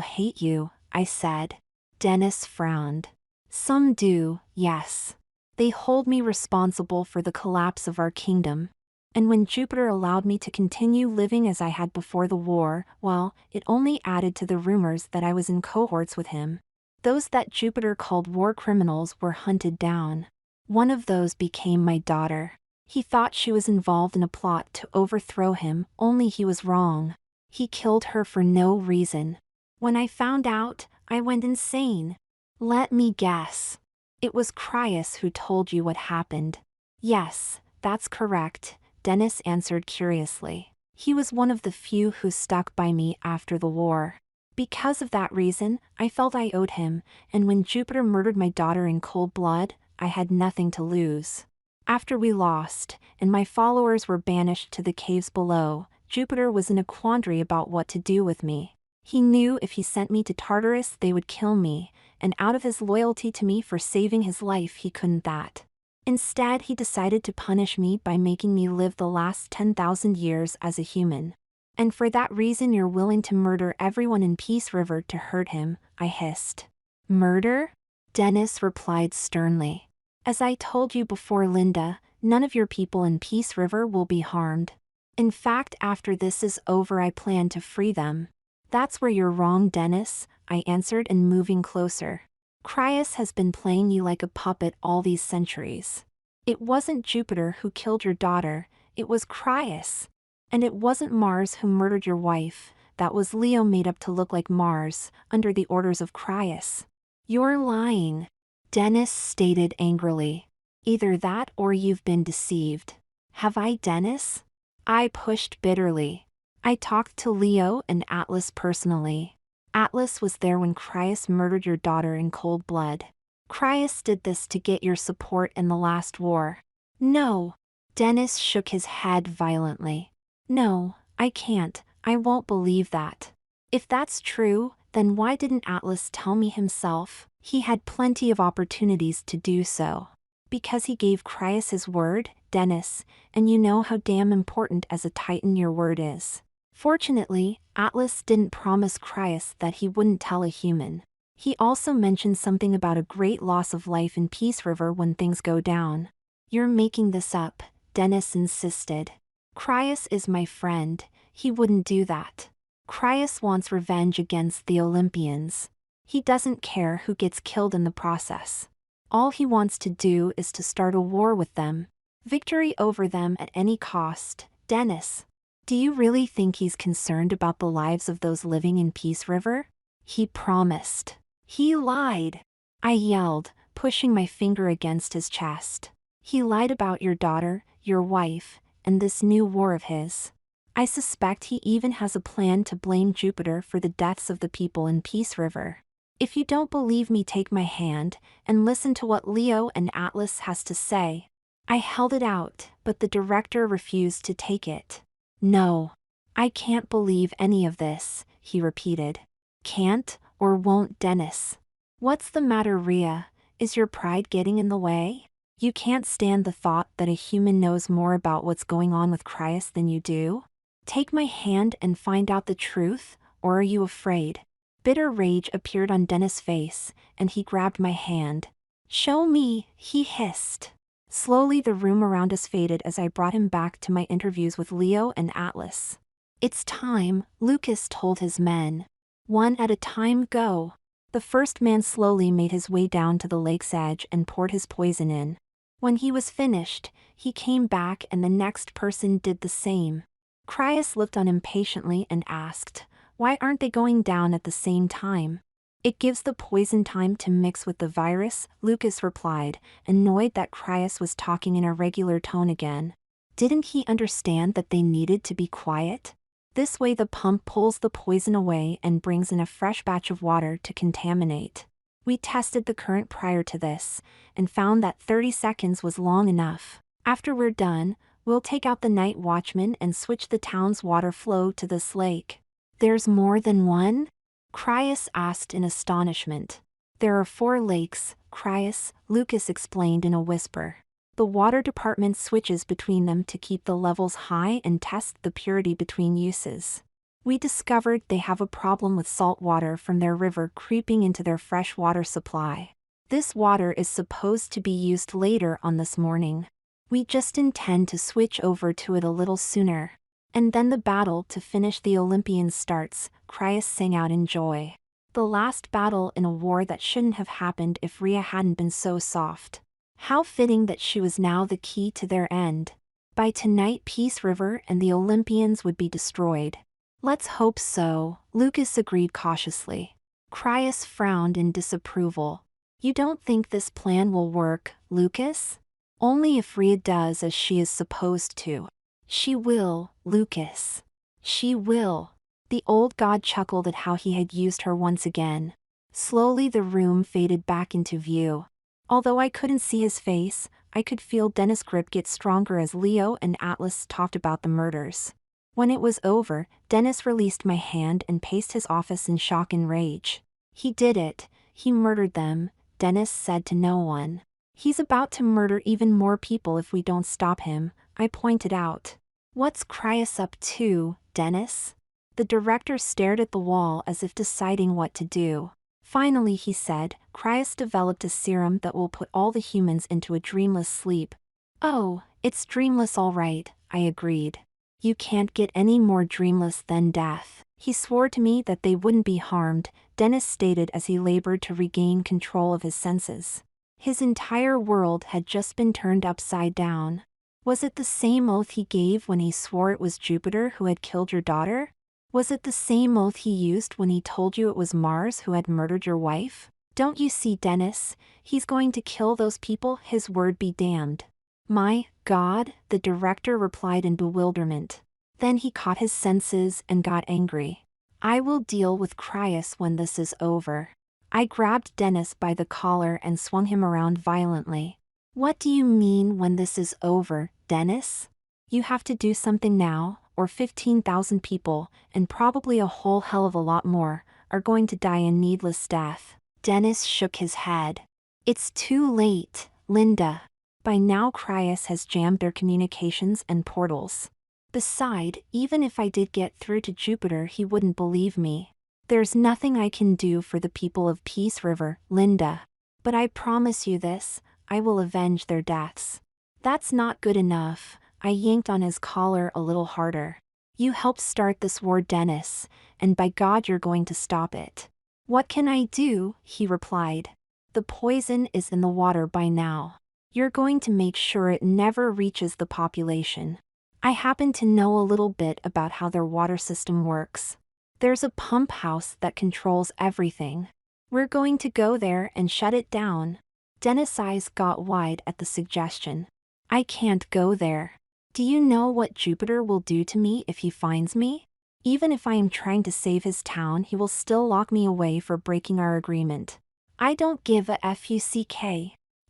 hate you, I said. Dennis frowned. Some do, yes. They hold me responsible for the collapse of our kingdom. And when Jupiter allowed me to continue living as I had before the war, well, it only added to the rumors that I was in cohorts with him. Those that Jupiter called war criminals were hunted down. One of those became my daughter. He thought she was involved in a plot to overthrow him, only he was wrong. He killed her for no reason. When I found out, I went insane. Let me guess. It was Cryas who told you what happened. Yes, that's correct, Dennis answered curiously. He was one of the few who stuck by me after the war. Because of that reason, I felt I owed him, and when Jupiter murdered my daughter in cold blood, I had nothing to lose. After we lost, and my followers were banished to the caves below, Jupiter was in a quandary about what to do with me. He knew if he sent me to Tartarus they would kill me, and out of his loyalty to me for saving his life he couldn't that. Instead, he decided to punish me by making me live the last 10,000 years as a human. And for that reason you're willing to murder everyone in Peace River to hurt him, I hissed. Murder? Dennis replied sternly. As I told you before, Linda, none of your people in Peace River will be harmed. In fact, after this is over I plan to free them. That's where you're wrong, Dennis, I answered and moving closer. Cryas has been playing you like a puppet all these centuries. It wasn't Jupiter who killed your daughter, it was Cryas. And it wasn't Mars who murdered your wife, that was Leo made up to look like Mars, under the orders of Cryas. You're lying, Dennis stated angrily. Either that or you've been deceived. Have I, Dennis? I pushed bitterly. I talked to Leo and Atlas personally. Atlas was there when Cryas murdered your daughter in cold blood. Cryas did this to get your support in the last war. No. Dennis shook his head violently. No, I can't, I won't believe that. If that's true, then why didn't Atlas tell me himself? He had plenty of opportunities to do so. Because he gave Cryas his word, Dennis, and you know how damn important as a Titan your word is. Fortunately, Atlas didn't promise Cryas that he wouldn't tell a human. He also mentioned something about a great loss of life in Peace River when things go down. You're making this up, Dennis insisted. Cryas is my friend, he wouldn't do that. Cryas wants revenge against the Olympians. He doesn't care who gets killed in the process. All he wants to do is to start a war with them. Victory over them at any cost. Dennis, do you really think he's concerned about the lives of those living in Peace River? He promised. He lied. I yelled, pushing my finger against his chest. He lied about your daughter, your wife, and this new war of his. I suspect he even has a plan to blame Jupiter for the deaths of the people in Peace River. If you don't believe me, take my hand and listen to what Leo and Atlas has to say. I held it out, but the director refused to take it. No. I can't believe any of this, he repeated. Can't or won't, Dennis? What's the matter, Rhea? Is your pride getting in the way? You can't stand the thought that a human knows more about what's going on with Cryas than you do? Take my hand and find out the truth, or are you afraid? Bitter rage appeared on Dennis' face, and he grabbed my hand. Show me, he hissed. Slowly the room around us faded as I brought him back to my interviews with Leo and Atlas. It's time, Lucas told his men. One at a time, go. The first man slowly made his way down to the lake's edge and poured his poison in. When he was finished, he came back and the next person did the same. Cryas looked on impatiently and asked, why aren't they going down at the same time? It gives the poison time to mix with the virus, Lucas replied, annoyed that Cryas was talking in a regular tone again. Didn't he understand that they needed to be quiet? This way the pump pulls the poison away and brings in a fresh batch of water to contaminate. We tested the current prior to this, and found that 30 seconds was long enough. After we're done, we'll take out the night watchman and switch the town's water flow to this lake. There's more than one? Cryas asked in astonishment. There are 4 lakes, Cryas, Lucas explained in a whisper. The water department switches between them to keep the levels high and test the purity between uses. We discovered they have a problem with salt water from their river creeping into their fresh water supply. This water is supposed to be used later on this morning. We just intend to switch over to it a little sooner. And then the battle to finish the Olympians starts, Cryas sang out in joy. The last battle in a war that shouldn't have happened if Rhea hadn't been so soft. How fitting that she was now the key to their end. By tonight Peace River and the Olympians would be destroyed. Let's hope so, Lucas agreed cautiously. Cryas frowned in disapproval. You don't think this plan will work, Lucas? Only if Rhea does as she is supposed to. She will, Lucas. She will. The old god chuckled at how he had used her once again. Slowly the room faded back into view. Although I couldn't see his face, I could feel Dennis' grip get stronger as Leo and Atlas talked about the murders. When it was over, Dennis released my hand and paced his office in shock and rage. He did it. He murdered them, Dennis said to no one. He's about to murder even more people if we don't stop him, I pointed out. What's Cryas up to, Dennis? The director stared at the wall as if deciding what to do. Finally he said, Cryas developed a serum that will put all the humans into a dreamless sleep. Oh, it's dreamless all right, I agreed. You can't get any more dreamless than death. He swore to me that they wouldn't be harmed, Dennis stated as he labored to regain control of his senses. His entire world had just been turned upside down. Was it the same oath he gave when he swore it was Jupiter who had killed your daughter? Was it the same oath he used when he told you it was Mars who had murdered your wife? Don't you see, Dennis? He's going to kill those people, his word be damned. My God, the director replied in bewilderment. Then he caught his senses and got angry. I will deal with Cryas when this is over. I grabbed Dennis by the collar and swung him around violently. What do you mean when this is over, Dennis? You have to do something now, or 15,000 people, and probably a whole hell of a lot more, are going to die a needless death. Dennis shook his head. It's too late, Linda. By now Cryas has jammed their communications and portals. Besides, even if I did get through to Jupiter, he wouldn't believe me. There's nothing I can do for the people of Peace River, Linda. But I promise you this, I will avenge their deaths. That's not good enough. I yanked on his collar a little harder. You helped start this war, Dennis, and by God you're going to stop it. What can I do? He replied. The poison is in the water by now. You're going to make sure it never reaches the population. I happen to know a little bit about how their water system works. There's a pump house that controls everything. We're going to go there and shut it down. Dennis' eyes got wide at the suggestion. I can't go there. Do you know what Jupiter will do to me if he finds me? Even if I am trying to save his town, he will still lock me away for breaking our agreement. I don't give a fuck.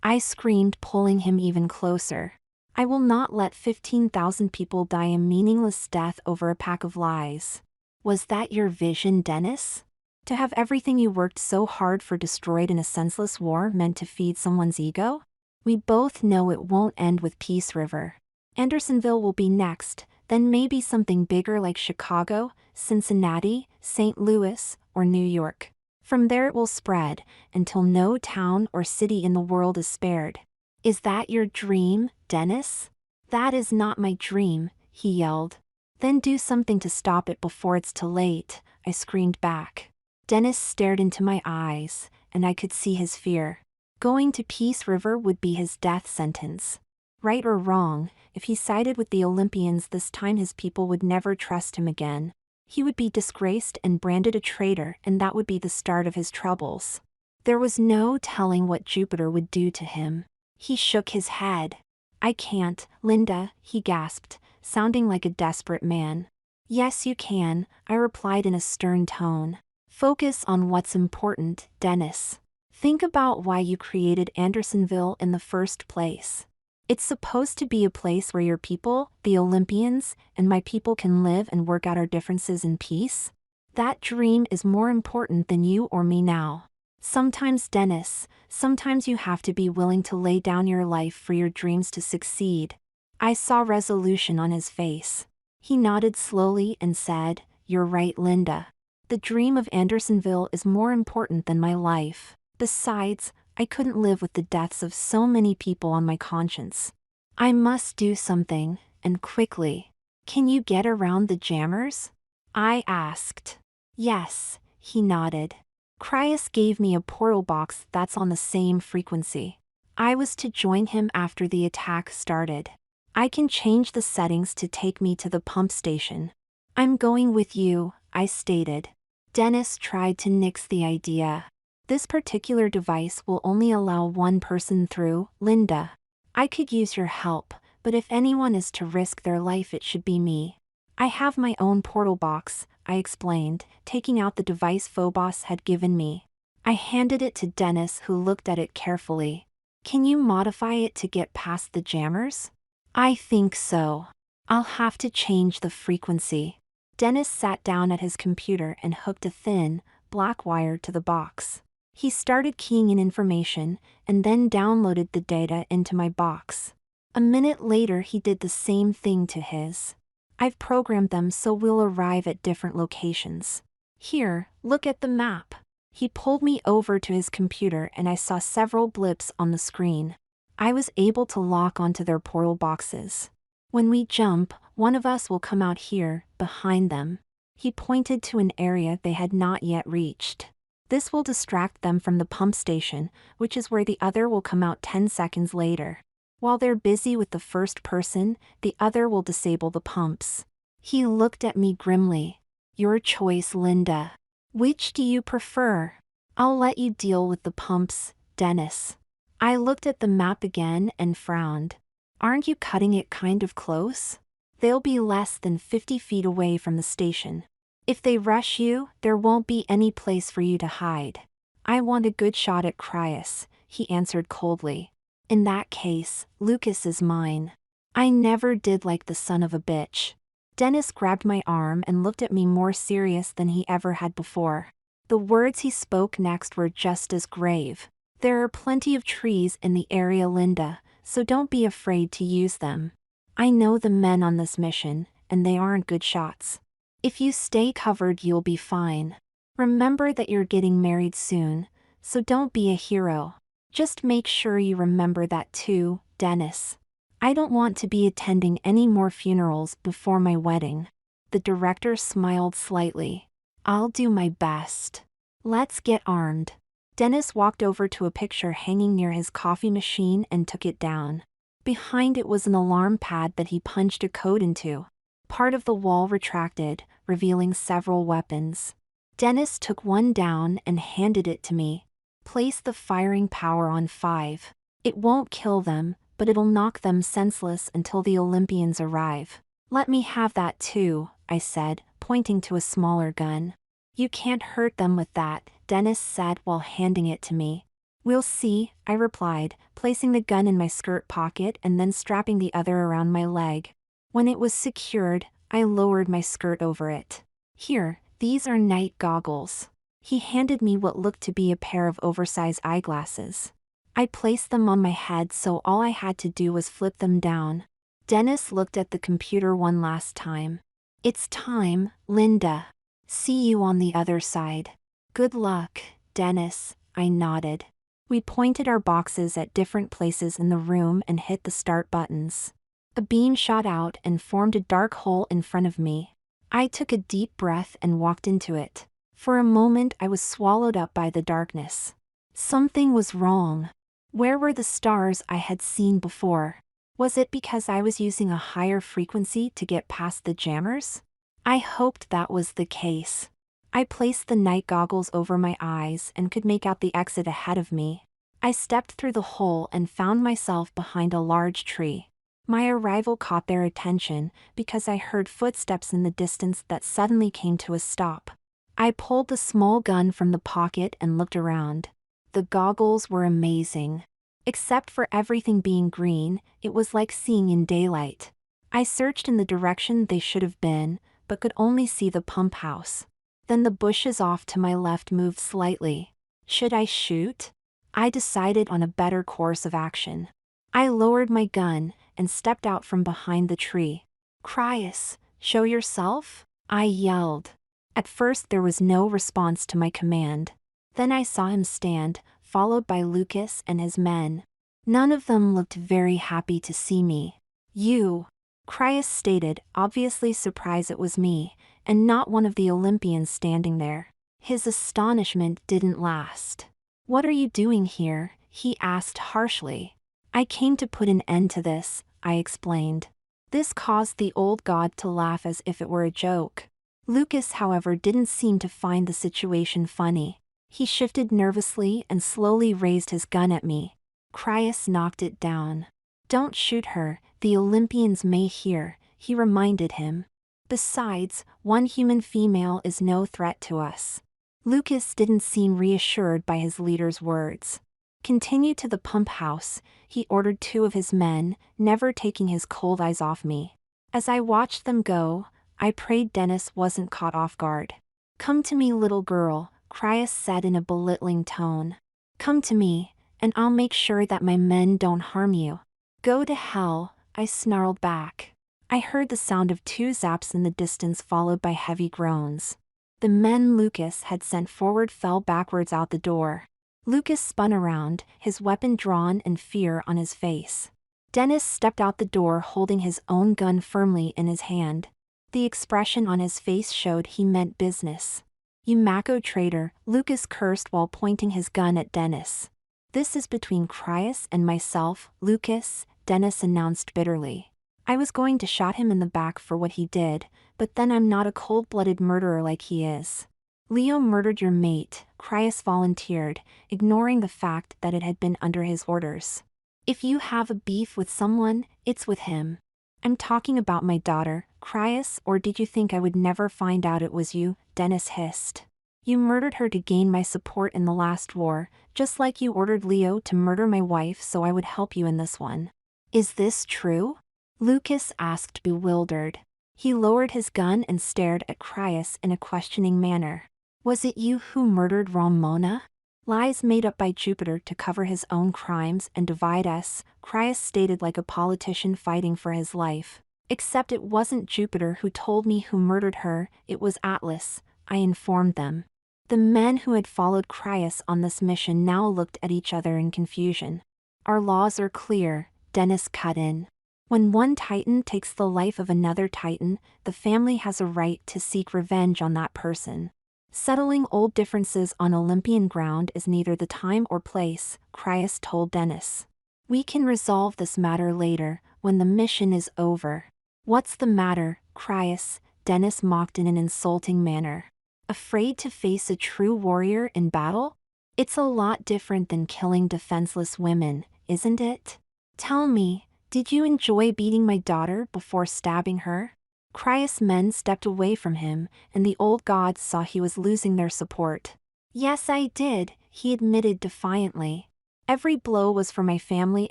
I screamed, pulling him even closer. I will not let 15,000 people die a meaningless death over a pack of lies. Was that your vision, Dennis? To have everything you worked so hard for destroyed in a senseless war meant to feed someone's ego? We both know it won't end with Peace River. Andersonville will be next, then maybe something bigger like Chicago, Cincinnati, St. Louis, or New York. From there it will spread, until no town or city in the world is spared. Is that your dream, Dennis? That is not my dream, he yelled. Then do something to stop it before it's too late, I screamed back. Dennis stared into my eyes, and I could see his fear. Going to Peace River would be his death sentence. Right or wrong, if he sided with the Olympians this time, his people would never trust him again. He would be disgraced and branded a traitor, and that would be the start of his troubles. There was no telling what Jupiter would do to him. He shook his head. I can't, Linda, he gasped, sounding like a desperate man. Yes, you can, I replied in a stern tone. Focus on what's important, Dennis. Think about why you created Andersonville in the first place. It's supposed to be a place where your people, the Olympians, and my people can live and work out our differences in peace. That dream is more important than you or me now. Sometimes, Dennis, sometimes you have to be willing to lay down your life for your dreams to succeed. I saw resolution on his face. He nodded slowly and said, You're right, Linda. The dream of Andersonville is more important than my life. Besides, I couldn't live with the deaths of so many people on my conscience. I must do something, and quickly. Can you get around the jammers? I asked. Yes, he nodded. Cryus gave me a portal box that's on the same frequency. I was to join him after the attack started. I can change the settings to take me to the pump station. I'm going with you, I stated. Dennis tried to nix the idea. This particular device will only allow one person through, Linda. I could use your help, but if anyone is to risk their life, it should be me. I have my own portal box, I explained, taking out the device Phobos had given me. I handed it to Dennis, who looked at it carefully. Can you modify it to get past the jammers? I think so. I'll have to change the frequency. Dennis sat down at his computer and hooked a thin, black wire to the box. He started keying in information, and then downloaded the data into my box. A minute later he did the same thing to his. I've programmed them so we'll arrive at different locations. Here, look at the map. He pulled me over to his computer and I saw several blips on the screen. I was able to lock onto their portal boxes. When we jump, one of us will come out here, behind them. He pointed to an area they had not yet reached. This will distract them from the pump station, which is where the other will come out 10 seconds later. While they're busy with the first person, the other will disable the pumps. He looked at me grimly. Your choice, Linda. Which do you prefer? I'll let you deal with the pumps, Dennis. I looked at the map again and frowned. Aren't you cutting it kind of close? They'll be less than 50 feet away from the station. If they rush you, there won't be any place for you to hide. I want a good shot at Cryus, he answered coldly. In that case, Lucas is mine. I never did like the son of a bitch. Dennis grabbed my arm and looked at me more serious than he ever had before. The words he spoke next were just as grave. There are plenty of trees in the area, Linda, so don't be afraid to use them. I know the men on this mission, and they aren't good shots. If you stay covered, you'll be fine. Remember that you're getting married soon, so don't be a hero. Just make sure you remember that too, Dennis. I don't want to be attending any more funerals before my wedding. The director smiled slightly. I'll do my best. Let's get armed. Dennis walked over to a picture hanging near his coffee machine and took it down. Behind it was an alarm pad that he punched a code into. Part of the wall retracted, revealing several weapons. Dennis took one down and handed it to me. Place the firing power on 5. It won't kill them, but it'll knock them senseless until the Olympians arrive. Let me have that too, I said, pointing to a smaller gun. You can't hurt them with that, Dennis said while handing it to me. We'll see, I replied, placing the gun in my skirt pocket and then strapping the other around my leg. When it was secured, I lowered my skirt over it. Here, these are night goggles. He handed me what looked to be a pair of oversized eyeglasses. I placed them on my head so all I had to do was flip them down. Dennis looked at the computer one last time. It's time, Linda. See you on the other side. Good luck, Dennis, I nodded. We pointed our boxes at different places in the room and hit the start buttons. A beam shot out and formed a dark hole in front of me. I took a deep breath and walked into it. For a moment I was swallowed up by the darkness. Something was wrong. Where were the stars I had seen before? Was it because I was using a higher frequency to get past the jammers? I hoped that was the case. I placed the night goggles over my eyes and could make out the exit ahead of me. I stepped through the hole and found myself behind a large tree. My arrival caught their attention because I heard footsteps in the distance that suddenly came to a stop. I pulled the small gun from the pocket and looked around. The goggles were amazing. Except for everything being green, it was like seeing in daylight. I searched in the direction they should have been, but could only see the pump house. Then the bushes off to my left moved slightly. Should I shoot? I decided on a better course of action. I lowered my gun and stepped out from behind the tree. Cryas, show yourself? I yelled. At first there was no response to my command. Then I saw him stand, followed by Lucas and his men. None of them looked very happy to see me. You, Cryas stated, obviously surprised it was me, and not one of the Olympians standing there. His astonishment didn't last. What are you doing here? He asked harshly. I came to put an end to this, I explained. This caused the old god to laugh as if it were a joke. Lucas, however, didn't seem to find the situation funny. He shifted nervously and slowly raised his gun at me. Cryas knocked it down. Don't shoot her, the Olympians may hear, he reminded him. Besides, one human female is no threat to us. Lucas didn't seem reassured by his leader's words. Continue to the pump house, he ordered 2 of his men, never taking his cold eyes off me. As I watched them go, I prayed Dennis wasn't caught off guard. Come to me, little girl, Cryas said in a belittling tone. Come to me, and I'll make sure that my men don't harm you. Go to hell, I snarled back. I heard the sound of 2 zaps in the distance followed by heavy groans. The men Lucas had sent forward fell backwards out the door. Lucas spun around, his weapon drawn and fear on his face. Dennis stepped out the door holding his own gun firmly in his hand. The expression on his face showed he meant business. You Mako traitor, Lucas cursed while pointing his gun at Dennis. This is between Cryas and myself, Lucas, Dennis announced bitterly. I was going to shot him in the back for what he did, but then I'm not a cold-blooded murderer like he is. Leo murdered your mate, Cryas volunteered, ignoring the fact that it had been under his orders. If you have a beef with someone, it's with him. I'm talking about my daughter, Cryas, or did you think I would never find out it was you? Dennis hissed. You murdered her to gain my support in the last war, just like you ordered Leo to murder my wife so I would help you in this one. Is this true? Lucas asked, bewildered. He lowered his gun and stared at Cryas in a questioning manner. Was it you who murdered Ramona? Lies made up by Jupiter to cover his own crimes and divide us, Cryas stated like a politician fighting for his life. Except it wasn't Jupiter who told me who murdered her, it was Atlas, I informed them. The men who had followed Cryas on this mission now looked at each other in confusion. Our laws are clear, Dennis cut in. When one Titan takes the life of another Titan, the family has a right to seek revenge on that person. Settling old differences on Olympian ground is neither the time or place, Cryas told Dennis. We can resolve this matter later, when the mission is over. What's the matter, Cryas? Dennis mocked in an insulting manner. Afraid to face a true warrior in battle? It's a lot different than killing defenseless women, isn't it? Tell me, did you enjoy beating my daughter before stabbing her? Cryas' men stepped away from him, and the old gods saw he was losing their support. Yes, I did, he admitted defiantly. Every blow was for my family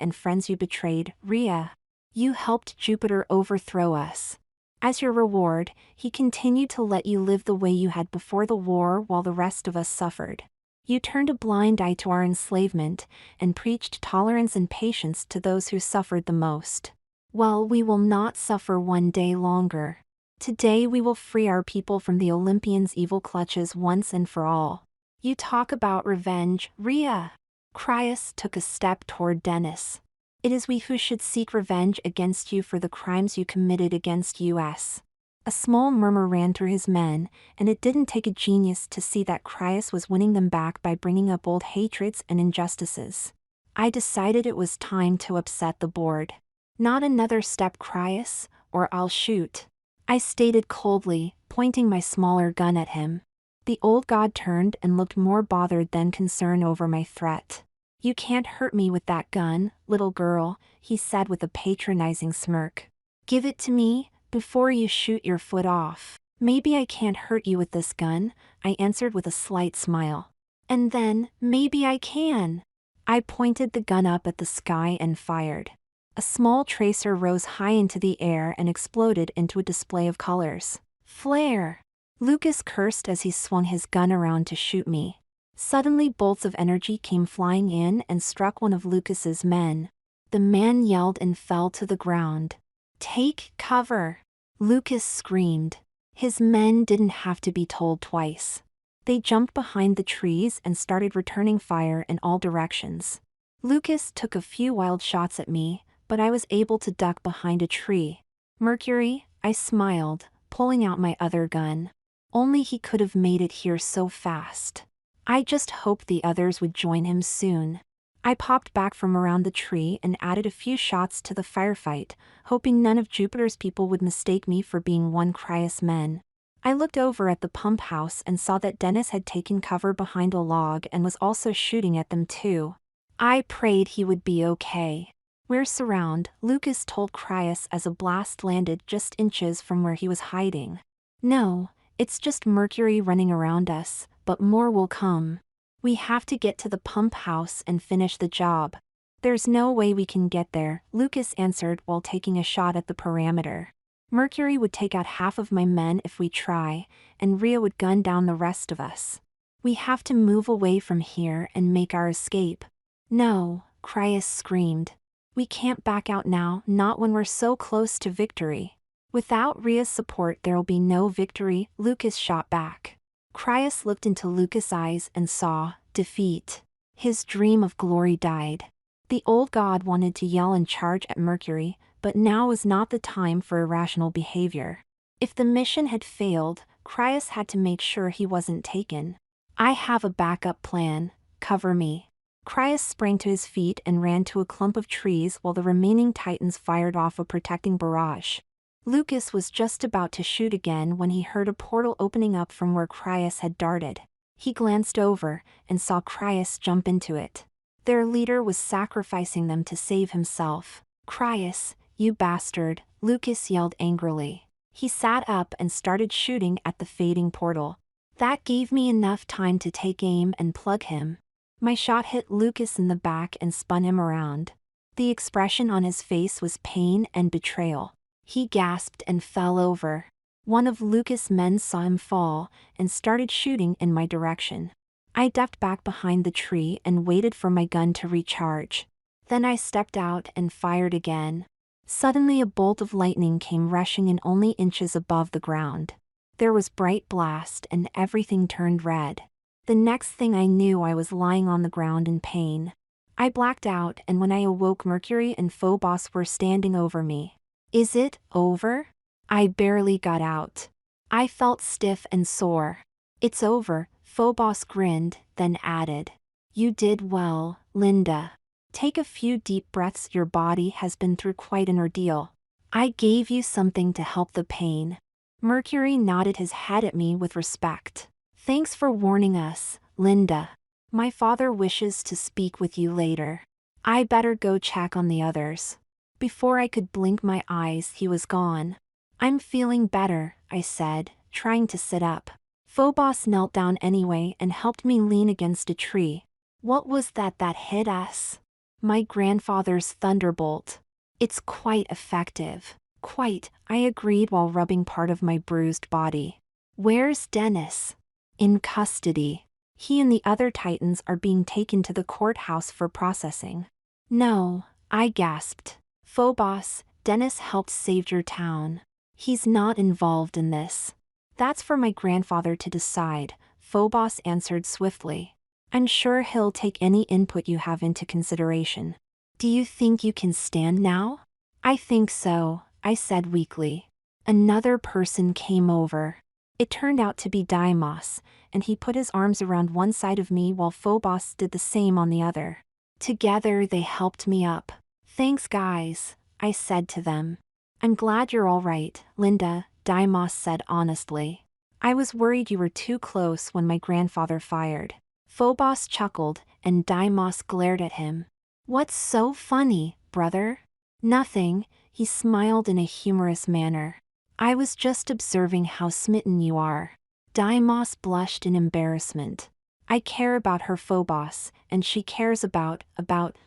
and friends you betrayed, Rhea. You helped Jupiter overthrow us. As your reward, he continued to let you live the way you had before the war while the rest of us suffered. You turned a blind eye to our enslavement, and preached tolerance and patience to those who suffered the most. Well, we will not suffer one day longer. Today we will free our people from the Olympians' evil clutches once and for all. You talk about revenge, Rhea. Cryas took a step toward Dennis. It is we who should seek revenge against you for the crimes you committed against us. A small murmur ran through his men, and it didn't take a genius to see that Cryas was winning them back by bringing up old hatreds and injustices. I decided it was time to upset the board. Not another step, Cryas, or I'll shoot. I stated coldly, pointing my smaller gun at him. The old god turned and looked more bothered than concerned over my threat. You can't hurt me with that gun, little girl, he said with a patronizing smirk. Give it to me, before you shoot your foot off. Maybe I can't hurt you with this gun, I answered with a slight smile. And then, maybe I can. I pointed the gun up at the sky and fired. A small tracer rose high into the air and exploded into a display of colors. Flare! Lucas cursed as he swung his gun around to shoot me. Suddenly bolts of energy came flying in and struck one of Lucas's men. The man yelled and fell to the ground. Take cover! Lucas screamed. His men didn't have to be told twice. They jumped behind the trees and started returning fire in all directions. Lucas took a few wild shots at me, but I was able to duck behind a tree. Mercury, I smiled, pulling out my other gun. Only he could have made it here so fast. I just hoped the others would join him soon. I popped back from around the tree and added a few shots to the firefight, hoping none of Jupiter's people would mistake me for being one Cryas men. I looked over at the pump house and saw that Dennis had taken cover behind a log and was also shooting at them too. I prayed he would be okay. We're surrounded, Lucas told Cryas as a blast landed just inches from where he was hiding. No, it's just Mercury running around us, but more will come. We have to get to the pump house and finish the job. There's no way we can get there, Lucas answered while taking a shot at the parameter. Mercury would take out half of my men if we try, and Rhea would gun down the rest of us. We have to move away from here and make our escape. No, Cryas screamed. We can't back out now, not when we're so close to victory. Without Rhea's support there'll be no victory, Lucas shot back. Cryas looked into Lucas' eyes and saw defeat. His dream of glory died. The old god wanted to yell and charge at Mercury, but now was not the time for irrational behavior. If the mission had failed, Cryas had to make sure he wasn't taken. I have a backup plan, cover me. Cryas sprang to his feet and ran to a clump of trees while the remaining titans fired off a protecting barrage. Lucas was just about to shoot again when he heard a portal opening up from where Cryas had darted. He glanced over and saw Cryas jump into it. Their leader was sacrificing them to save himself. Cryas, you bastard, Lucas yelled angrily. He sat up and started shooting at the fading portal. That gave me enough time to take aim and plug him. My shot hit Lucas in the back and spun him around. The expression on his face was pain and betrayal. He gasped and fell over. One of Lucas' men saw him fall and started shooting in my direction. I ducked back behind the tree and waited for my gun to recharge. Then I stepped out and fired again. Suddenly a bolt of lightning came rushing in only inches above the ground. There was bright blast and everything turned red. The next thing I knew I was lying on the ground in pain. I blacked out and when I awoke Mercury and Phobos were standing over me. Is it over? I barely got out. I felt stiff and sore. It's over, Phobos grinned, then added. You did well, Linda. Take a few deep breaths. Your body has been through quite an ordeal. I gave you something to help the pain. Mercury nodded his head at me with respect. Thanks for warning us, Linda. My father wishes to speak with you later. I better go check on the others. Before I could blink my eyes, he was gone. I'm feeling better, I said, trying to sit up. Phobos knelt down anyway and helped me lean against a tree. What was that hit us? My grandfather's thunderbolt. It's quite effective. Quite, I agreed while rubbing part of my bruised body. Where's Dennis? In custody. He and the other Titans are being taken to the courthouse for processing. No, I gasped. Phobos, Dennis helped save your town. He's not involved in this. That's for my grandfather to decide, Phobos answered swiftly. I'm sure he'll take any input you have into consideration. Do you think you can stand now? I think so, I said weakly. Another person came over. It turned out to be Deimos, and he put his arms around one side of me while Phobos did the same on the other. Together they helped me up. Thanks guys, I said to them. I'm glad you're all right, Linda, Deimos said honestly. I was worried you were too close when my grandfather fired. Phobos chuckled, and Deimos glared at him. What's so funny, brother? Nothing, he smiled in a humorous manner. I was just observing how smitten you are. Deimos blushed in embarrassment. I care about her, Phobos, and she cares about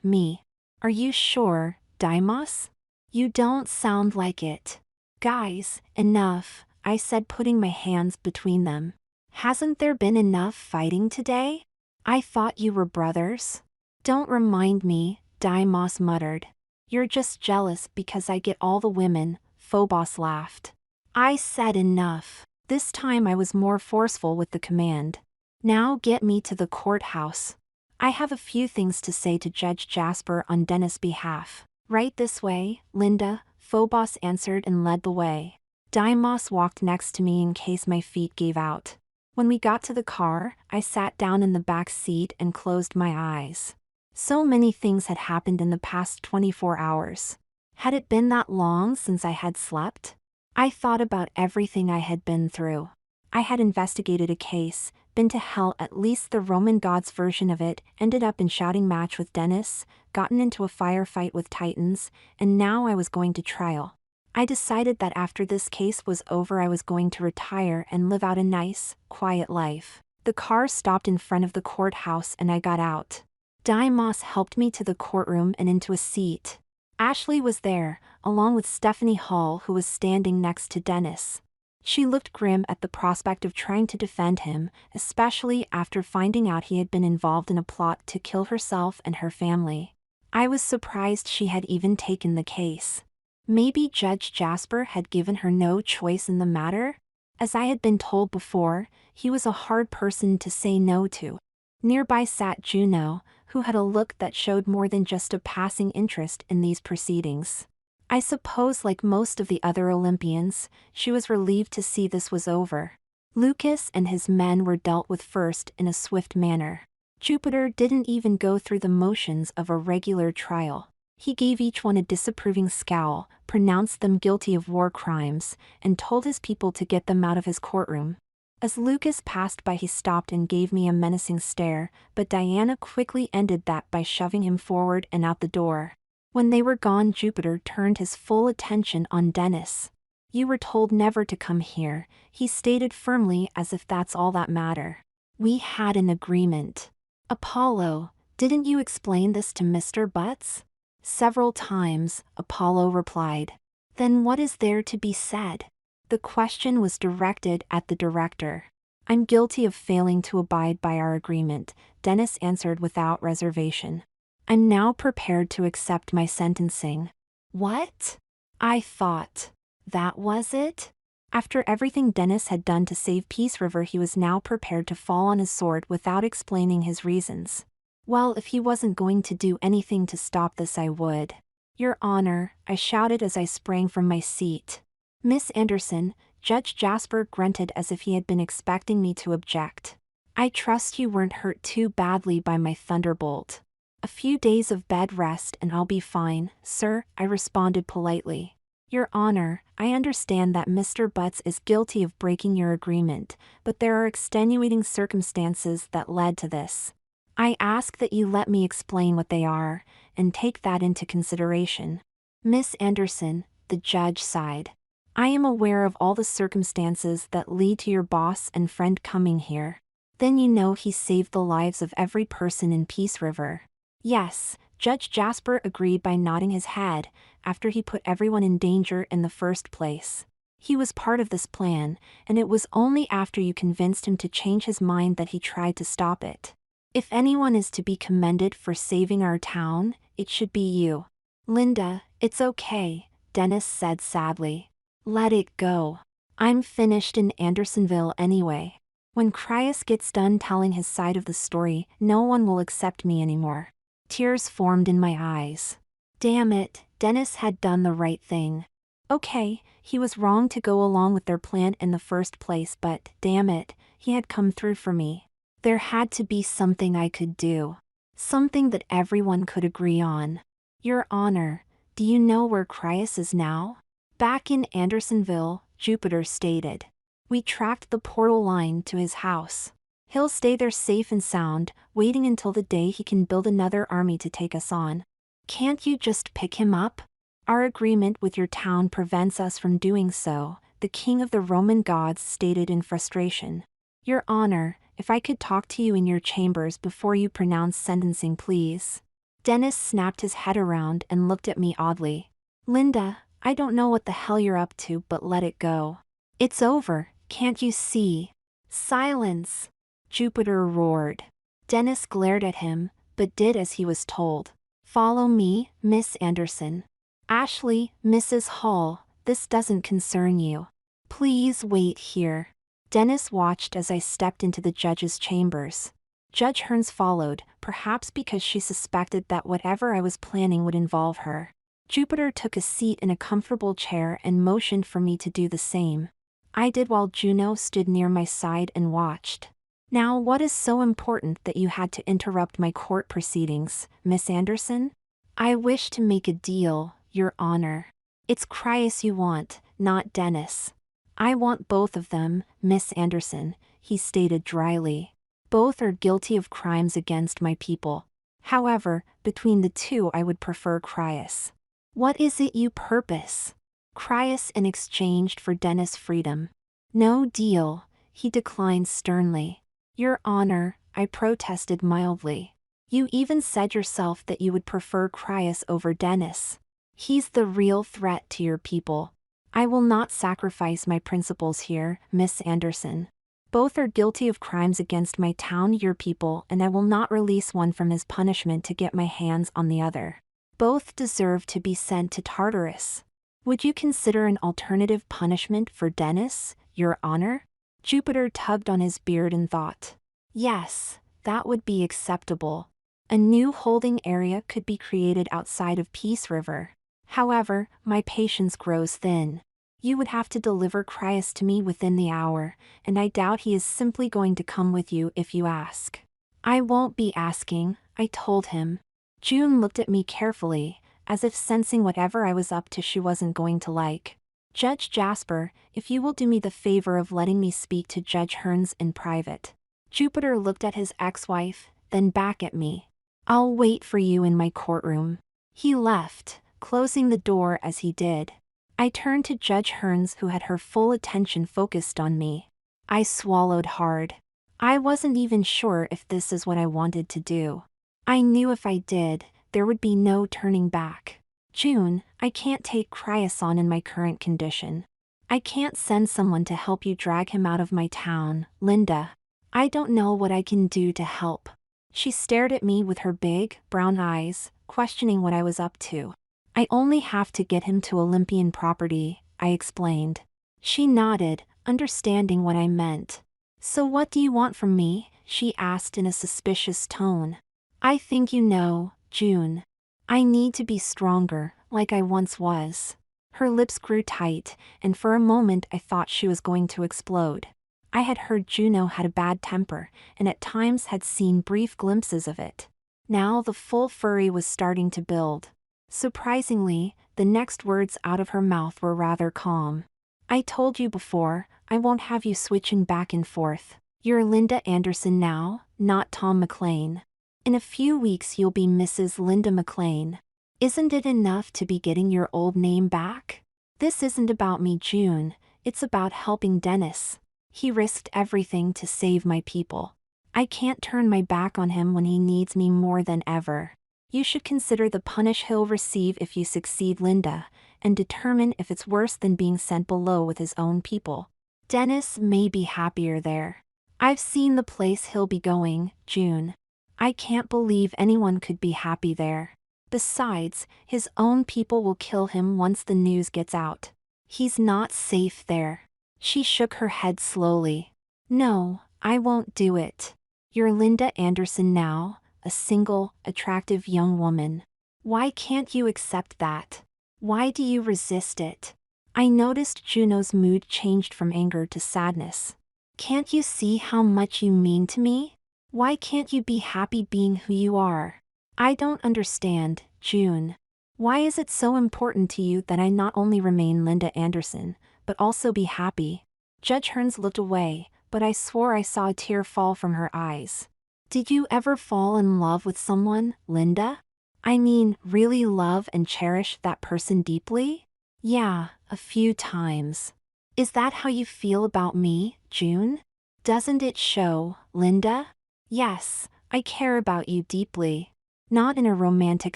me. Are you sure, Deimos? You don't sound like it. Guys, enough, I said, putting my hands between them. Hasn't there been enough fighting today? I thought you were brothers. Don't remind me, Deimos muttered. You're just jealous because I get all the women, Phobos laughed. I said enough. This time I was more forceful with the command. Now get me to the courthouse. I have a few things to say to Judge Jasper on Dennis' behalf. Right this way, Linda, Phobos answered and led the way. Deimos walked next to me in case my feet gave out. When we got to the car, I sat down in the back seat and closed my eyes. So many things had happened in the past 24 hours. Had it been that long since I had slept? I thought about everything I had been through. I had investigated a case, been to hell, at least the Roman gods version of it, ended up in shouting match with Dennis, gotten into a firefight with Titans, and now I was going to trial. I decided that after this case was over I was going to retire and live out a nice, quiet life. The car stopped in front of the courthouse and I got out. Deimos helped me to the courtroom and into a seat. Ashley was there, along with Stephanie Hall, who was standing next to Dennis. She looked grim at the prospect of trying to defend him, especially after finding out he had been involved in a plot to kill herself and her family. I was surprised she had even taken the case. Maybe Judge Jasper had given her no choice in the matter? As I had been told before, he was a hard person to say no to. Nearby sat Juno, who had a look that showed more than just a passing interest in these proceedings. I suppose, like most of the other Olympians, she was relieved to see this was over. Lucas and his men were dealt with first in a swift manner. Jupiter didn't even go through the motions of a regular trial. He gave each one a disapproving scowl, pronounced them guilty of war crimes, and told his people to get them out of his courtroom. As Lucas passed by, he stopped and gave me a menacing stare, but Diana quickly ended that by shoving him forward and out the door. When they were gone, Jupiter turned his full attention on Dennis. You were told never to come here, he stated firmly, as if that's all that mattered. We had an agreement. Apollo, didn't you explain this to Mr. Butts? Several times, Apollo replied. Then what is there to be said? The question was directed at the director. I'm guilty of failing to abide by our agreement, Dennis answered without reservation. I'm now prepared to accept my sentencing. What? I thought that was it? After everything Dennis had done to save Peace River, he was now prepared to fall on his sword without explaining his reasons. Well, if he wasn't going to do anything to stop this, I would. Your Honor, I shouted as I sprang from my seat. Miss Anderson, Judge Jasper grunted as if he had been expecting me to object. I trust you weren't hurt too badly by my thunderbolt. A few days of bed rest and I'll be fine, sir, I responded politely. Your Honor, I understand that Mr. Butts is guilty of breaking your agreement, but there are extenuating circumstances that led to this. I ask that you let me explain what they are, and take that into consideration. Miss Anderson, the judge sighed. I am aware of all the circumstances that lead to your boss and friend coming here. Then you know he saved the lives of every person in Peace River. Yes, Judge Jasper agreed by nodding his head, after he put everyone in danger in the first place. He was part of this plan, and it was only after you convinced him to change his mind that he tried to stop it. If anyone is to be commended for saving our town, it should be you. Linda, it's okay, Dennis said sadly. Let it go. I'm finished in Andersonville anyway. When Cryas gets done telling his side of the story, no one will accept me anymore. Tears formed in my eyes. Damn it, Dennis had done the right thing. Okay, he was wrong to go along with their plan in the first place, but, damn it, he had come through for me. There had to be something I could do. Something that everyone could agree on. Your Honor, do you know where Cryas is now? Back in Andersonville, Jupiter stated. We tracked the portal line to his house. He'll stay there safe and sound, waiting until the day he can build another army to take us on. Can't you just pick him up? Our agreement with your town prevents us from doing so, the king of the Roman gods stated in frustration. Your Honor, if I could talk to you in your chambers before you pronounce sentencing, please. Dennis snapped his head around and looked at me oddly. Linda, I don't know what the hell you're up to, but let it go. It's over, can't you see? Silence! Jupiter roared. Dennis glared at him, but did as he was told. Follow me, Miss Anderson. Ashley, Mrs. Hall, this doesn't concern you. Please wait here. Dennis watched as I stepped into the judge's chambers. Judge Hearns followed, perhaps because she suspected that whatever I was planning would involve her. Jupiter took a seat in a comfortable chair and motioned for me to do the same. I did while Juno stood near my side and watched. Now, what is so important that you had to interrupt my court proceedings, Miss Anderson? I wish to make a deal, Your Honor. It's Cryas you want, not Dennis. I want both of them, Miss Anderson, he stated dryly. Both are guilty of crimes against my people. However, between the two I would prefer Cryas. What is it you purpose? Cryas in exchange for Dennis' freedom. No deal, he declined sternly. Your Honor, I protested mildly. You even said yourself that you would prefer Cryas over Dennis. He's the real threat to your people. I will not sacrifice my principles here, Miss Anderson. Both are guilty of crimes against my town, your people, and I will not release one from his punishment to get my hands on the other. Both deserve to be sent to Tartarus. Would you consider an alternative punishment for Dennis, Your Honor? Jupiter tugged on his beard and thought. Yes, that would be acceptable. A new holding area could be created outside of Peace River. However, my patience grows thin. You would have to deliver Cryas to me within the hour, and I doubt he is simply going to come with you if you ask. I won't be asking, I told him. June looked at me carefully, as if sensing whatever I was up to she wasn't going to like. Judge Jasper, if you will do me the favor of letting me speak to Judge Hearns in private. Jupiter looked at his ex-wife, then back at me. I'll wait for you in my courtroom. He left, closing the door as he did. I turned to Judge Hearns, who had her full attention focused on me. I swallowed hard. I wasn't even sure if this is what I wanted to do. I knew if I did, there would be no turning back. June, I can't take Cryas on in my current condition. I can't send someone to help you drag him out of my town, Linda. I don't know what I can do to help. She stared at me with her big, brown eyes, questioning what I was up to. I only have to get him to Olympian property, I explained. She nodded, understanding what I meant. So what do you want from me? She asked in a suspicious tone. I think you know, June. I need to be stronger, like I once was. Her lips grew tight, and for a moment I thought she was going to explode. I had heard Juno had a bad temper, and at times had seen brief glimpses of it. Now the full fury was starting to build. Surprisingly, the next words out of her mouth were rather calm. I told you before, I won't have you switching back and forth. You're Linda Anderson now, not Tom McLean. In a few weeks you'll be Mrs. Linda McLean. Isn't it enough to be getting your old name back? This isn't about me, June, it's about helping Dennis. He risked everything to save my people. I can't turn my back on him when he needs me more than ever. You should consider the punish he'll receive if you succeed, Linda, and determine if it's worse than being sent below with his own people. Dennis may be happier there. I've seen the place he'll be going, June. I can't believe anyone could be happy there. Besides, his own people will kill him once the news gets out. He's not safe there. She shook her head slowly. No, I won't do it. You're Linda Anderson now, a single, attractive young woman. Why can't you accept that? Why do you resist it? I noticed Juno's mood changed from anger to sadness. Can't you see how much you mean to me? Why can't you be happy being who you are? I don't understand, June. Why is it so important to you that I not only remain Linda Anderson, but also be happy? Judge Hearns looked away, but I swore I saw a tear fall from her eyes. Did you ever fall in love with someone, Linda? I mean, really love and cherish that person deeply? Yeah, a few times. Is that how you feel about me, June? Doesn't it show, Linda? Yes, I care about you deeply. Not in a romantic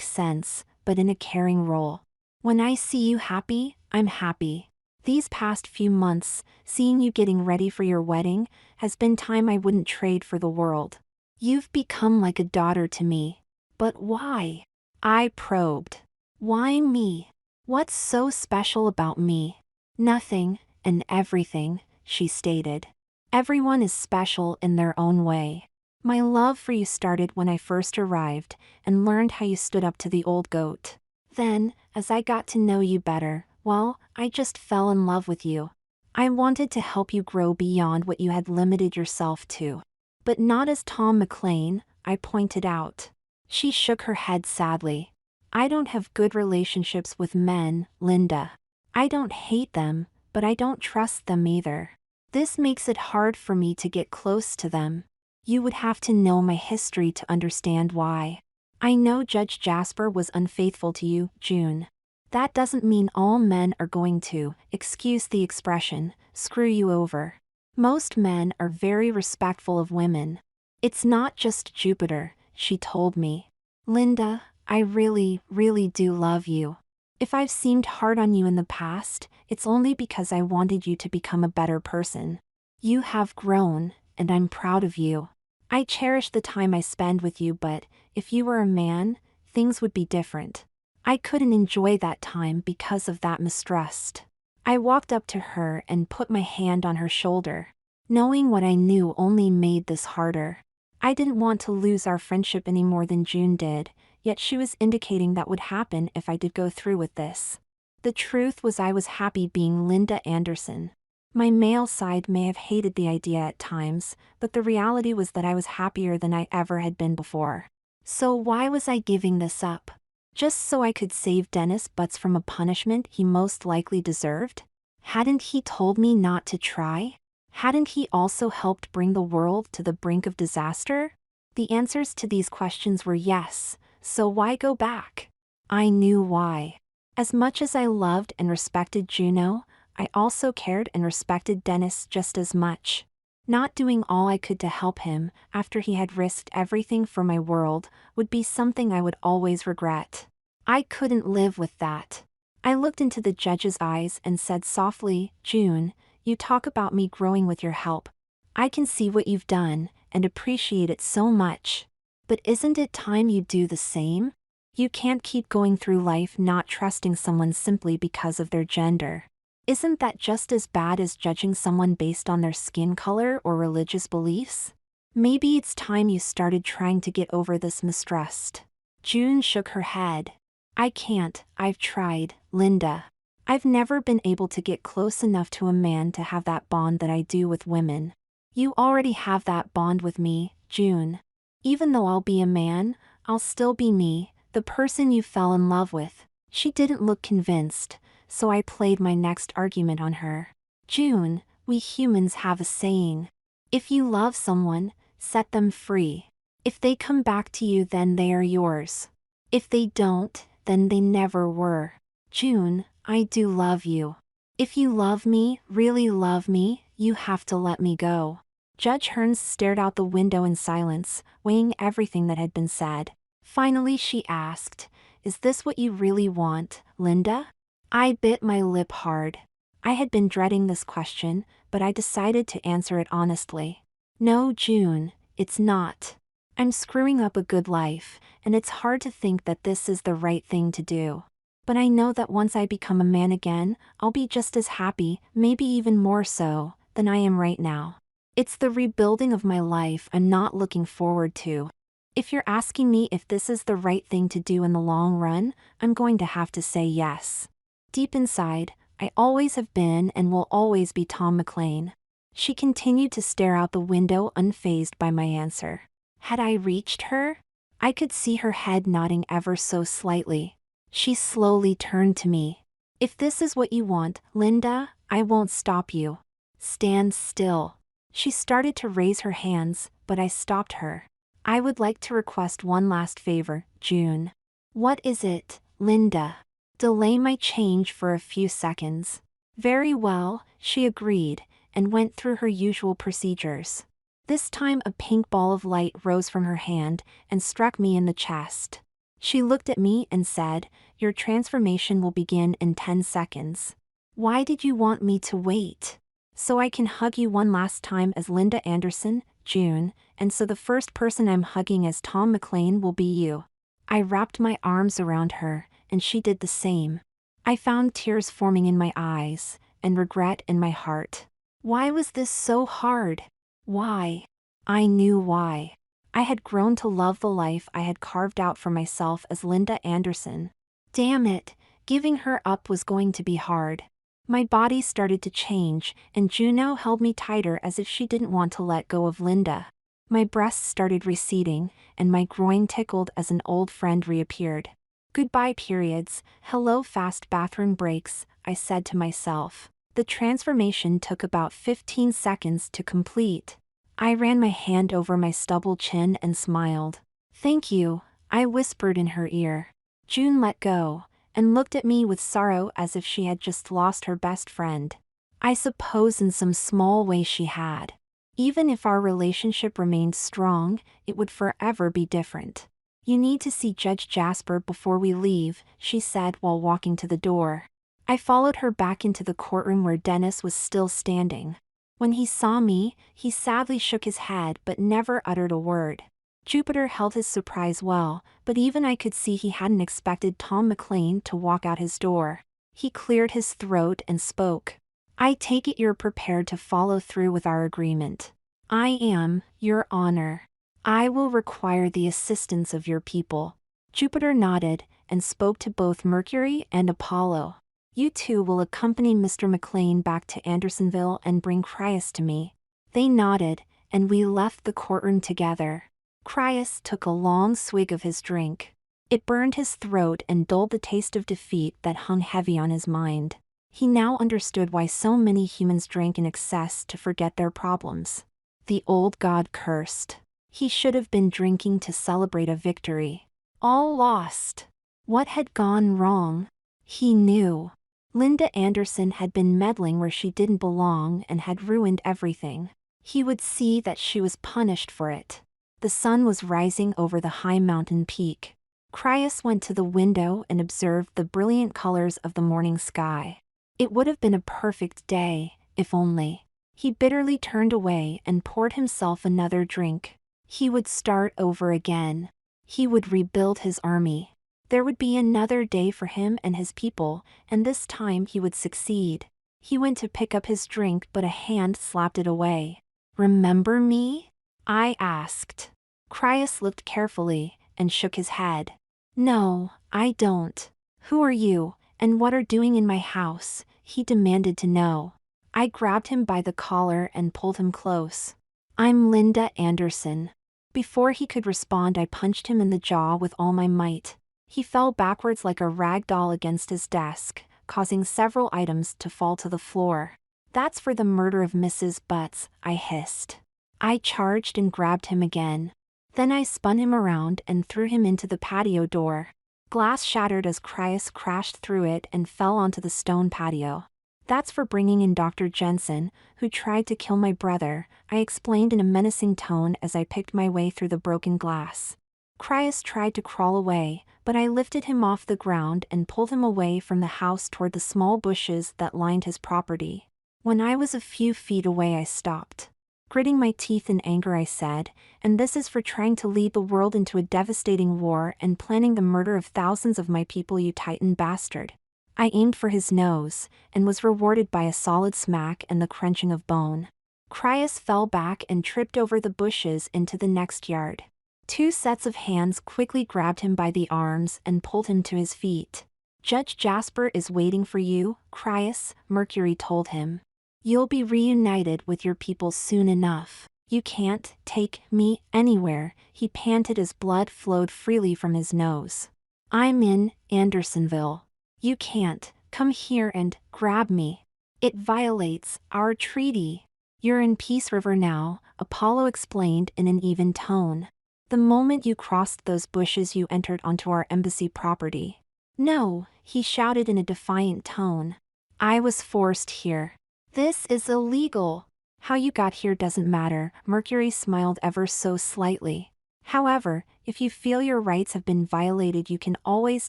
sense, but in a caring role. When I see you happy, I'm happy. These past few months, seeing you getting ready for your wedding, has been time I wouldn't trade for the world. You've become like a daughter to me. But why? I probed. Why me? What's so special about me? Nothing, and everything, she stated. Everyone is special in their own way. My love for you started when I first arrived, and learned how you stood up to the old goat. Then, as I got to know you better, well, I just fell in love with you. I wanted to help you grow beyond what you had limited yourself to. But not as Tom McLean, I pointed out. She shook her head sadly. I don't have good relationships with men, Linda. I don't hate them, but I don't trust them either. This makes it hard for me to get close to them. You would have to know my history to understand why. I know Judge Jasper was unfaithful to you, June. That doesn't mean all men are going to, excuse the expression, screw you over. Most men are very respectful of women. It's not just Jupiter, she told me. Linda, I really, really do love you. If I've seemed hard on you in the past, it's only because I wanted you to become a better person. You have grown, and I'm proud of you. I cherish the time I spend with you, but if you were a man, things would be different. I couldn't enjoy that time because of that mistrust. I walked up to her and put my hand on her shoulder. Knowing what I knew only made this harder. I didn't want to lose our friendship any more than June did, yet she was indicating that would happen if I did go through with this. The truth was I was happy being Linda Anderson. My male side may have hated the idea at times, but the reality was that I was happier than I ever had been before. So why was I giving this up? Just so I could save Dennis Butts from a punishment he most likely deserved? Hadn't he told me not to try? Hadn't he also helped bring the world to the brink of disaster? The answers to these questions were yes, so why go back? I knew why. As much as I loved and respected Juno, I also cared and respected Dennis just as much. Not doing all I could to help him, after he had risked everything for my world, would be something I would always regret. I couldn't live with that. I looked into the judge's eyes and said softly, June, you talk about me growing with your help. I can see what you've done, and appreciate it so much. But isn't it time you do the same? You can't keep going through life not trusting someone simply because of their gender. Isn't that just as bad as judging someone based on their skin color or religious beliefs? Maybe it's time you started trying to get over this mistrust. June shook her head. I can't, I've tried, Linda. I've never been able to get close enough to a man to have that bond that I do with women. You already have that bond with me, June. Even though I'll be a man, I'll still be me, the person you fell in love with." She didn't look convinced, so I played my next argument on her. "June, we humans have a saying. If you love someone, set them free. If they come back to you, then they are yours. If they don't, then they never were. June, I do love you. If you love me, really love me, you have to let me go." Judge Hearns stared out the window in silence, weighing everything that had been said. Finally she asked, "Is this what you really want, Linda?" I bit my lip hard. I had been dreading this question, but I decided to answer it honestly. "No, June, it's not. I'm screwing up a good life, and it's hard to think that this is the right thing to do. But I know that once I become a man again, I'll be just as happy, maybe even more so, than I am right now. It's the rebuilding of my life I'm not looking forward to. If you're asking me if this is the right thing to do in the long run, I'm going to have to say yes. Deep inside, I always have been and will always be Tom McLean." She continued to stare out the window, unfazed by my answer. Had I reached her? I could see her head nodding ever so slightly. She slowly turned to me. "If this is what you want, Linda, I won't stop you. Stand still." She started to raise her hands, but I stopped her. "I would like to request one last favor, June." "What is it, Linda?" "Delay my change for a few seconds." "Very well," she agreed, and went through her usual procedures. This time a pink ball of light rose from her hand and struck me in the chest. She looked at me and said, "Your transformation will begin in 10 seconds. Why did you want me to wait?" "So I can hug you one last time as Linda Anderson, June, and so the first person I'm hugging as Tom McLean will be you." I wrapped my arms around her, and she did the same. I found tears forming in my eyes, and regret in my heart. Why was this so hard? Why? I knew why. I had grown to love the life I had carved out for myself as Linda Anderson. Damn it, giving her up was going to be hard. My body started to change, and Juno held me tighter as if she didn't want to let go of Linda. My breasts started receding, and my groin tickled as an old friend reappeared. "Goodbye periods, hello fast bathroom breaks," I said to myself. The transformation took about 15 seconds to complete. I ran my hand over my stubble chin and smiled. "Thank you," I whispered in her ear. June let go, and looked at me with sorrow as if she had just lost her best friend. I suppose in some small way she had. Even if our relationship remained strong, it would forever be different. "You need to see Judge Jasper before we leave," she said while walking to the door. I followed her back into the courtroom where Dennis was still standing. When he saw me, he sadly shook his head but never uttered a word. Jupiter held his surprise well, but even I could see he hadn't expected Tom McLean to walk out his door. He cleared his throat and spoke. "I take it you're prepared to follow through with our agreement." "I am, Your Honor. I will require the assistance of your people." Jupiter nodded, and spoke to both Mercury and Apollo. "You two will accompany Mr. McLean back to Andersonville and bring Crius to me." They nodded, and we left the courtroom together. Crius took a long swig of his drink. It burned his throat and dulled the taste of defeat that hung heavy on his mind. He now understood why so many humans drank in excess to forget their problems. The old god cursed. He should have been drinking to celebrate a victory. All lost. What had gone wrong? He knew. Linda Anderson had been meddling where she didn't belong and had ruined everything. He would see that she was punished for it. The sun was rising over the high mountain peak. Crius went to the window and observed the brilliant colors of the morning sky. It would have been a perfect day, if only. He bitterly turned away and poured himself another drink. He would start over again. He would rebuild his army. There would be another day for him and his people, and this time he would succeed. He went to pick up his drink, but a hand slapped it away. "Remember me?" I asked. Crius looked carefully, and shook his head. "No, I don't. Who are you, "And what are doing in my house?" he demanded to know. I grabbed him by the collar and pulled him close. "I'm Linda Anderson." Before he could respond, I punched him in the jaw with all my might. He fell backwards like a rag doll against his desk, causing several items to fall to the floor. "That's for the murder of Mrs. Butts," I hissed. I charged and grabbed him again. Then I spun him around and threw him into the patio door. Glass shattered as Chryas crashed through it and fell onto the stone patio. "That's for bringing in Dr. Jensen, who tried to kill my brother," I explained in a menacing tone as I picked my way through the broken glass. Chryas tried to crawl away, but I lifted him off the ground and pulled him away from the house toward the small bushes that lined his property. When I was a few feet away, I stopped. Gritting my teeth in anger, I said, "And this is for trying to lead the world into a devastating war and planning the murder of thousands of my people, you Titan bastard." I aimed for his nose, and was rewarded by a solid smack and the crunching of bone. Chryas fell back and tripped over the bushes into the next yard. Two sets of hands quickly grabbed him by the arms and pulled him to his feet. "Judge Jasper is waiting for you, Chryas," Mercury told him. "You'll be reunited with your people soon enough. You can't take me anywhere," he panted as blood flowed freely from his nose. "I'm in Andersonville. You can't come here and grab me. It violates our treaty." "You're in Peace River now," Apollo explained in an even tone. "The moment you crossed those bushes, you entered onto our embassy property." "No," he shouted in a defiant tone. "I was forced here. This is illegal." "How you got here doesn't matter," Mercury smiled ever so slightly. "However, if you feel your rights have been violated, you can always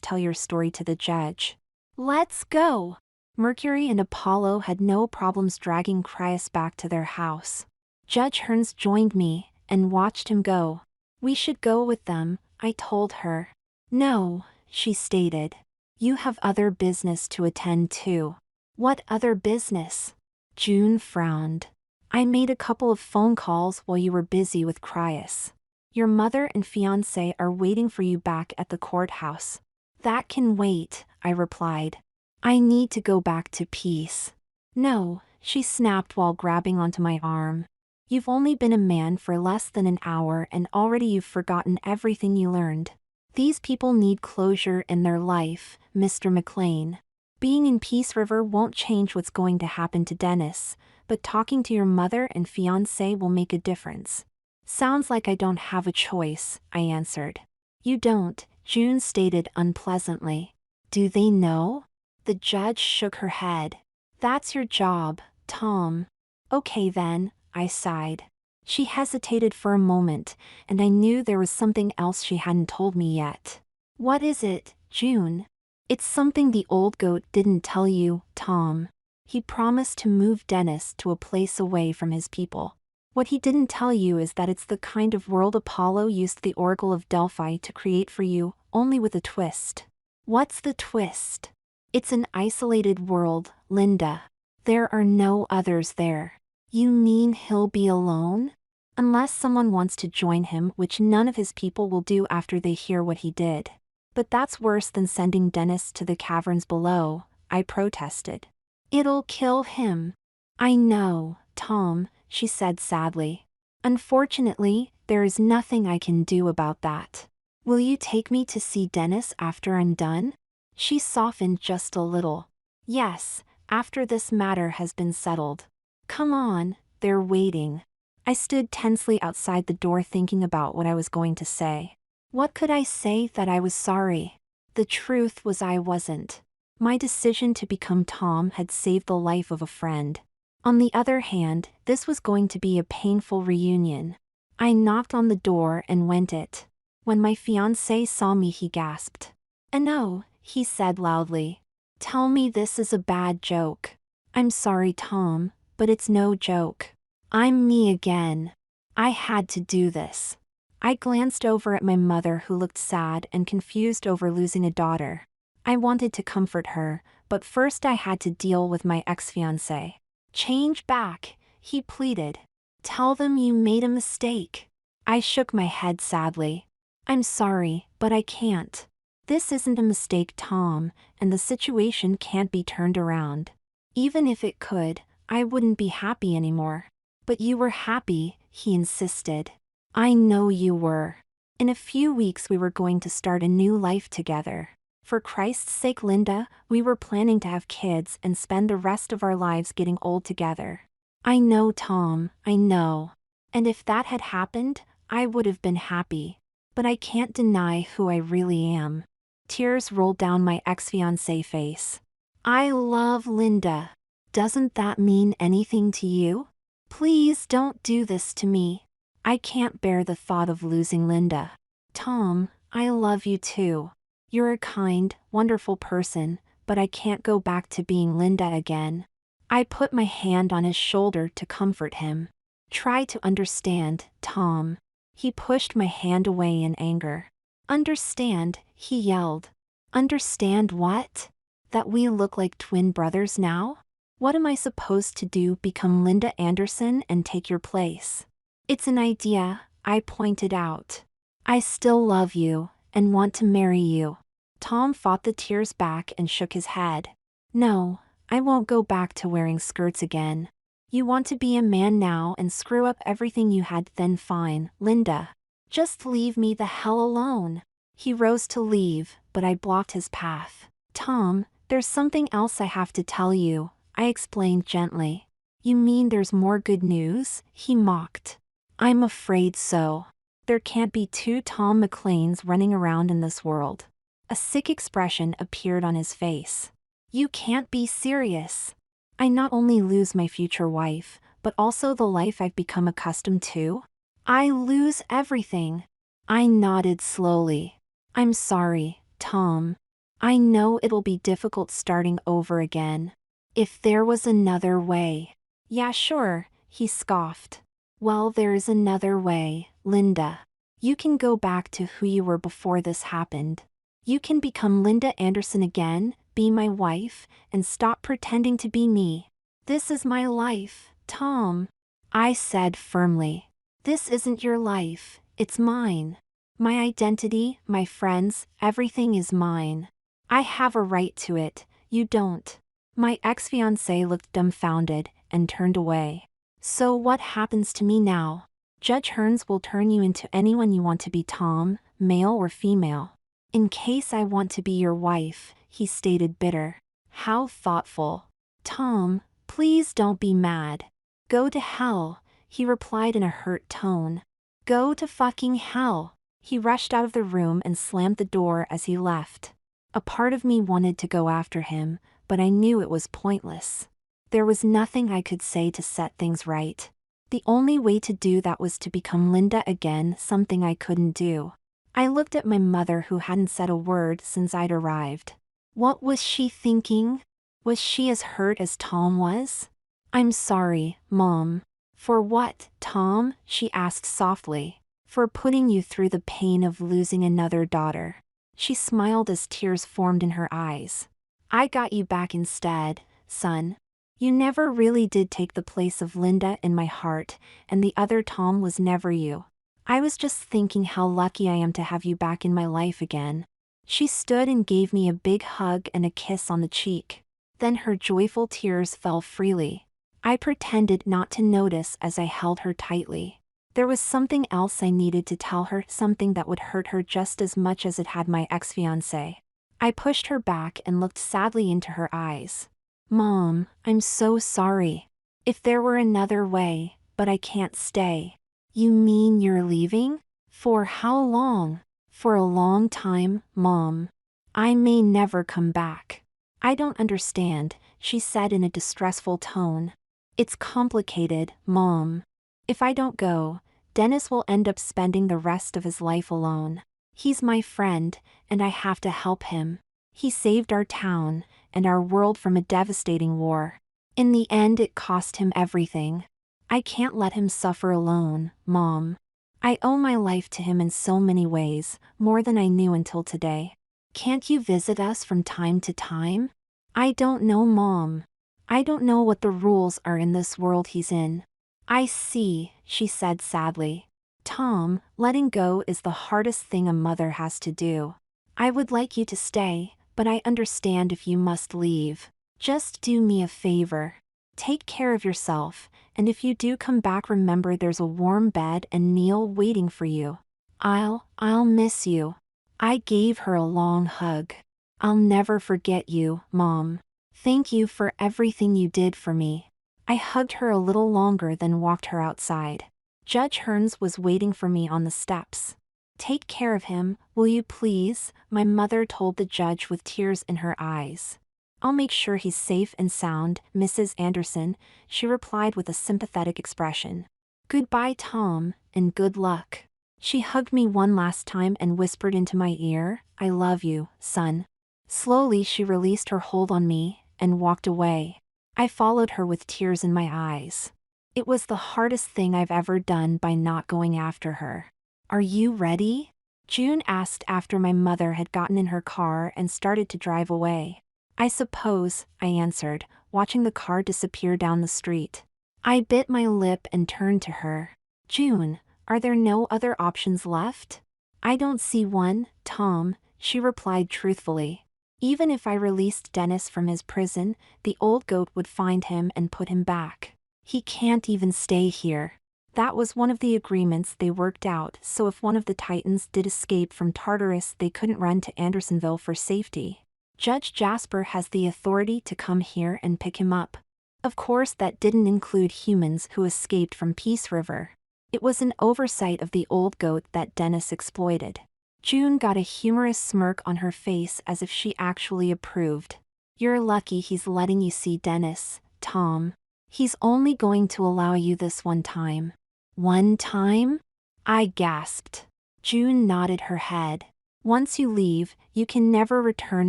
tell your story to the judge." "Let's go." Mercury and Apollo had no problems dragging Chryas back to their house. Judge Hearns joined me and watched him go. "We should go with them," I told her. "No," she stated. "You have other business to attend to." "What other business?" June frowned. "I made a couple of phone calls while you were busy with Chryas. Your mother and fiancé are waiting for you back at the courthouse." "That can wait," I replied. "I need to go back to Peace." "No," she snapped while grabbing onto my arm. "You've only been a man for less than an hour and already you've forgotten everything you learned. These people need closure in their life, Mr. McLean. Being in Peace River won't change what's going to happen to Dennis, but talking to your mother and fiancé will make a difference." "Sounds like I don't have a choice," I answered. "You don't," June stated unpleasantly. "Do they know?" The judge shook her head. "That's your job, Tom." "Okay then," I sighed. She hesitated for a moment, and I knew there was something else she hadn't told me yet. "What is it, June?" "It's something the old goat didn't tell you, Tom. He promised to move Dennis to a place away from his people. What he didn't tell you is that it's the kind of world Apollo used the Oracle of Delphi to create for you, only with a twist." "What's the twist?" "It's an isolated world, Linda. There are no others there." "You mean he'll be alone?" "Unless someone wants to join him, which none of his people will do after they hear what he did." "But that's worse than sending Dennis to the caverns below," I protested. "It'll kill him." "I know, Tom," she said sadly. "Unfortunately, there is nothing I can do about that. Will you take me to see Dennis after I'm done?" She softened just a little. "Yes, after this matter has been settled. Come on, they're waiting." I stood tensely outside the door thinking about what I was going to say. What could I say that I was sorry? The truth was I wasn't. My decision to become Tom had saved the life of a friend. On the other hand, this was going to be a painful reunion. I knocked on the door and went it. When my fiancé saw me, he gasped. "No," he said loudly. "Tell me this is a bad joke." "I'm sorry, Tom, but it's no joke. I'm me again. I had to do this." I glanced over at my mother, who looked sad and confused over losing a daughter. I wanted to comfort her, but first I had to deal with my ex-fiancé. "Change back," he pleaded. "Tell them you made a mistake." I shook my head sadly. "I'm sorry, but I can't." This isn't a mistake, Tom, and the situation can't be turned around. Even if it could, I wouldn't be happy anymore. But you were happy, he insisted. I know you were. In a few weeks we were going to start a new life together. For Christ's sake, Linda, we were planning to have kids and spend the rest of our lives getting old together. I know, Tom, I know. And if that had happened, I would have been happy. But I can't deny who I really am. Tears rolled down my ex-fiancé face. I love Linda. Doesn't that mean anything to you? Please don't do this to me. I can't bear the thought of losing Linda. Tom, I love you too. You're a kind, wonderful person, but I can't go back to being Linda again. I put my hand on his shoulder to comfort him. Try to understand, Tom. He pushed my hand away in anger. Understand, he yelled. Understand what? That we look like twin brothers now? What am I supposed to do, become Linda Anderson and take your place? It's an idea, I pointed out. I still love you, and want to marry you. Tom fought the tears back and shook his head. No, I won't go back to wearing skirts again. You want to be a man now and screw up everything you had, then fine, Linda. Just leave me the hell alone. He rose to leave, but I blocked his path. Tom, there's something else I have to tell you, I explained gently. You mean there's more good news? He mocked. I'm afraid so. There can't be two Tom McLeans running around in this world. A sick expression appeared on his face. You can't be serious. I not only lose my future wife, but also the life I've become accustomed to. I lose everything. I nodded slowly. I'm sorry, Tom. I know it'll be difficult starting over again. If there was another way. Yeah, sure, he scoffed. Well, there is another way, Linda. You can go back to who you were before this happened. You can become Linda Anderson again, be my wife, and stop pretending to be me. This is my life, Tom. I said firmly. This isn't your life, it's mine. My identity, my friends, everything is mine. I have a right to it, you don't. My ex-fiancé looked dumbfounded and turned away. So what happens to me now? Judge Hearns will turn you into anyone you want to be, Tom, male or female. In case I want to be your wife, he stated bitter. How thoughtful. Tom, please don't be mad. Go to hell, he replied in a hurt tone. Go to fucking hell. He rushed out of the room and slammed the door as he left. A part of me wanted to go after him, but I knew it was pointless. There was nothing I could say to set things right. The only way to do that was to become Linda again, something I couldn't do. I looked at my mother, who hadn't said a word since I'd arrived. What was she thinking? Was she as hurt as Tom was? I'm sorry, Mom. For what, Tom? She asked softly. For putting you through the pain of losing another daughter. She smiled as tears formed in her eyes. I got you back instead, son. You never really did take the place of Linda in my heart, and the other Tom was never you. I was just thinking how lucky I am to have you back in my life again. She stood and gave me a big hug and a kiss on the cheek. Then her joyful tears fell freely. I pretended not to notice as I held her tightly. There was something else I needed to tell her, something that would hurt her just as much as it had my ex-fiancé. I pushed her back and looked sadly into her eyes. Mom, I'm so sorry. If there were another way, but I can't stay. You mean you're leaving? For how long? For a long time, Mom. I may never come back. I don't understand, she said in a distressful tone. It's complicated, Mom. If I don't go, Dennis will end up spending the rest of his life alone. He's my friend, and I have to help him. He saved our town, and our world from a devastating war. In the end, it cost him everything. I can't let him suffer alone, Mom. I owe my life to him in so many ways, more than I knew until today. Can't you visit us from time to time? I don't know, Mom. I don't know what the rules are in this world he's in. I see, she said sadly. Tom, letting go is the hardest thing a mother has to do. I would like you to stay, but I understand if you must leave. Just do me a favor. Take care of yourself, and if you do come back, remember there's a warm bed and meal waiting for you. I'll miss you. I gave her a long hug. I'll never forget you, Mom. Thank you for everything you did for me. I hugged her a little longer, then walked her outside. Judge Hearns was waiting for me on the steps. Take care of him, will you please? My mother told the judge with tears in her eyes. I'll make sure he's safe and sound, Mrs. Anderson, she replied with a sympathetic expression. Goodbye, Tom, and good luck. She hugged me one last time and whispered into my ear, I love you, son. Slowly she released her hold on me and walked away. I followed her with tears in my eyes. It was the hardest thing I've ever done by not going after her. Are you ready? June asked after my mother had gotten in her car and started to drive away. I suppose, I answered, watching the car disappear down the street. I bit my lip and turned to her. June, are there no other options left? I don't see one, Tom, she replied truthfully. Even if I released Dennis from his prison, the old goat would find him and put him back. He can't even stay here. That was one of the agreements they worked out, so if one of the Titans did escape from Tartarus, they couldn't run to Andersonville for safety. Judge Jasper has the authority to come here and pick him up. Of course, that didn't include humans who escaped from Peace River. It was an oversight of the old goat that Dennis exploited. June got a humorous smirk on her face as if she actually approved. You're lucky he's letting you see Dennis, Tom. He's only going to allow you this one time. One time? I gasped. June nodded her head. Once you leave, you can never return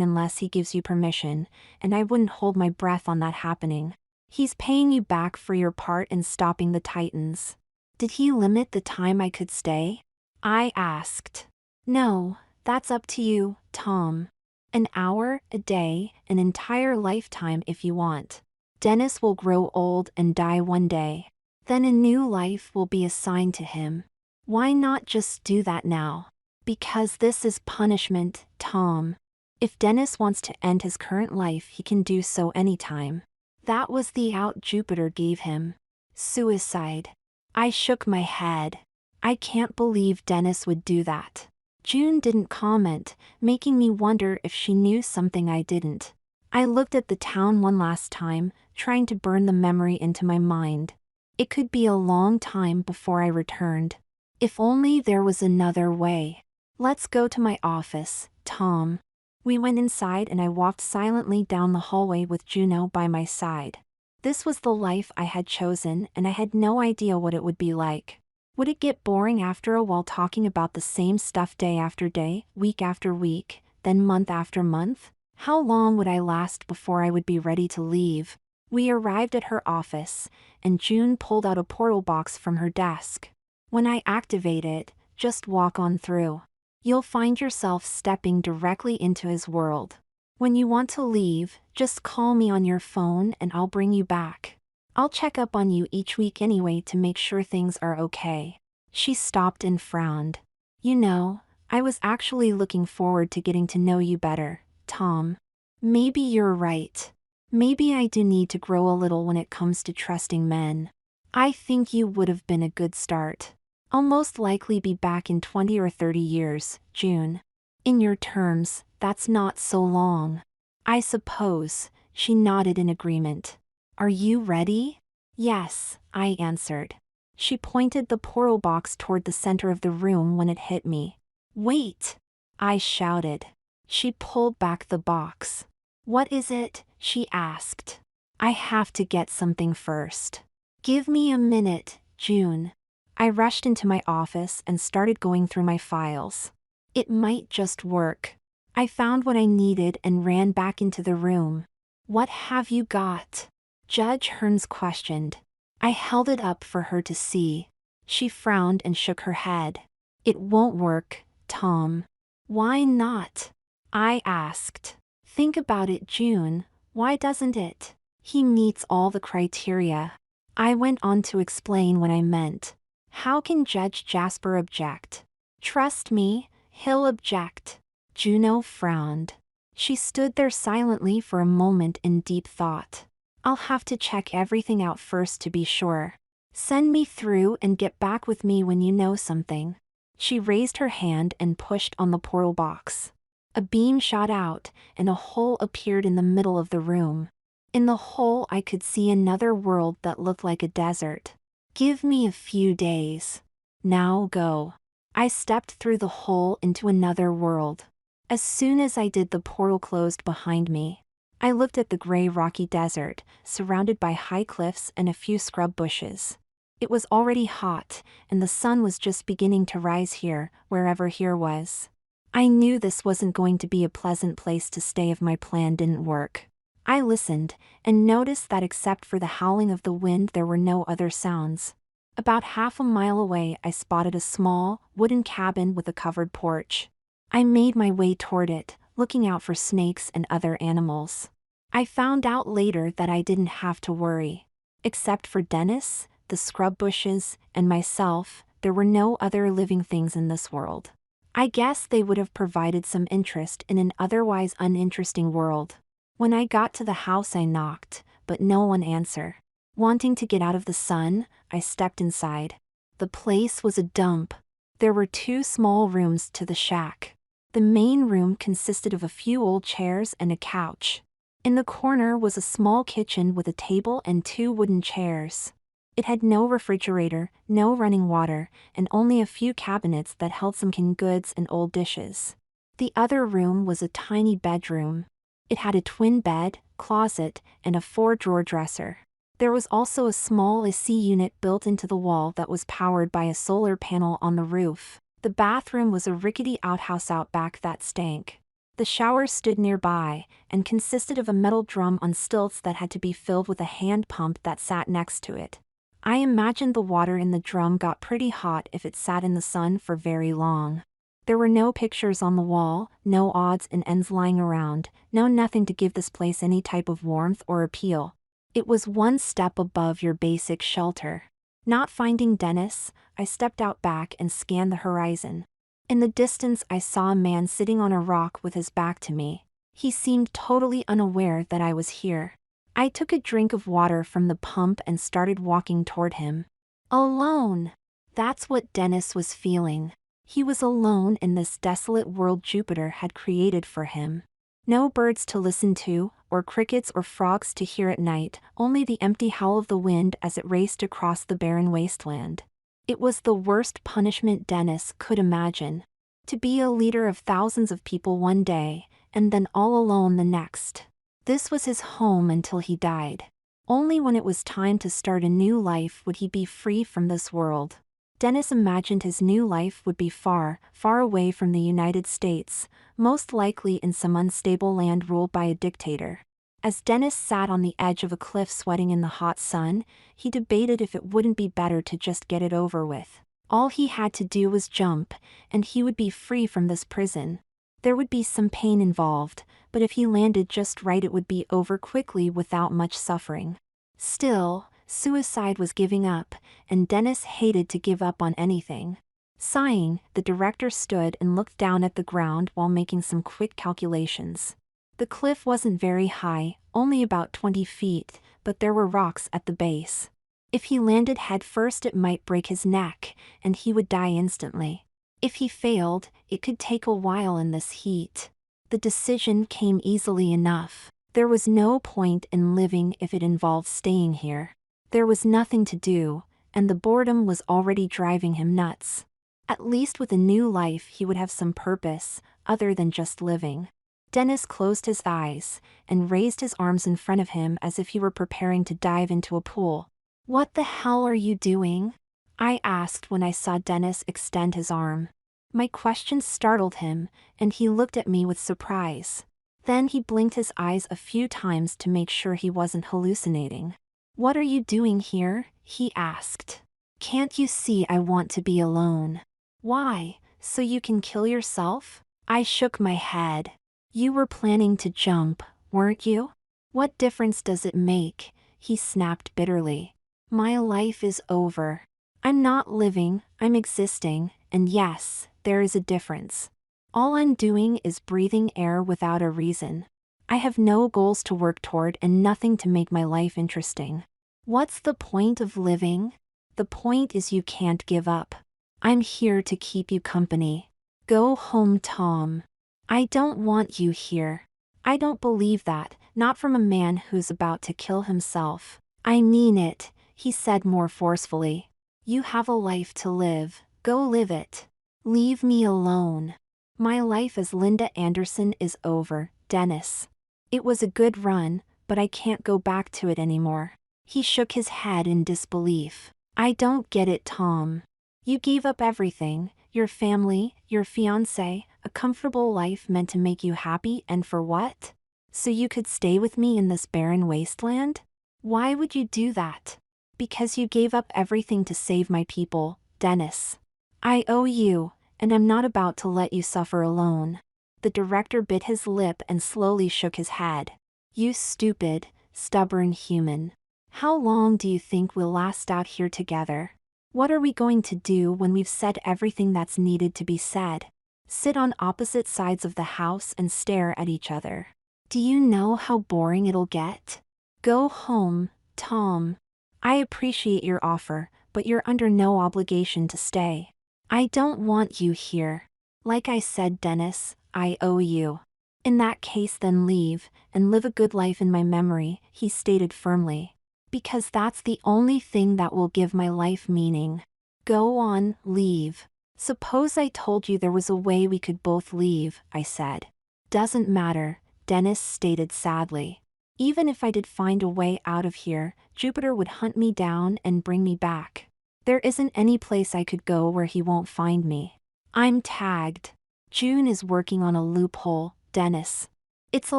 unless he gives you permission, and I wouldn't hold my breath on that happening. He's paying you back for your part in stopping the Titans. Did he limit the time I could stay? I asked. No, that's up to you, Tom. An hour, a day, an entire lifetime if you want. Dennis will grow old and die one day. Then a new life will be assigned to him. Why not just do that now? Because this is punishment, Tom. If Dennis wants to end his current life, he can do so anytime. That was the out Jupiter gave him. Suicide. I shook my head. I can't believe Dennis would do that. June didn't comment, making me wonder if she knew something I didn't. I looked at the town one last time, trying to burn the memory into my mind. It could be a long time before I returned. If only there was another way. Let's go to my office, Tom. We went inside and I walked silently down the hallway with Juno by my side. This was the life I had chosen, and I had no idea what it would be like. Would it get boring after a while talking about the same stuff day after day, week after week, then month after month? How long would I last before I would be ready to leave? We arrived at her office, and June pulled out a portal box from her desk. When I activate it, just walk on through. You'll find yourself stepping directly into his world. When you want to leave, just call me on your phone and I'll bring you back. I'll check up on you each week anyway to make sure things are okay. She stopped and frowned. You know, I was actually looking forward to getting to know you better, Tom. Maybe you're right. Maybe I do need to grow a little when it comes to trusting men. I think you would have been a good start. I'll most likely be back in 20 or 30 years, June. In your terms, that's not so long. I suppose, she nodded in agreement. Are you ready? Yes, I answered. She pointed the portal box toward the center of the room when it hit me. Wait! I shouted. She pulled back the box. What is it? She asked. I have to get something first. Give me a minute, June. I rushed into my office and started going through my files. It might just work. I found what I needed and ran back into the room. What have you got? Judge Hearns questioned. I held it up for her to see. She frowned and shook her head. It won't work, Tom. Why not? I asked. Think about it, June. Why doesn't it? He meets all the criteria. I went on to explain what I meant. How can Judge Jasper object? Trust me, he'll object. Juno frowned. She stood there silently for a moment in deep thought. I'll have to check everything out first to be sure. Send me through and get back with me when you know something. She raised her hand and pushed on the portal box. A beam shot out, and a hole appeared in the middle of the room. In the hole I could see another world that looked like a desert. Give me a few days. Now go. I stepped through the hole into another world. As soon as I did, the portal closed behind me. I looked at the gray rocky desert, surrounded by high cliffs and a few scrub bushes. It was already hot, and the sun was just beginning to rise here, wherever here was. I knew this wasn't going to be a pleasant place to stay if my plan didn't work. I listened, and noticed that except for the howling of the wind there were no other sounds. About half a mile away I spotted a small, wooden cabin with a covered porch. I made my way toward it, looking out for snakes and other animals. I found out later that I didn't have to worry. Except for Dennis, the scrub bushes, and myself, there were no other living things in this world. I guess they would have provided some interest in an otherwise uninteresting world. When I got to the house I knocked, but no one answered. Wanting to get out of the sun, I stepped inside. The place was a dump. There were 2 small rooms to the shack. The main room consisted of a few old chairs and a couch. In the corner was a small kitchen with a table and 2 wooden chairs. It had no refrigerator, no running water, and only a few cabinets that held some canned goods and old dishes. The other room was a tiny bedroom. It had a twin bed, closet, and a 4-drawer dresser. There was also a small AC unit built into the wall that was powered by a solar panel on the roof. The bathroom was a rickety outhouse out back that stank. The shower stood nearby, and consisted of a metal drum on stilts that had to be filled with a hand pump that sat next to it. I imagined the water in the drum got pretty hot if it sat in the sun for very long. There were no pictures on the wall, no odds and ends lying around, no nothing to give this place any type of warmth or appeal. It was one step above your basic shelter. Not finding Dennis, I stepped out back and scanned the horizon. In the distance I saw a man sitting on a rock with his back to me. He seemed totally unaware that I was here. I took a drink of water from the pump and started walking toward him. Alone! That's what Dennis was feeling. He was alone in this desolate world Jupiter had created for him. No birds to listen to, or crickets or frogs to hear at night, only the empty howl of the wind as it raced across the barren wasteland. It was the worst punishment Dennis could imagine. To be a leader of thousands of people one day, and then all alone the next. This was his home until he died. Only when it was time to start a new life would he be free from this world. Dennis imagined his new life would be far, far away from the United States, most likely in some unstable land ruled by a dictator. As Dennis sat on the edge of a cliff sweating in the hot sun, he debated if it wouldn't be better to just get it over with. All he had to do was jump, and he would be free from this prison. There would be some pain involved, but if he landed just right it would be over quickly without much suffering. Still, suicide was giving up, and Dennis hated to give up on anything. Sighing, the director stood and looked down at the ground while making some quick calculations. The cliff wasn't very high, only about 20 feet, but there were rocks at the base. If he landed headfirst it might break his neck, and he would die instantly. If he failed, it could take a while in this heat. The decision came easily enough. There was no point in living if it involved staying here. There was nothing to do, and the boredom was already driving him nuts. At least with a new life he would have some purpose, other than just living. Dennis closed his eyes, and raised his arms in front of him as if he were preparing to dive into a pool. "What the hell are you doing?" I asked when I saw Dennis extend his arm. My question startled him, and he looked at me with surprise. Then he blinked his eyes a few times to make sure he wasn't hallucinating. "What are you doing here?" he asked. "Can't you see I want to be alone?" "Why, so you can kill yourself?" I shook my head. "You were planning to jump, weren't you?" "What difference does it make?" he snapped bitterly. "My life is over. I'm not living, I'm existing, and yes, there is a difference." All I'm doing is breathing air without a reason. I have no goals to work toward and nothing to make my life interesting. What's the point of living? The point is you can't give up. I'm here to keep you company. Go home, Tom. I don't want you here. I don't believe that, not from a man who's about to kill himself. I mean it, he said more forcefully. You have a life to live, go live it. Leave me alone. My life as Linda Anderson is over, Dennis. It was a good run, but I can't go back to it anymore. He shook his head in disbelief. I don't get it, Tom. You gave up everything, your family, your fiancé, a comfortable life meant to make you happy, and for what? So you could stay with me in this barren wasteland? Why would you do that? Because you gave up everything to save my people, Dennis. I owe you, and I'm not about to let you suffer alone. The director bit his lip and slowly shook his head. You stupid, stubborn human. How long do you think we'll last out here together? What are we going to do when we've said everything that's needed to be said? Sit on opposite sides of the house and stare at each other. Do you know how boring it'll get? Go home, Tom. I appreciate your offer, but you're under no obligation to stay. I don't want you here. Like I said, Dennis, I owe you. In that case, then leave, and live a good life in my memory, he stated firmly. Because that's the only thing that will give my life meaning. Go on, leave. Suppose I told you there was a way we could both leave, I said. Doesn't matter, Dennis stated sadly. Even if I did find a way out of here, Jupiter would hunt me down and bring me back. There isn't any place I could go where he won't find me. I'm tagged. June is working on a loophole, Dennis. It's a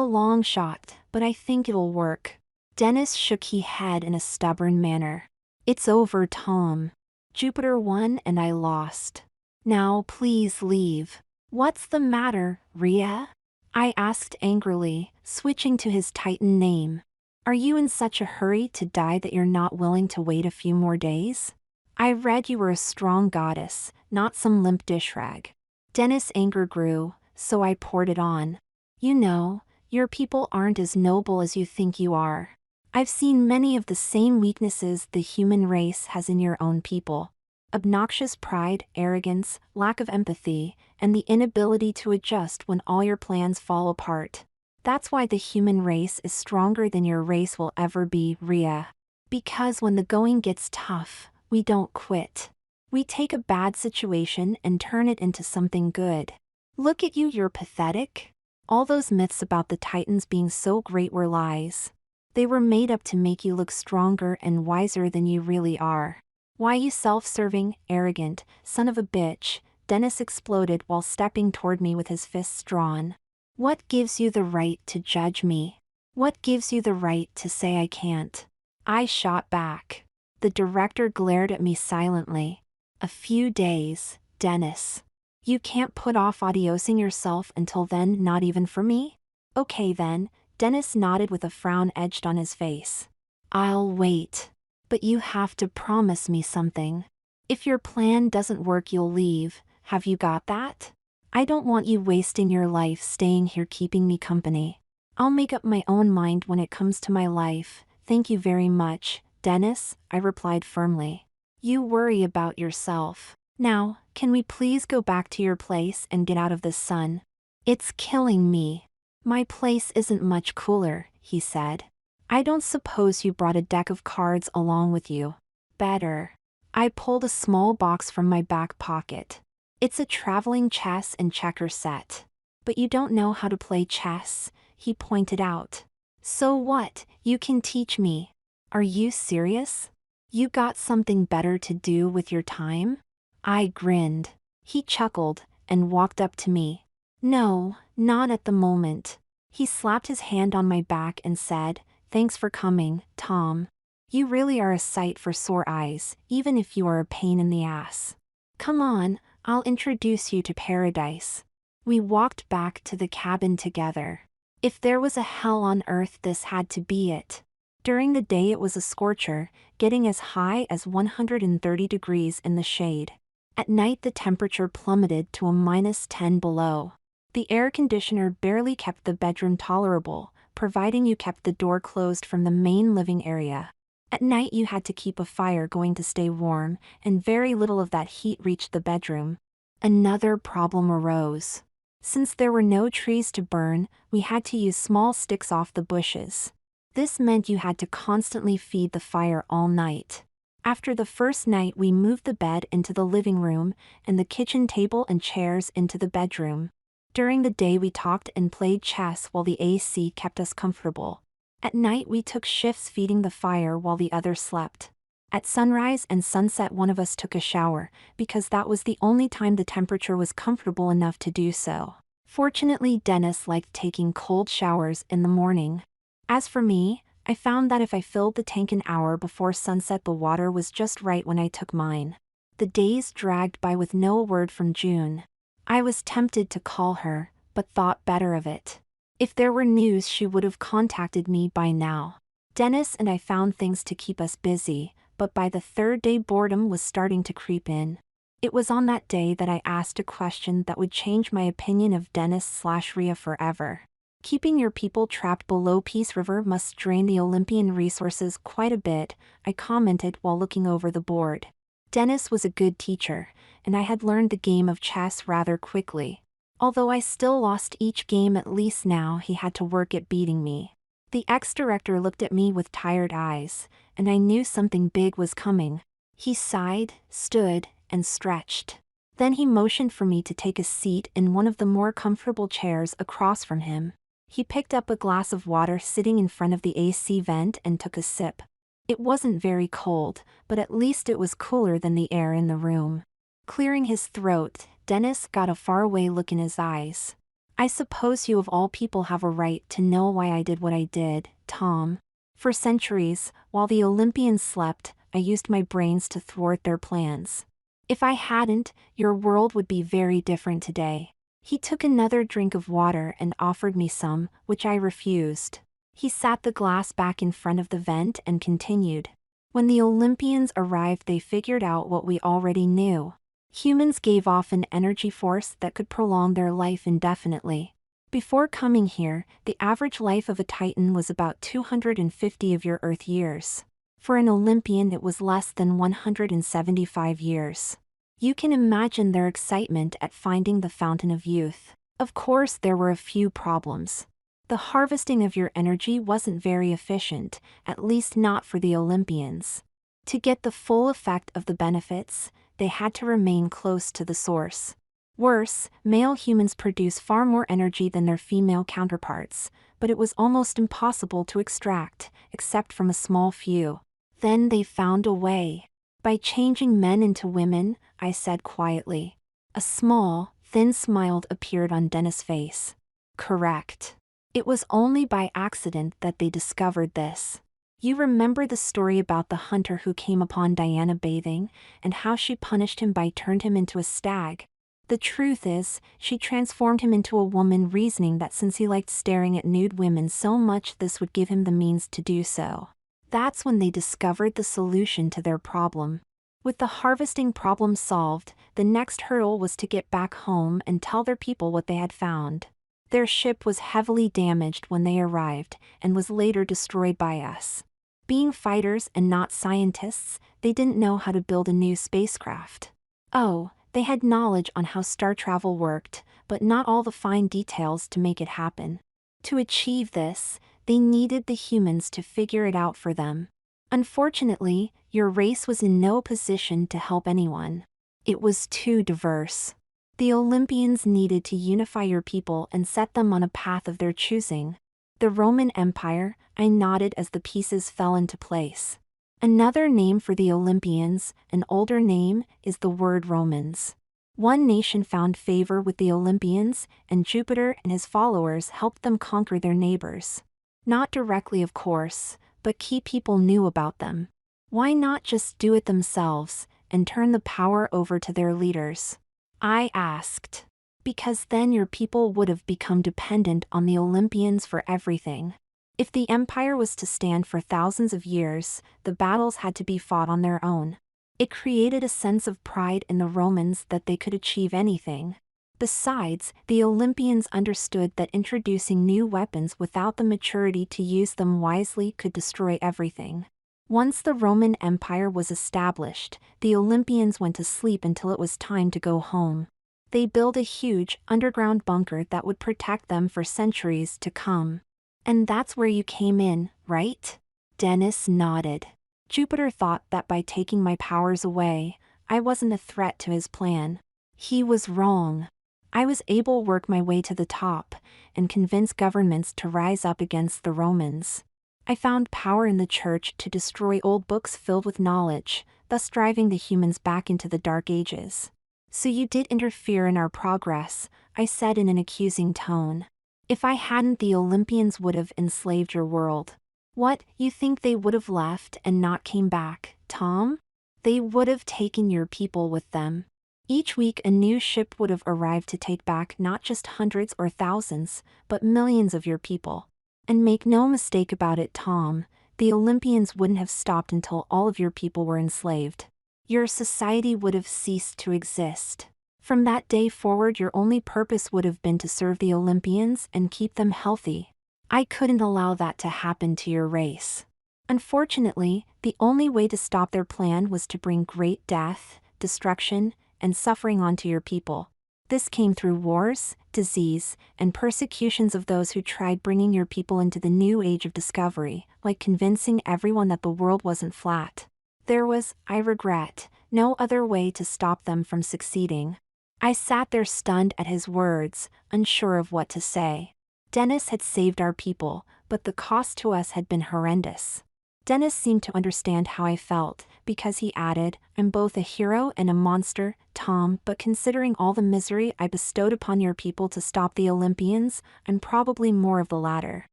long shot, but I think it'll work. Dennis shook his head in a stubborn manner. It's over, Tom. Jupiter won and I lost. Now please leave. What's the matter, Rhea? I asked angrily, switching to his Titan name. Are you in such a hurry to die that you're not willing to wait a few more days? I read you were a strong goddess, not some limp dish rag. Dennis' anger grew, so I poured it on. You know, your people aren't as noble as you think you are. I've seen many of the same weaknesses the human race has in your own people. Obnoxious pride, arrogance, lack of empathy, and the inability to adjust when all your plans fall apart. That's why the human race is stronger than your race will ever be, Rhea. Because when the going gets tough, we don't quit. We take a bad situation and turn it into something good. Look at you, you're pathetic. All those myths about the Titans being so great were lies. They were made up to make you look stronger and wiser than you really are. Why, you self-serving, arrogant, son of a bitch, Dennis exploded while stepping toward me with his fists drawn. What gives you the right to judge me? What gives you the right to say I can't? I shot back. The director glared at me silently. A few days, Dennis. You can't put off adiosing yourself until then, not even for me? Okay then, Dennis nodded with a frown etched on his face. I'll wait. But you have to promise me something. If your plan doesn't work, you'll leave. Have you got that? I don't want you wasting your life staying here keeping me company. I'll make up my own mind when it comes to my life. Thank you very much, Dennis, I replied firmly. You worry about yourself. Now, can we please go back to your place and get out of this sun? It's killing me. My place isn't much cooler, he said. I don't suppose you brought a deck of cards along with you. Better. I pulled a small box from my back pocket. It's a traveling chess and checker set. But you don't know how to play chess, he pointed out. So what, you can teach me. Are you serious? You got something better to do with your time? I grinned. He chuckled and walked up to me. No, not at the moment. He slapped his hand on my back and said, Thanks for coming, Tom. You really are a sight for sore eyes, even if you are a pain in the ass. Come on, I'll introduce you to paradise. We walked back to the cabin together. If there was a hell on earth, this had to be it. During the day it was a scorcher, getting as high as 130 degrees in the shade. At night the temperature plummeted to a -10 below. The air conditioner barely kept the bedroom tolerable, providing you kept the door closed from the main living area. At night you had to keep a fire going to stay warm, and very little of that heat reached the bedroom. Another problem arose. Since there were no trees to burn, we had to use small sticks off the bushes. This meant you had to constantly feed the fire all night. After the first night we moved the bed into the living room, and the kitchen table and chairs into the bedroom. During the day we talked and played chess while the AC kept us comfortable. At night we took shifts feeding the fire while the other slept. At sunrise and sunset one of us took a shower, because that was the only time the temperature was comfortable enough to do so. Fortunately, Dennis liked taking cold showers in the morning. As for me, I found that if I filled the tank an hour before sunset, the water was just right when I took mine. The days dragged by with no word from June. I was tempted to call her, but thought better of it. If there were news, she would have contacted me by now. Dennis and I found things to keep us busy, but by the third day boredom was starting to creep in. It was on that day that I asked a question that would change my opinion of Dennis/Rhea forever. Keeping your people trapped below Peace River must drain the Olympian resources quite a bit, I commented while looking over the board. Dennis was a good teacher, and I had learned the game of chess rather quickly. Although I still lost each game, at least now he had to work at beating me. The ex-director looked at me with tired eyes, and I knew something big was coming. He sighed, stood, and stretched. Then he motioned for me to take a seat in one of the more comfortable chairs across from him. He picked up a glass of water sitting in front of the AC vent and took a sip. It wasn't very cold, but at least it was cooler than the air in the room. Clearing his throat, Dennis got a faraway look in his eyes. I suppose you of all people have a right to know why I did what I did, Tom. For centuries, while the Olympians slept, I used my brains to thwart their plans. If I hadn't, your world would be very different today. He took another drink of water and offered me some, which I refused. He sat the glass back in front of the vent and continued. When the Olympians arrived, they figured out what we already knew. Humans gave off an energy force that could prolong their life indefinitely. Before coming here, the average life of a Titan was about 250 of your Earth years. For an Olympian it was less than 175 years. You can imagine their excitement at finding the fountain of youth. Of course there were a few problems. The harvesting of your energy wasn't very efficient, at least not for the Olympians. To get the full effect of the benefits, they had to remain close to the source. Worse, male humans produce far more energy than their female counterparts, but it was almost impossible to extract, except from a small few. Then they found a way. By changing men into women, I said quietly. A small, thin smile appeared on Dennis' face. Correct. It was only by accident that they discovered this. You remember the story about the hunter who came upon Diana bathing, and how she punished him by turned him into a stag. The truth is, she transformed him into a woman, reasoning that since he liked staring at nude women so much, this would give him the means to do so. That's when they discovered the solution to their problem. With the harvesting problem solved, the next hurdle was to get back home and tell their people what they had found. Their ship was heavily damaged when they arrived, and was later destroyed by us. Being fighters and not scientists, they didn't know how to build a new spacecraft. Oh, they had knowledge on how star travel worked, but not all the fine details to make it happen. To achieve this, they needed the humans to figure it out for them. Unfortunately, your race was in no position to help anyone. It was too diverse. The Olympians needed to unify your people and set them on a path of their choosing. The Roman Empire, I nodded as the pieces fell into place. Another name for the Olympians, an older name, is the word Romans. One nation found favor with the Olympians, and Jupiter and his followers helped them conquer their neighbors. Not directly, of course, but key people knew about them. Why not just do it themselves, and turn the power over to their leaders? I asked. Because then your people would have become dependent on the Olympians for everything. If the empire was to stand for thousands of years, the battles had to be fought on their own. It created a sense of pride in the Romans that they could achieve anything. Besides, the Olympians understood that introducing new weapons without the maturity to use them wisely could destroy everything. Once the Roman Empire was established, the Olympians went to sleep until it was time to go home. They built a huge, underground bunker that would protect them for centuries to come. And that's where you came in, right? Dennis nodded. Jupiter thought that by taking my powers away, I wasn't a threat to his plan. He was wrong. I was able to work my way to the top and convince governments to rise up against the Romans. I found power in the church to destroy old books filled with knowledge, thus driving the humans back into the Dark Ages. So you did interfere in our progress, I said in an accusing tone. If I hadn't, the Olympians would have enslaved your world. What, you think they would have left and not came back, Tom? They would have taken your people with them. Each week a new ship would have arrived to take back not just hundreds or thousands, but millions of your people. And make no mistake about it, Tom, the Olympians wouldn't have stopped until all of your people were enslaved. Your society would have ceased to exist. From that day forward, your only purpose would have been to serve the Olympians and keep them healthy. I couldn't allow that to happen to your race. Unfortunately, the only way to stop their plan was to bring great death, destruction, and suffering onto your people. This came through wars, disease, and persecutions of those who tried bringing your people into the new age of discovery, like convincing everyone that the world wasn't flat. There was, I regret, no other way to stop them from succeeding. I sat there stunned at his words, unsure of what to say. Dennis had saved our people, but the cost to us had been horrendous. Dennis seemed to understand how I felt, because he added, I'm both a hero and a monster, Tom, but considering all the misery I bestowed upon your people to stop the Olympians, I'm probably more of the latter.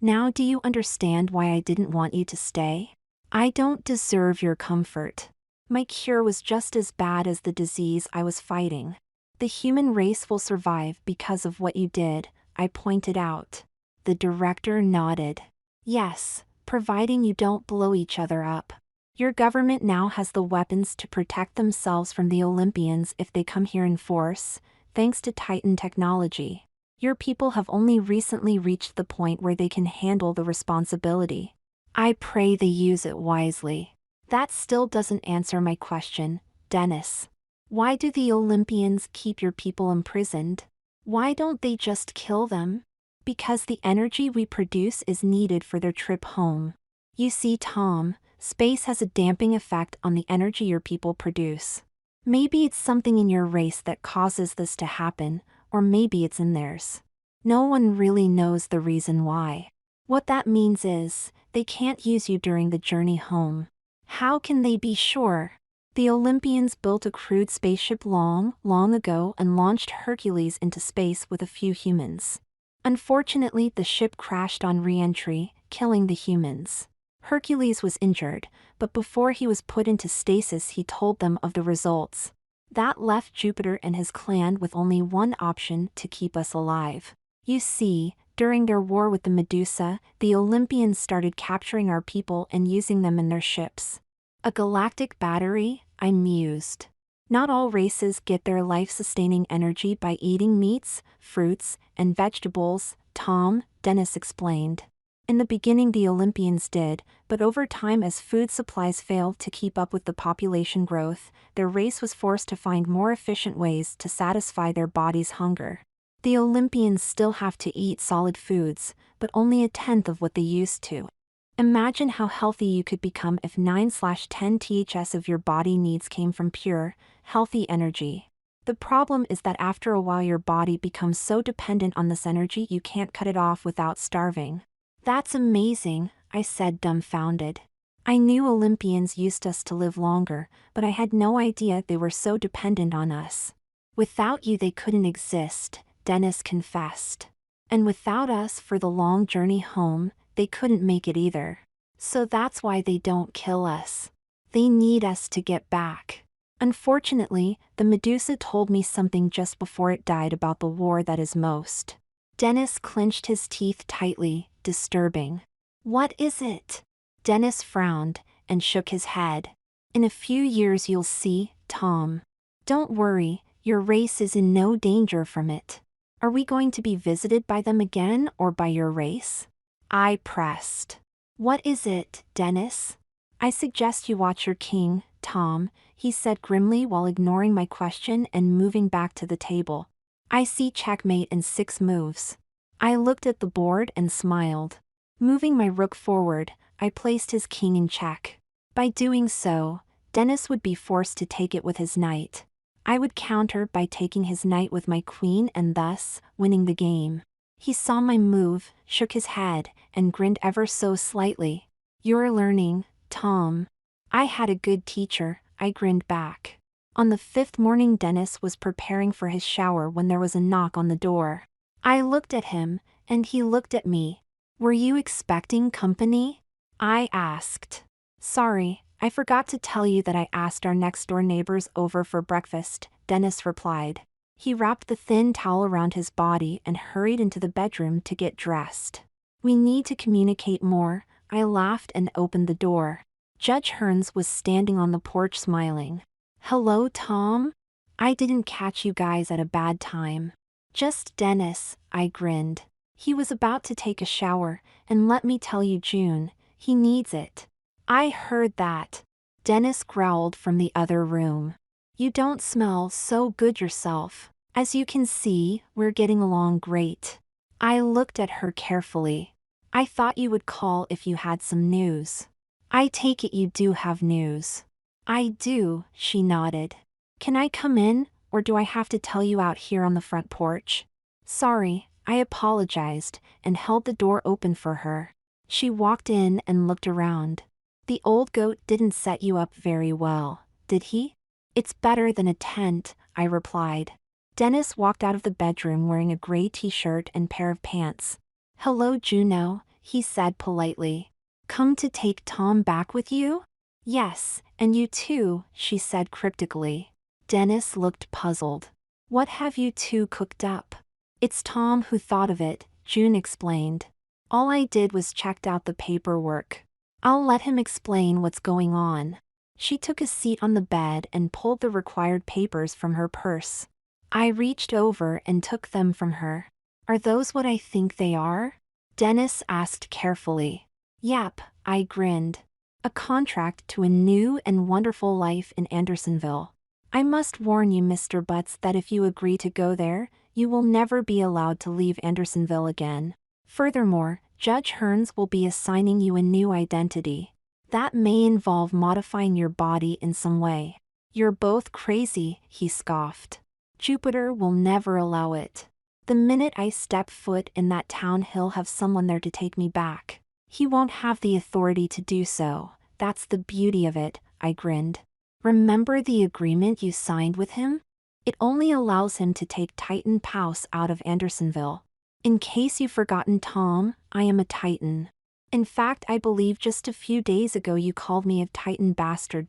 Now do you understand why I didn't want you to stay? I don't deserve your comfort. My cure was just as bad as the disease I was fighting. The human race will survive because of what you did, I pointed out. The director nodded. Yes, providing you don't blow each other up. Your government now has the weapons to protect themselves from the Olympians if they come here in force, thanks to Titan technology. Your people have only recently reached the point where they can handle the responsibility. I pray they use it wisely. That still doesn't answer my question, Dennis. Why do the Olympians keep your people imprisoned? Why don't they just kill them? Because the energy we produce is needed for their trip home. You see, Tom, space has a damping effect on the energy your people produce. Maybe it's something in your race that causes this to happen, or maybe it's in theirs. No one really knows the reason why. What that means is, they can't use you during the journey home. How can they be sure? The Olympians built a crude spaceship long ago and launched Hercules into space with a few humans. Unfortunately, the ship crashed on re-entry, killing the humans. Hercules was injured, but before he was put into stasis he told them of the results. That left Jupiter and his clan with only one option to keep us alive. You see, during their war with the Medusa, the Olympians started capturing our people and using them in their ships. A galactic battery? I mused. Not all races get their life-sustaining energy by eating meats, fruits, and vegetables, Tom, Dennis explained. In the beginning the Olympians did, but over time as food supplies failed to keep up with the population growth, their race was forced to find more efficient ways to satisfy their body's hunger. The Olympians still have to eat solid foods, but only a tenth of what they used to. Imagine how healthy you could become if 9/10 ths of your body needs came from pure, healthy energy. The problem is that after a while your body becomes so dependent on this energy you can't cut it off without starving. That's amazing, I said dumbfounded. I knew Olympians used us to live longer, but I had no idea they were so dependent on us. Without you they couldn't exist, Dennis confessed. And without us for the long journey home, they couldn't make it either. So that's why they don't kill us. They need us to get back. Unfortunately, the Medusa told me something just before it died about the war that is most. Dennis clenched his teeth tightly, disturbing. What is it? Dennis frowned and shook his head. In a few years you'll see, Tom. Don't worry, Your race is in no danger from it. Are we going to be visited by them again or by your race? I pressed. What is it, Dennis? I suggest you watch your king, Tom, he said grimly while ignoring my question and moving back to the table. I see checkmate in 6 moves. I looked at the board and smiled. Moving my rook forward, I placed his king in check. By doing so, Dennis would be forced to take it with his knight. I would counter by taking his knight with my queen and thus winning the game. He saw my move, shook his head, and grinned ever so slightly. You're learning, Tom. I had a good teacher, I grinned back. On the 5th morning, Dennis was preparing for his shower when there was a knock on the door. I looked at him, and he looked at me. Were you expecting company? I asked. Sorry, I forgot to tell you that I asked our next-door neighbors over for breakfast, Dennis replied. He wrapped the thin towel around his body and hurried into the bedroom to get dressed. We need to communicate more, I laughed and opened the door. Judge Hearns was standing on the porch smiling. Hello, Tom? I didn't catch you guys at a bad time. Just Dennis, I grinned. He was about to take a shower, and let me tell you, June, he needs it. I heard that. Dennis growled from the other room. You don't smell so good yourself. As you can see, we're getting along great. I looked at her carefully. I thought you would call if you had some news. I take it you do have news. I do, she nodded. Can I come in, or do I have to tell you out here on the front porch? Sorry, I apologized and held the door open for her. She walked in and looked around. The old goat didn't set you up very well, did he? It's better than a tent, I replied. Dennis walked out of the bedroom wearing a gray t-shirt and pair of pants. Hello, Juno, he said politely. Come to take Tom back with you? Yes, and you too, she said cryptically. Dennis looked puzzled. What have you two cooked up? It's Tom who thought of it, June explained. All I did was checked out the paperwork. I'll let him explain what's going on. She took a seat on the bed and pulled the required papers from her purse. I reached over and took them from her. Are those what I think they are? Dennis asked carefully. Yep, I grinned. A contract to a new and wonderful life in Andersonville. I must warn you, Mr. Butts, that if you agree to go there, you will never be allowed to leave Andersonville again. Furthermore, Judge Hearns will be assigning you a new identity. That may involve modifying your body in some way. You're both crazy, he scoffed. Jupiter will never allow it. The minute I step foot in that town, he'll have someone there to take me back. He won't have the authority to do so. That's the beauty of it, I grinned. Remember the agreement you signed with him? It only allows him to take Titan Pouse out of Andersonville. In case you've forgotten, Tom, I am a Titan. In fact, I believe just a few days ago you called me a Titan bastard.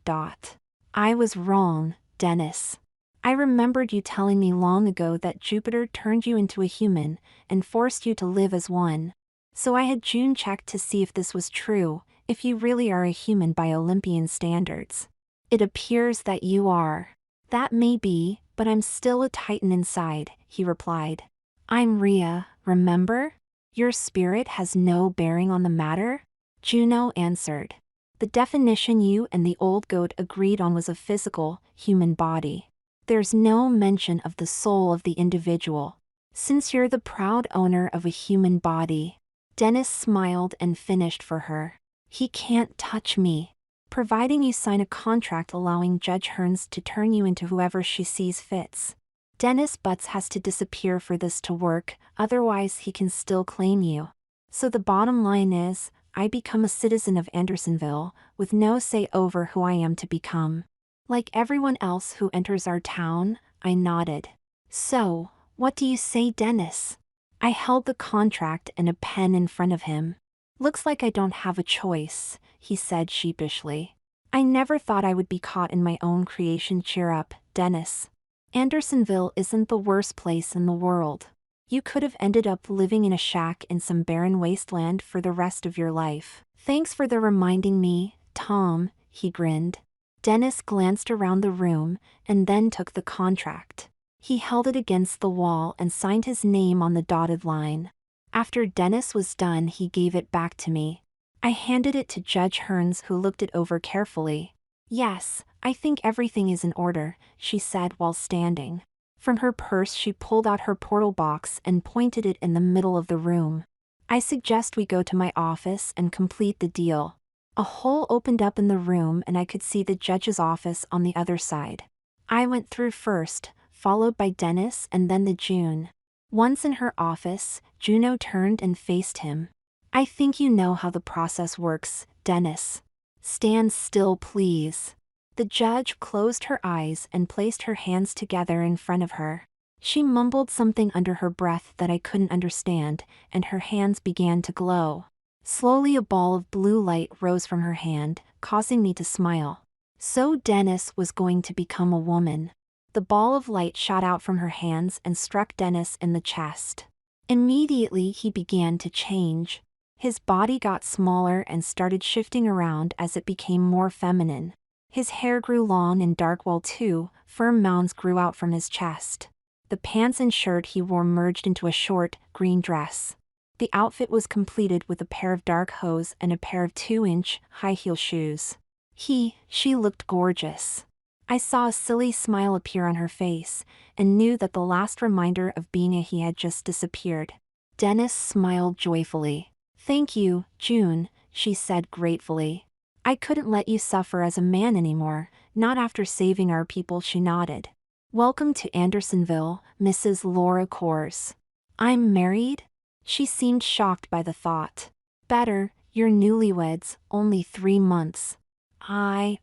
I was wrong, Dennis. I remembered you telling me long ago that Jupiter turned you into a human and forced you to live as one. So I had June check to see if this was true, if you really are a human by Olympian standards. It appears that you are. That may be, but I'm still a Titan inside, he replied. I'm Rhea, remember? Your spirit has no bearing on the matter? Juno answered. The definition you and the old goat agreed on was a physical, human body. There's no mention of the soul of the individual. Since you're the proud owner of a human body. Dennis smiled and finished for her. He can't touch me. Providing you sign a contract allowing Judge Hearns to turn you into whoever she sees fits. Dennis Butts has to disappear for this to work, otherwise he can still claim you. So the bottom line is, I become a citizen of Andersonville, with no say over who I am to become. Like everyone else who enters our town, I nodded. So, what do you say, Dennis? I held the contract and a pen in front of him. Looks like I don't have a choice, he said sheepishly. I never thought I would be caught in my own creation. Cheer up, Dennis. Andersonville isn't the worst place in the world. You could have ended up living in a shack in some barren wasteland for the rest of your life. Thanks for the reminding me, Tom, he grinned. Dennis glanced around the room and then took the contract. He held it against the wall and signed his name on the dotted line. After Dennis was done, he gave it back to me. I handed it to Judge Hearns, who looked it over carefully. "Yes, I think everything is in order," she said while standing. From her purse she pulled out her portal box and pointed it in the middle of the room. "I suggest we go to my office and complete the deal." A hole opened up in the room and I could see the judge's office on the other side. I went through first, followed by Dennis and then the June. Once in her office, Juno turned and faced him. "I think you know how the process works, Dennis. Stand still, please." The judge closed her eyes and placed her hands together in front of her. She mumbled something under her breath that I couldn't understand, and her hands began to glow. Slowly a ball of blue light rose from her hand, causing me to smile. So Dennis was going to become a woman. The ball of light shot out from her hands and struck Dennis in the chest. Immediately he began to change. His body got smaller and started shifting around as it became more feminine. His hair grew long and dark while two firm mounds grew out from his chest. The pants and shirt he wore merged into a short, green dress. The outfit was completed with a pair of dark hose and a pair of 2-inch, high-heel shoes. She looked gorgeous. I saw a silly smile appear on her face, and knew that the last reminder of being a he had just disappeared. Dennis smiled joyfully. "Thank you, June," she said gratefully. "I couldn't let you suffer as a man anymore, not after saving our people." She nodded. "Welcome to Andersonville, Mrs. Laura Coors." "I'm married?" She seemed shocked by the thought. "Better, you're newlyweds, only 3 months. I.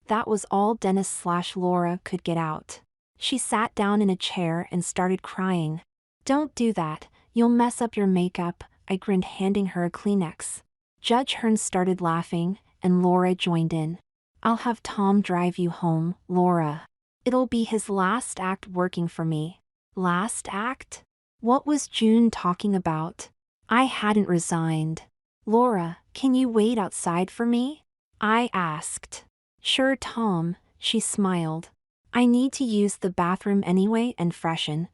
That was all Dennis/Laura could get out. She sat down in a chair and started crying. "Don't do that, you'll mess up your makeup," I grinned, handing her a Kleenex. Judge Hearns started laughing, and Laura joined in. "I'll have Tom drive you home, Laura. It'll be his last act working for me." Last act? What was June talking about? I hadn't resigned. "Laura, can you wait outside for me?" I asked. "Sure, Tom," she smiled. "I need to use the bathroom anyway and freshen.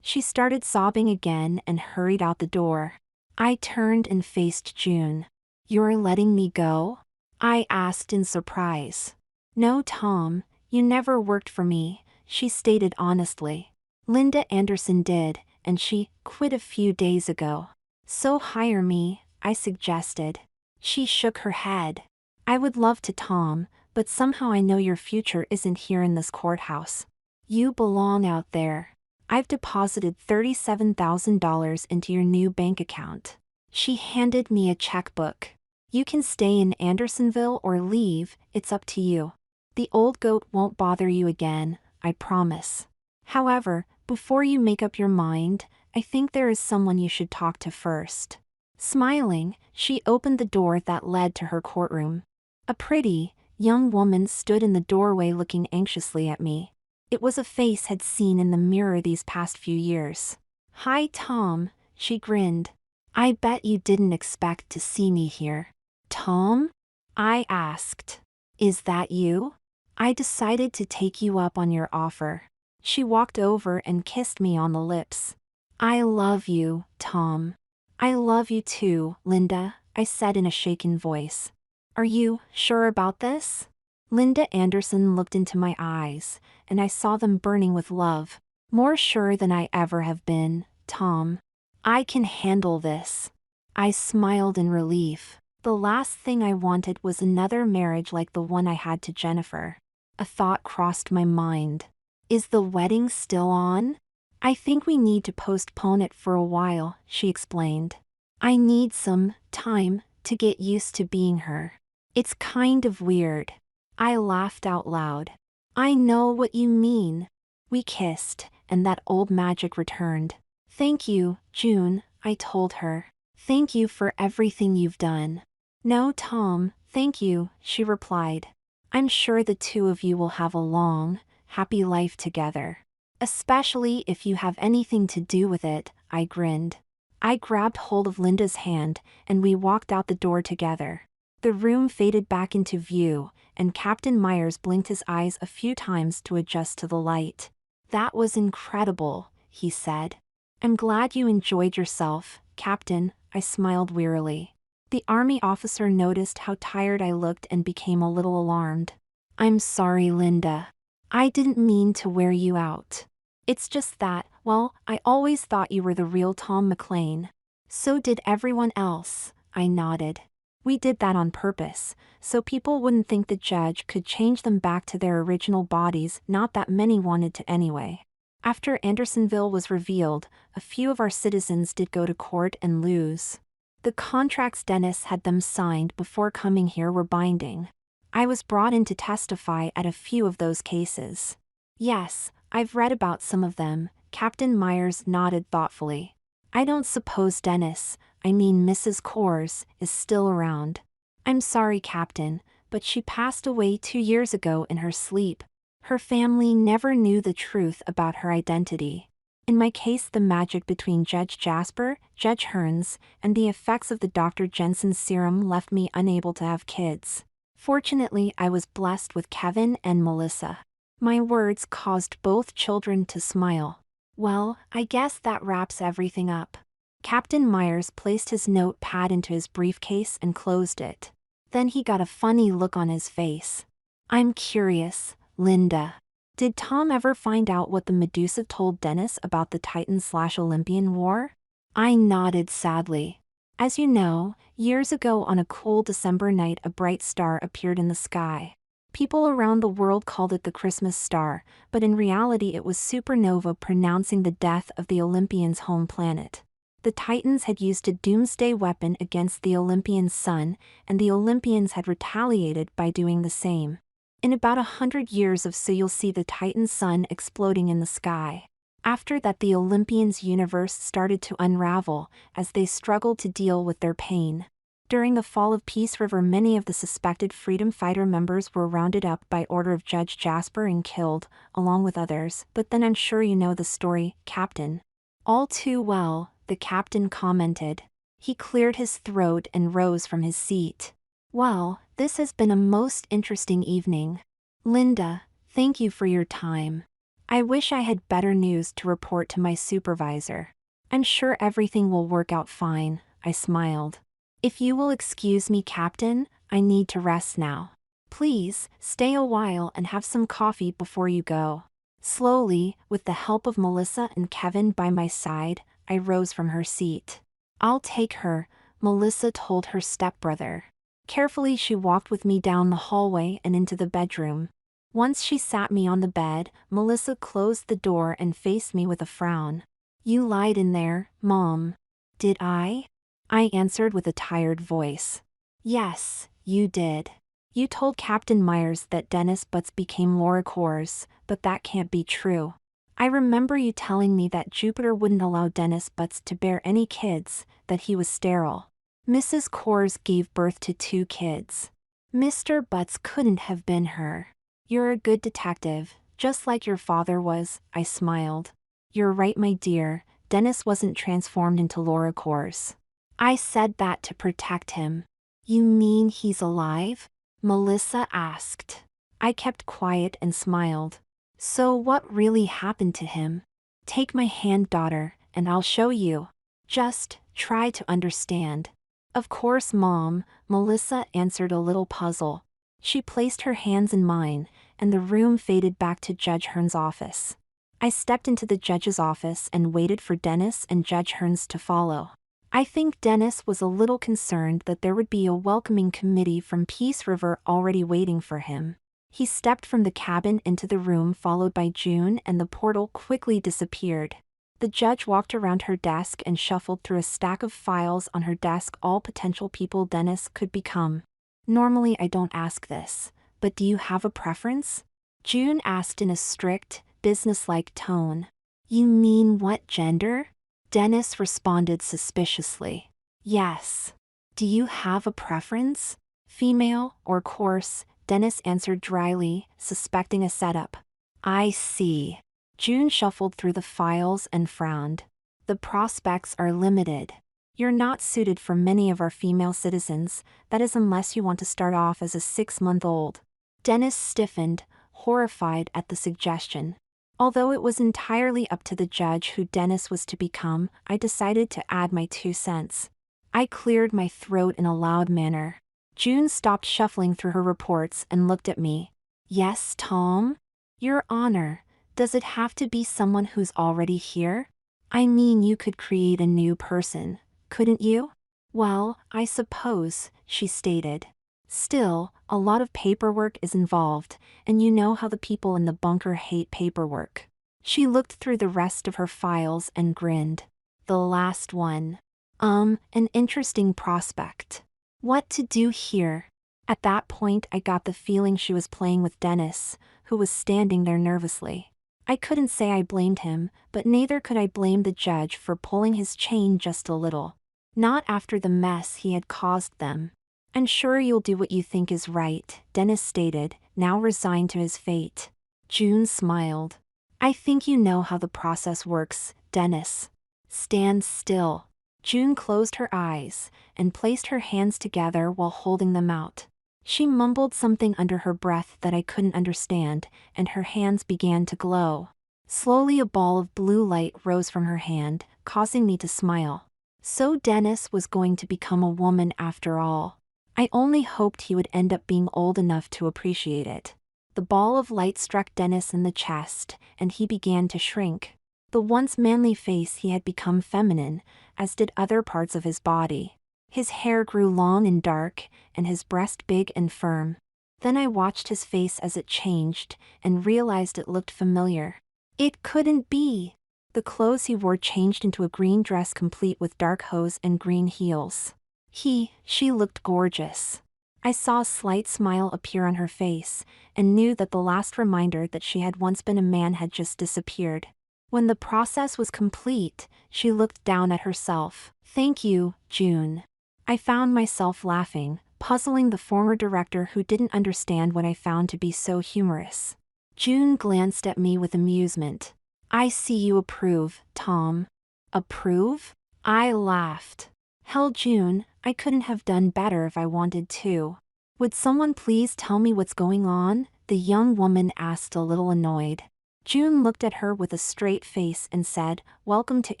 She started sobbing again and hurried out the door. I turned and faced June. "You're letting me go?" I asked in surprise. "No, Tom, you never worked for me," she stated honestly. "Linda Anderson did, and she quit a few days ago." "So hire me," I suggested. She shook her head. "I would love to, Tom, but somehow I know your future isn't here in this courthouse. You belong out there. I've deposited $37,000 into your new bank account." She handed me a checkbook. "You can stay in Andersonville or leave, it's up to you. The old goat won't bother you again, I promise. However, before you make up your mind, I think there is someone you should talk to first." Smiling, she opened the door that led to her courtroom. A pretty, young woman stood in the doorway looking anxiously at me. It was a face I'd seen in the mirror these past few years. "Hi, Tom," she grinned. "I bet you didn't expect to see me here." "Tom?" I asked. "Is that you? I decided to take you up on your offer." She walked over and kissed me on the lips. "I love you, Tom." "I love you too, Linda," I said in a shaken voice. "Are you sure about this?" Linda Anderson looked into my eyes, and I saw them burning with love. "More sure than I ever have been, Tom. I can handle this." I smiled in relief. The last thing I wanted was another marriage like the one I had to Jennifer. A thought crossed my mind. "Is the wedding still on?" "I think we need to postpone it for a while," she explained. "I need some time to get used to being her. It's kind of weird." I laughed out loud. "I know what you mean." We kissed, and that old magic returned. "Thank you, June," I told her. "Thank you for everything you've done." "No, Tom, thank you," she replied. "I'm sure the two of you will have a long, happy life together. Especially if you have anything to do with it," I grinned. I grabbed hold of Linda's hand, and we walked out the door together. The room faded back into view, and Captain Myers blinked his eyes a few times to adjust to the light. That was incredible, he said. I'm glad you enjoyed yourself, Captain, I smiled wearily. The army officer noticed how tired I looked and became a little alarmed. I'm sorry, Linda. I didn't mean to wear you out. It's just that, well, I always thought you were the real Tom McLean. So did everyone else, I nodded. We did that on purpose, so people wouldn't think the judge could change them back to their original bodies, not that many wanted to anyway. After Andersonville was revealed, a few of our citizens did go to court and lose. The contracts Dennis had them signed before coming here were binding. I was brought in to testify at a few of those cases. Yes, I've read about some of them, Captain Myers nodded thoughtfully. I don't suppose Dennis, I mean Mrs. Coors, is still around. I'm sorry, Captain, but she passed away 2 years ago in her sleep. Her family never knew the truth about her identity. In my case, the magic between Judge Jasper, Judge Hearns, and the effects of the Dr. Jensen serum left me unable to have kids. Fortunately, I was blessed with Kevin and Melissa. My words caused both children to smile. Well, I guess that wraps everything up. Captain Myers placed his notepad into his briefcase and closed it. Then he got a funny look on his face. I'm curious, Linda. Did Tom ever find out what the Medusa told Dennis about the Titan/Olympian war? I nodded sadly. As you know, years ago on a cool December night a bright star appeared in the sky. People around the world called it the Christmas star, but in reality it was supernova pronouncing the death of the Olympians' home planet. The Titans had used a doomsday weapon against the Olympians' sun, and the Olympians had retaliated by doing the same. In about 100 years or so you'll see the Titan sun exploding in the sky. After that the Olympians' universe started to unravel, as they struggled to deal with their pain. During the fall of Peace River many of the suspected freedom fighter members were rounded up by order of Judge Jasper and killed, along with others, but then I'm sure you know the story, Captain. All too well, the captain commented. He cleared his throat and rose from his seat. Well, this has been a most interesting evening. Linda, thank you for your time. I wish I had better news to report to my supervisor. I'm sure everything will work out fine, I smiled. If you will excuse me, Captain, I need to rest now. Please, stay a while and have some coffee before you go. Slowly, with the help of Melissa and Kevin by my side, I rose from her seat. I'll take her, Melissa told her stepbrother. Carefully she walked with me down the hallway and into the bedroom. Once she sat me on the bed, Melissa closed the door and faced me with a frown. You lied in there, Mom. Did I? I answered with a tired voice. Yes, you did. You told Captain Myers that Dennis Butts became Laura Coors, but that can't be true. I remember you telling me that Jupiter wouldn't allow Dennis Butts to bear any kids, that he was sterile. Mrs. Coors gave birth to 2 kids. Mr. Butts couldn't have been her. You're a good detective, just like your father was, I smiled. You're right, my dear, Dennis wasn't transformed into Laura Coors. I said that to protect him. You mean he's alive? Melissa asked. I kept quiet and smiled. So what really happened to him? Take my hand, daughter, and I'll show you. Just try to understand. Of course, Mom, Melissa answered a little puzzled. She placed her hands in mine, and the room faded back to Judge Hearns' office. I stepped into the judge's office and waited for Dennis and Judge Hearns to follow. I think Dennis was a little concerned that there would be a welcoming committee from Peace River already waiting for him. He stepped from the cabin into the room followed by June, and the portal quickly disappeared. The judge walked around her desk and shuffled through a stack of files on her desk, all potential people Dennis could become. Normally I don't ask this, but do you have a preference? June asked in a strict, businesslike tone. You mean what gender? Dennis responded suspiciously. Yes. Do you have a preference? Female or coarse? Dennis answered dryly, suspecting a setup. I see. June shuffled through the files and frowned. The prospects are limited. You're not suited for many of our female citizens, that is unless you want to start off as a 6-month-old. Dennis stiffened, horrified at the suggestion. Although it was entirely up to the judge who Dennis was to become, I decided to add my 2 cents. I cleared my throat in a loud manner. June stopped shuffling through her reports and looked at me. Yes, Tom? Your Honor, does it have to be someone who's already here? I mean, you could create a new person, couldn't you? Well, I suppose, she stated. Still, a lot of paperwork is involved, and you know how the people in the bunker hate paperwork. She looked through the rest of her files and grinned. The last one. An interesting prospect. What to do here? At that point I got the feeling she was playing with Dennis, who was standing there nervously. I couldn't say I blamed him, but neither could I blame the judge for pulling his chain just a little. Not after the mess he had caused them. I'm sure you'll do what you think is right, Dennis stated, now resigned to his fate. June smiled. I think you know how the process works, Dennis. Stand still. June closed her eyes and placed her hands together while holding them out. She mumbled something under her breath that I couldn't understand, and her hands began to glow. Slowly a ball of blue light rose from her hand, causing me to smile. So Dennis was going to become a woman after all. I only hoped he would end up being old enough to appreciate it. The ball of light struck Dennis in the chest, and he began to shrink. The once manly face he had become feminine, as did other parts of his body. His hair grew long and dark, and his breast big and firm. Then I watched his face as it changed, and realized it looked familiar. It couldn't be! The clothes he wore changed into a green dress complete with dark hose and green heels. She looked gorgeous. I saw a slight smile appear on her face, and knew that the last reminder that she had once been a man had just disappeared. When the process was complete, she looked down at herself. Thank you, June. I found myself laughing, puzzling the former director who didn't understand what I found to be so humorous. June glanced at me with amusement. I see you approve, Tom. Approve? I laughed. Hell, June, I couldn't have done better if I wanted to. Would someone please tell me what's going on? The young woman asked, a little annoyed. June looked at her with a straight face and said, Welcome to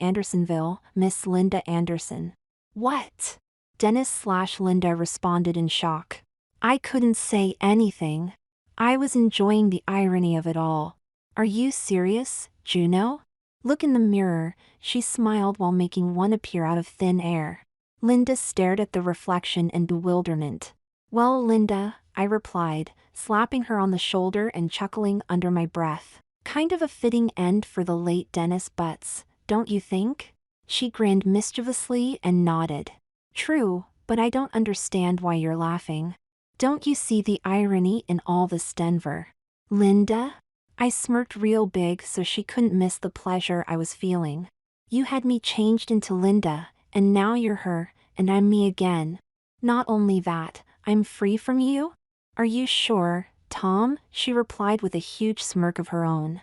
Andersonville, Miss Linda Anderson. What? Dennis/Linda responded in shock. I couldn't say anything. I was enjoying the irony of it all. Are you serious, Juno? Look in the mirror, she smiled while making one appear out of thin air. Linda stared at the reflection in bewilderment. Well, Linda, I replied, slapping her on the shoulder and chuckling under my breath. Kind of a fitting end for the late Dennis Butts, don't you think? She grinned mischievously and nodded. True, but I don't understand why you're laughing. Don't you see the irony in all this, Denver? Linda? I smirked real big so she couldn't miss the pleasure I was feeling. You had me changed into Linda, and now you're her, and I'm me again. Not only that, I'm free from you? Are you sure, Tom? She replied with a huge smirk of her own.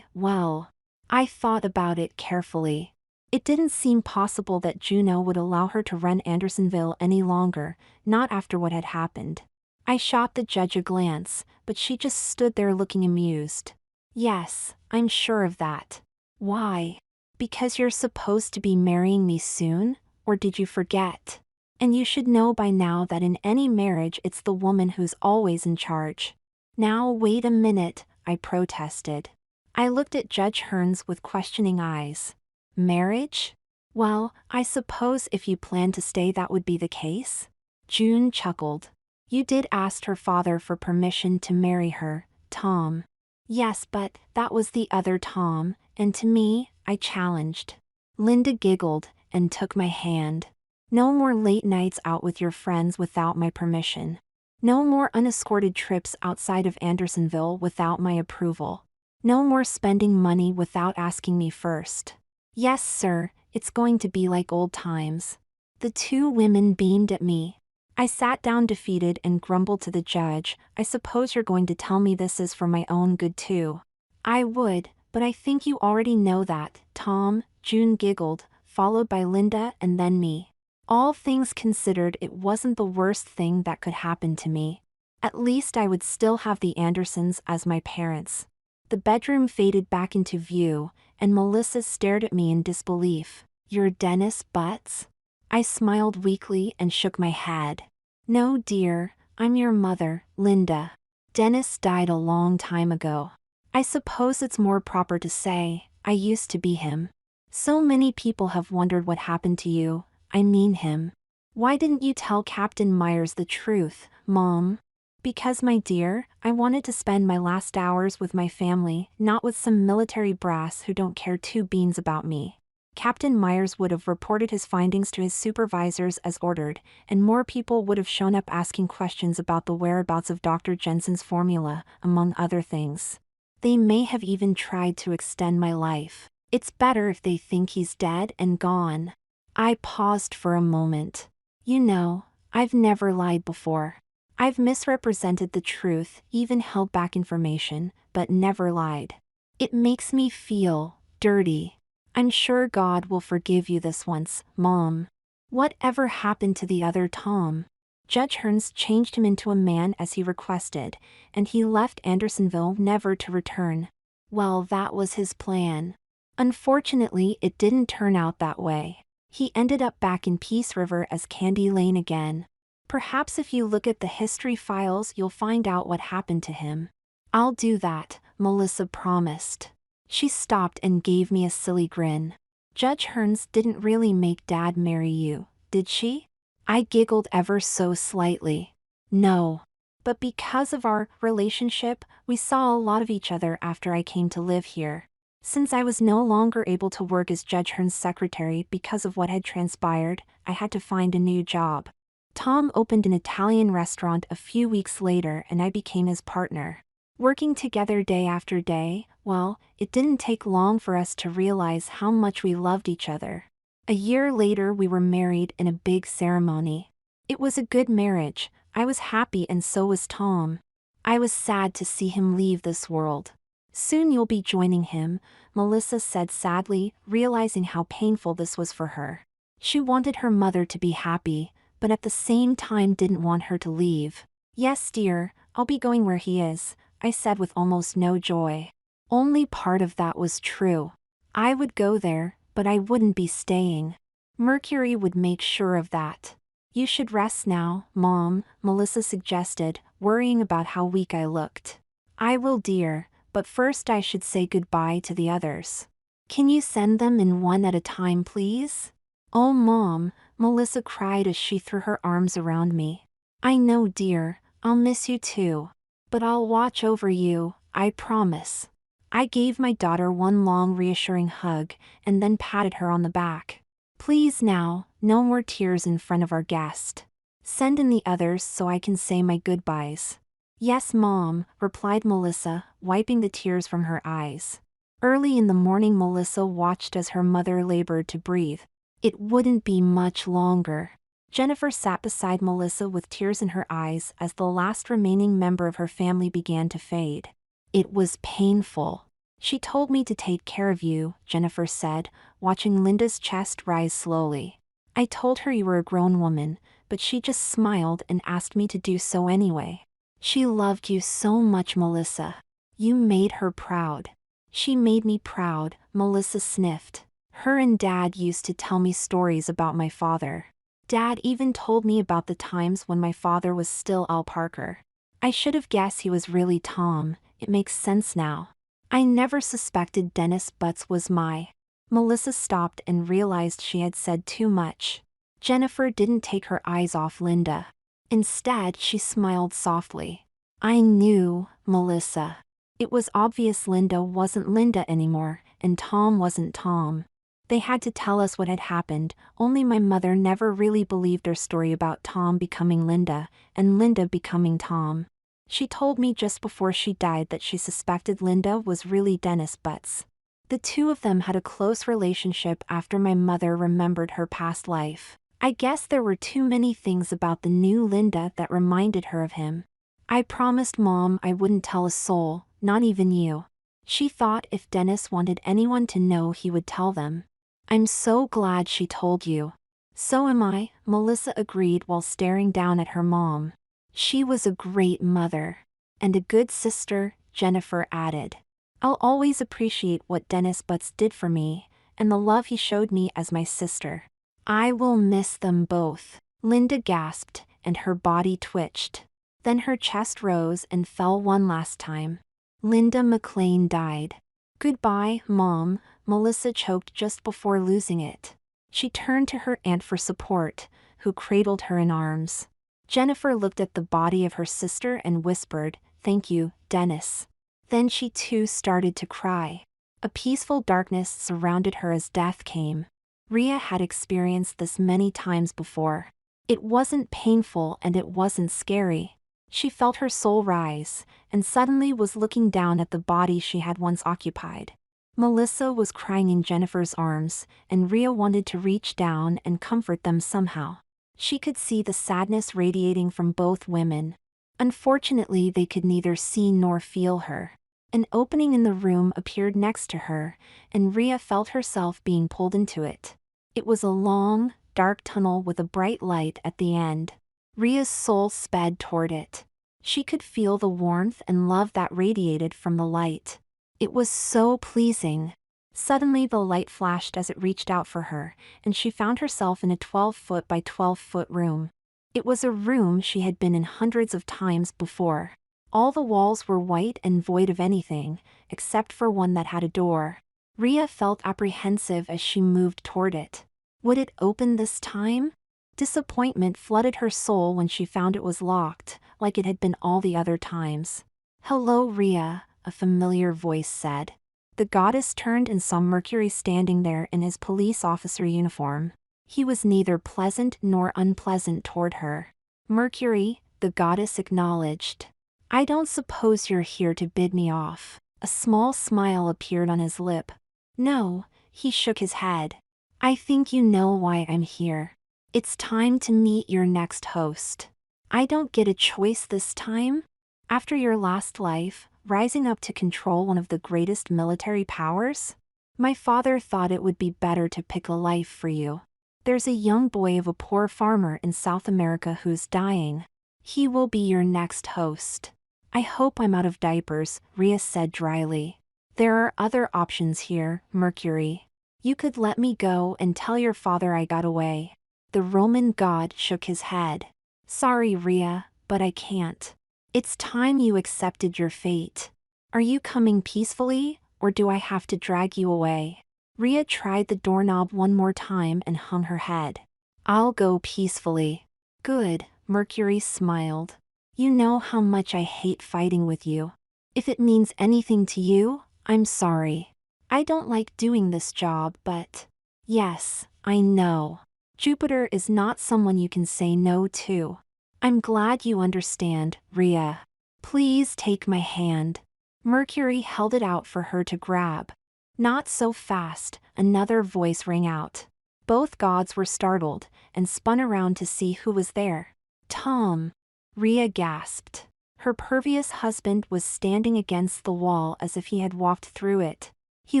Well, I thought about it carefully. It didn't seem possible that Juno would allow her to run Andersonville any longer, not after what had happened. I shot the judge a glance, but she just stood there looking amused. Yes, I'm sure of that. Why? Because you're supposed to be marrying me soon, or did you forget? And you should know by now that in any marriage it's the woman who's always in charge. Now wait a minute, I protested. I looked at Judge Hearns with questioning eyes. Marriage? Well, I suppose if you plan to stay that would be the case? June chuckled. You did ask her father for permission to marry her, Tom. Yes, but that was the other Tom, and to me, I challenged. Linda giggled and took my hand. No more late nights out with your friends without my permission. No more unescorted trips outside of Andersonville without my approval. No more spending money without asking me first. Yes, sir, it's going to be like old times. The two women beamed at me. I sat down defeated and grumbled to the judge, I suppose you're going to tell me this is for my own good too. I would, but I think you already know that, Tom, June giggled, followed by Linda and then me. All things considered, it wasn't the worst thing that could happen to me. At least I would still have the Andersons as my parents. The bedroom faded back into view, and Melissa stared at me in disbelief. "You're Dennis Butts?" I smiled weakly and shook my head. "No, dear, I'm your mother, Linda. Dennis died a long time ago. I suppose it's more proper to say, I used to be him. So many people have wondered what happened to you, I mean him. Why didn't you tell Captain Myers the truth, Mom?" "Because, my dear, I wanted to spend my last hours with my family, not with some military brass who don't care two beans about me." Captain Myers would have reported his findings to his supervisors as ordered, and more people would have shown up asking questions about the whereabouts of Dr. Jensen's formula, among other things. They may have even tried to extend my life. It's better if they think he's dead and gone. I paused for a moment. You know, I've never lied before. I've misrepresented the truth, even held back information, but never lied. It makes me feel dirty. I'm sure God will forgive you this once, Mom. Whatever happened to the other Tom? Judge Hearns changed him into a man as he requested, and he left Andersonville never to return. Well, that was his plan. Unfortunately, it didn't turn out that way. He ended up back in Peace River as Candy Lane again. Perhaps if you look at the history files you'll find out what happened to him. I'll do that, Melissa promised. She stopped and gave me a silly grin. Judge Hearns didn't really make Dad marry you, did she? I giggled ever so slightly. No. But because of our relationship, we saw a lot of each other after I came to live here. Since I was no longer able to work as Judge Hearns' secretary because of what had transpired, I had to find a new job. Tom opened an Italian restaurant a few weeks later and I became his partner. Working together day after day, well, it didn't take long for us to realize how much we loved each other. A year later we were married in a big ceremony. It was a good marriage. I was happy and so was Tom. I was sad to see him leave this world. "Soon you'll be joining him," Melissa said sadly, realizing how painful this was for her. She wanted her mother to be happy, but at the same time didn't want her to leave. "Yes, dear, I'll be going where he is," I said with almost no joy. Only part of that was true. I would go there, but I wouldn't be staying. Mercury would make sure of that. "You should rest now, Mom," Melissa suggested, worrying about how weak I looked. "I will, dear, but first I should say goodbye to the others." "Can you send them in one at a time, please?" "Oh, Mom," Melissa cried as she threw her arms around me. "I know, dear, I'll miss you too. But I'll watch over you, I promise." I gave my daughter one long reassuring hug, and then patted her on the back. "Please now, no more tears in front of our guest. Send in the others so I can say my goodbyes." "Yes, Mom," replied Melissa, wiping the tears from her eyes. Early in the morning Melissa watched as her mother labored to breathe. It wouldn't be much longer. Jennifer sat beside Melissa with tears in her eyes as the last remaining member of her family began to fade. It was painful. "She told me to take care of you," Jennifer said, watching Linda's chest rise slowly. "I told her you were a grown woman, but she just smiled and asked me to do so anyway. She loved you so much, Melissa. You made her proud." "She made me proud," Melissa sniffed. "Her and Dad used to tell me stories about my father. Dad even told me about the times when my father was still Al Parker. I should have guessed he was really Tom. It makes sense now. I never suspected Dennis Butts was my..." Melissa stopped and realized she had said too much. Jennifer didn't take her eyes off Linda. Instead, she smiled softly. "I knew, Melissa. It was obvious Linda wasn't Linda anymore, and Tom wasn't Tom. They had to tell us what had happened, only my mother never really believed our story about Tom becoming Linda, and Linda becoming Tom. She told me just before she died that she suspected Linda was really Dennis Butts. The two of them had a close relationship after my mother remembered her past life. I guess there were too many things about the new Linda that reminded her of him. I promised Mom I wouldn't tell a soul, not even you. She thought if Dennis wanted anyone to know he would tell them. I'm so glad she told you." "So am I," Melissa agreed while staring down at her mom. "She was a great mother. And a good sister," Jennifer added. I'll always appreciate what Dennis Butts did for me, and the love he showed me as my sister. I will miss them both. Linda gasped, and her body twitched. Then her chest rose and fell one last time. Linda McLean died. Goodbye, Mom, Melissa choked just before losing it. She turned to her aunt for support, who cradled her in arms. Jennifer looked at the body of her sister and whispered, "Thank you, Dennis." Then she too started to cry. A peaceful darkness surrounded her as death came. Rhea had experienced this many times before. It wasn't painful and it wasn't scary. She felt her soul rise, and suddenly was looking down at the body she had once occupied. Melissa was crying in Jennifer's arms, and Rhea wanted to reach down and comfort them somehow. She could see the sadness radiating from both women. Unfortunately, they could neither see nor feel her. An opening in the room appeared next to her, and Rhea felt herself being pulled into it. It was a long, dark tunnel with a bright light at the end. Rhea's soul sped toward it. She could feel the warmth and love that radiated from the light. It was so pleasing. Suddenly the light flashed as it reached out for her, and she found herself in a 12-foot by 12-foot room. It was a room she had been in hundreds of times before. All the walls were white and void of anything, except for one that had a door. Rhea felt apprehensive as she moved toward it. Would it open this time? Disappointment flooded her soul when she found it was locked, like it had been all the other times. "Hello, Rhea," a familiar voice said. The goddess turned and saw Mercury standing there in his police officer uniform. He was neither pleasant nor unpleasant toward her. "Mercury," the goddess acknowledged. "I don't suppose you're here to bid me off." A small smile appeared on his lip. "No," he shook his head. "I think you know why I'm here. It's time to meet your next host. I don't get a choice this time? After your last life, rising up to control one of the greatest military powers? My father thought it would be better to pick a life for you. There's a young boy of a poor farmer in South America who's dying. He will be your next host." "I hope I'm out of diapers," Rhea said dryly. "There are other options here, Mercury. You could let me go and tell your father I got away." The Roman god shook his head. "Sorry, Rhea, but I can't. It's time you accepted your fate. Are you coming peacefully, or do I have to drag you away?" Rhea tried the doorknob one more time and hung her head. "I'll go peacefully." "Good," Mercury smiled. "You know how much I hate fighting with you. If it means anything to you, I'm sorry. I don't like doing this job, but..." "Yes, I know. Jupiter is not someone you can say no to. I'm glad you understand, Rhea. Please take my hand." Mercury held it out for her to grab. "Not so fast," another voice rang out. Both gods were startled, and spun around to see who was there. "Tom!" Rhea gasped. Her pervious husband was standing against the wall as if he had walked through it. He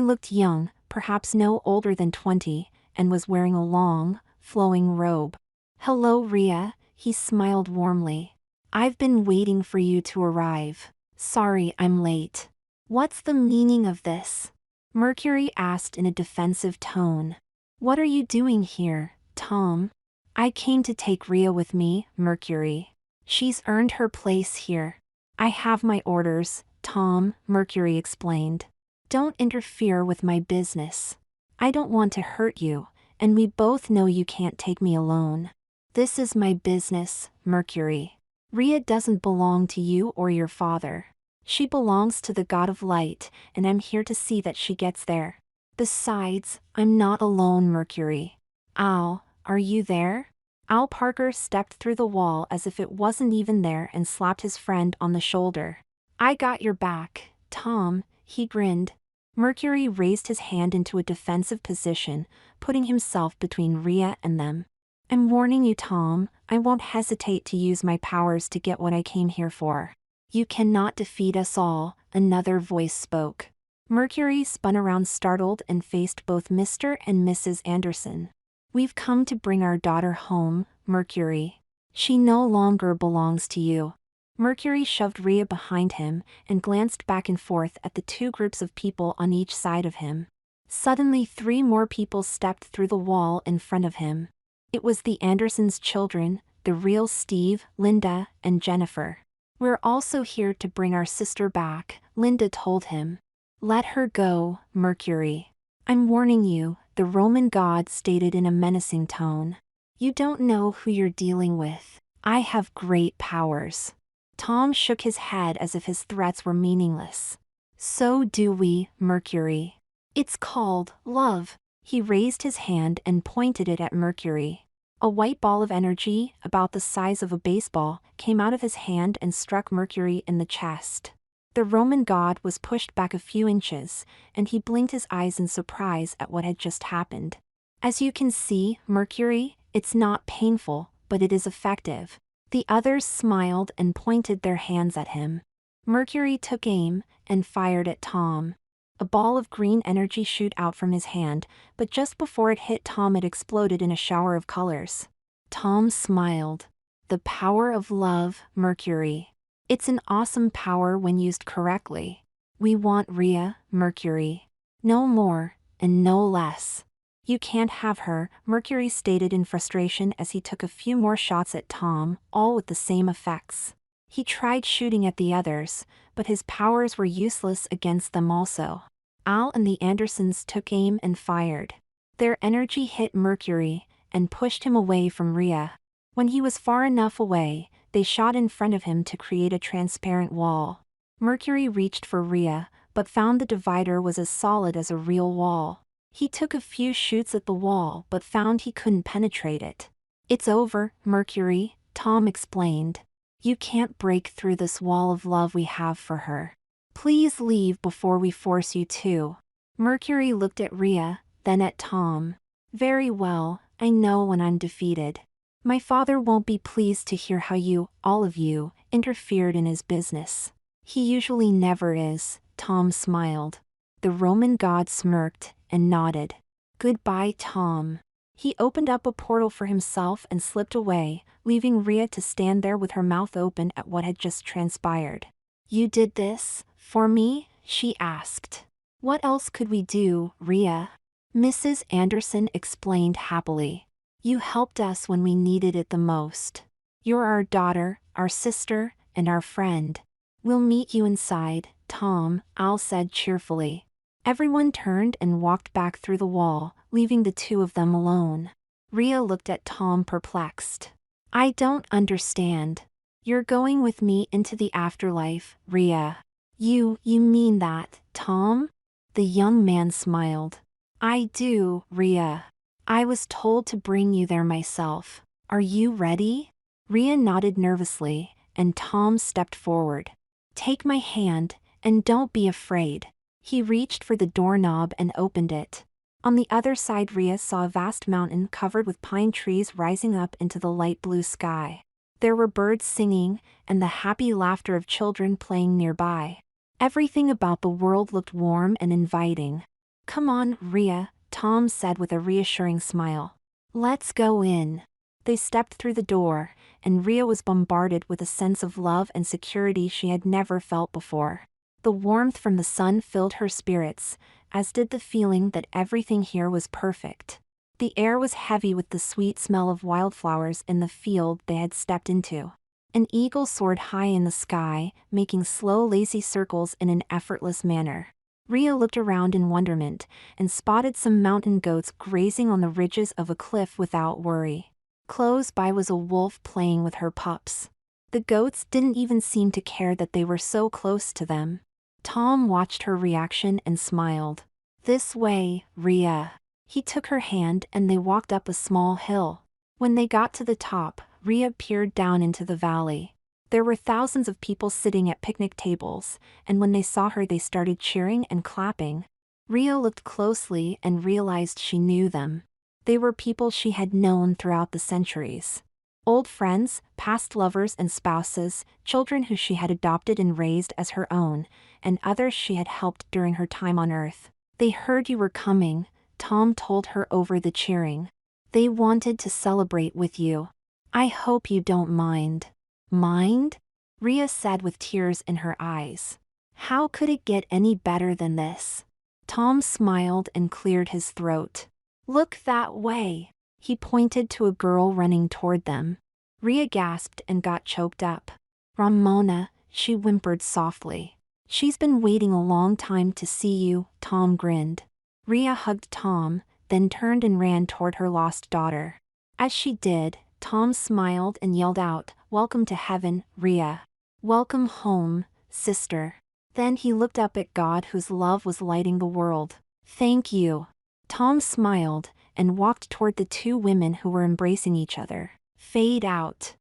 looked young, perhaps no older than 20, and was wearing a long, flowing robe. "Hello, Rhea," he smiled warmly. "I've been waiting for you to arrive. Sorry I'm late." "What's the meaning of this?" Mercury asked in a defensive tone. "What are you doing here, Tom?" "I came to take Rhea with me, Mercury. She's earned her place here." "I have my orders, Tom," Mercury explained. "Don't interfere with my business. I don't want to hurt you, and we both know you can't take me alone." "This is my business, Mercury. Rhea doesn't belong to you or your father. She belongs to the god of light, and I'm here to see that she gets there. Besides, I'm not alone, Mercury. Al, are you there?" Al Parker stepped through the wall as if it wasn't even there and slapped his friend on the shoulder. "I got your back, Tom," he grinned. Mercury raised his hand into a defensive position, putting himself between Rhea and them. "I'm warning you, Tom, I won't hesitate to use my powers to get what I came here for." "You cannot defeat us all," another voice spoke. Mercury spun around startled and faced both Mr. and Mrs. Anderson. "We've come to bring our daughter home, Mercury. She no longer belongs to you." Mercury shoved Rhea behind him and glanced back and forth at the two groups of people on each side of him. Suddenly 3 more people stepped through the wall in front of him. It was the Andersons' children, the real Steve, Linda, and Jennifer. "We're also here to bring our sister back," Linda told him. "Let her go, Mercury. I'm warning you," the Roman god stated in a menacing tone. "You don't know who you're dealing with. I have great powers." Tom shook his head as if his threats were meaningless. "So do we, Mercury. It's called love." He raised his hand and pointed it at Mercury. A white ball of energy, about the size of a baseball, came out of his hand and struck Mercury in the chest. The Roman god was pushed back a few inches, and he blinked his eyes in surprise at what had just happened. "As you can see, Mercury, it's not painful, but it is effective." The others smiled and pointed their hands at him. Mercury took aim and fired at Tom. A ball of green energy shot out from his hand, but just before it hit Tom it exploded in a shower of colors. Tom smiled. "The power of love, Mercury. It's an awesome power when used correctly. We want Rhea, Mercury. No more, and no less." "You can't have her," Mercury stated in frustration as he took a few more shots at Tom, all with the same effects. He tried shooting at the others, but his powers were useless against them also. Al and the Andersons took aim and fired. Their energy hit Mercury and pushed him away from Rhea. When he was far enough away, they shot in front of him to create a transparent wall. Mercury reached for Rhea, but found the divider was as solid as a real wall. He took a few shoots at the wall but found he couldn't penetrate it. "It's over, Mercury," Tom explained. "You can't break through this wall of love we have for her. Please leave before we force you to." Mercury looked at Rhea, then at Tom. "Very well, I know when I'm defeated. My father won't be pleased to hear how you, all of you, interfered in his business." "He usually never is," Tom smiled. The Roman god smirked and nodded. "Goodbye, Tom." He opened up a portal for himself and slipped away, leaving Rhea to stand there with her mouth open at what had just transpired. "You did this for me?" she asked. "What else could we do, Rhea?" Mrs. Anderson explained happily. "You helped us when we needed it the most. You're our daughter, our sister, and our friend." "We'll meet you inside, Tom," Al said cheerfully. Everyone turned and walked back through the wall, leaving the two of them alone. Rhea looked at Tom perplexed. "I don't understand. You're going with me into the afterlife, Rhea. You mean that, Tom?" The young man smiled. "I do, Rhea. I was told to bring you there myself. Are you ready?" Rhea nodded nervously, and Tom stepped forward. "Take my hand, and don't be afraid." He reached for the doorknob and opened it. On the other side Rhea saw a vast mountain covered with pine trees rising up into the light blue sky. There were birds singing, and the happy laughter of children playing nearby. Everything about the world looked warm and inviting. "Come on, Rhea," Tom said with a reassuring smile. "Let's go in." They stepped through the door, and Rhea was bombarded with a sense of love and security she had never felt before. The warmth from the sun filled her spirits, as did the feeling that everything here was perfect. The air was heavy with the sweet smell of wildflowers in the field they had stepped into. An eagle soared high in the sky, making slow lazy circles in an effortless manner. Rhea looked around in wonderment, and spotted some mountain goats grazing on the ridges of a cliff without worry. Close by was a wolf playing with her pups. The goats didn't even seem to care that they were so close to them. Tom watched her reaction and smiled. "This way, Rhea." He took her hand and they walked up a small hill. When they got to the top, Rhea peered down into the valley. There were thousands of people sitting at picnic tables, and when they saw her they started cheering and clapping. Rhea looked closely and realized she knew them. They were people she had known throughout the centuries. Old friends, past lovers and spouses, children who she had adopted and raised as her own, and others she had helped during her time on Earth. "They heard you were coming," Tom told her over the cheering. "They wanted to celebrate with you. I hope you don't mind." "Mind?" Rhea said with tears in her eyes. How could it get any better than this? Tom smiled and cleared his throat. Look that way. He pointed to a girl running toward them. Rhea gasped and got choked up. Ramona, she whimpered softly. She's been waiting a long time to see you, Tom grinned. Rhea hugged Tom, then turned and ran toward her lost daughter. As she did, Tom smiled and yelled out, Welcome to heaven, Rhea. Welcome home, sister. Then he looked up at God whose love was lighting the world. Thank you. Tom smiled and walked toward the two women who were embracing each other. Fade out.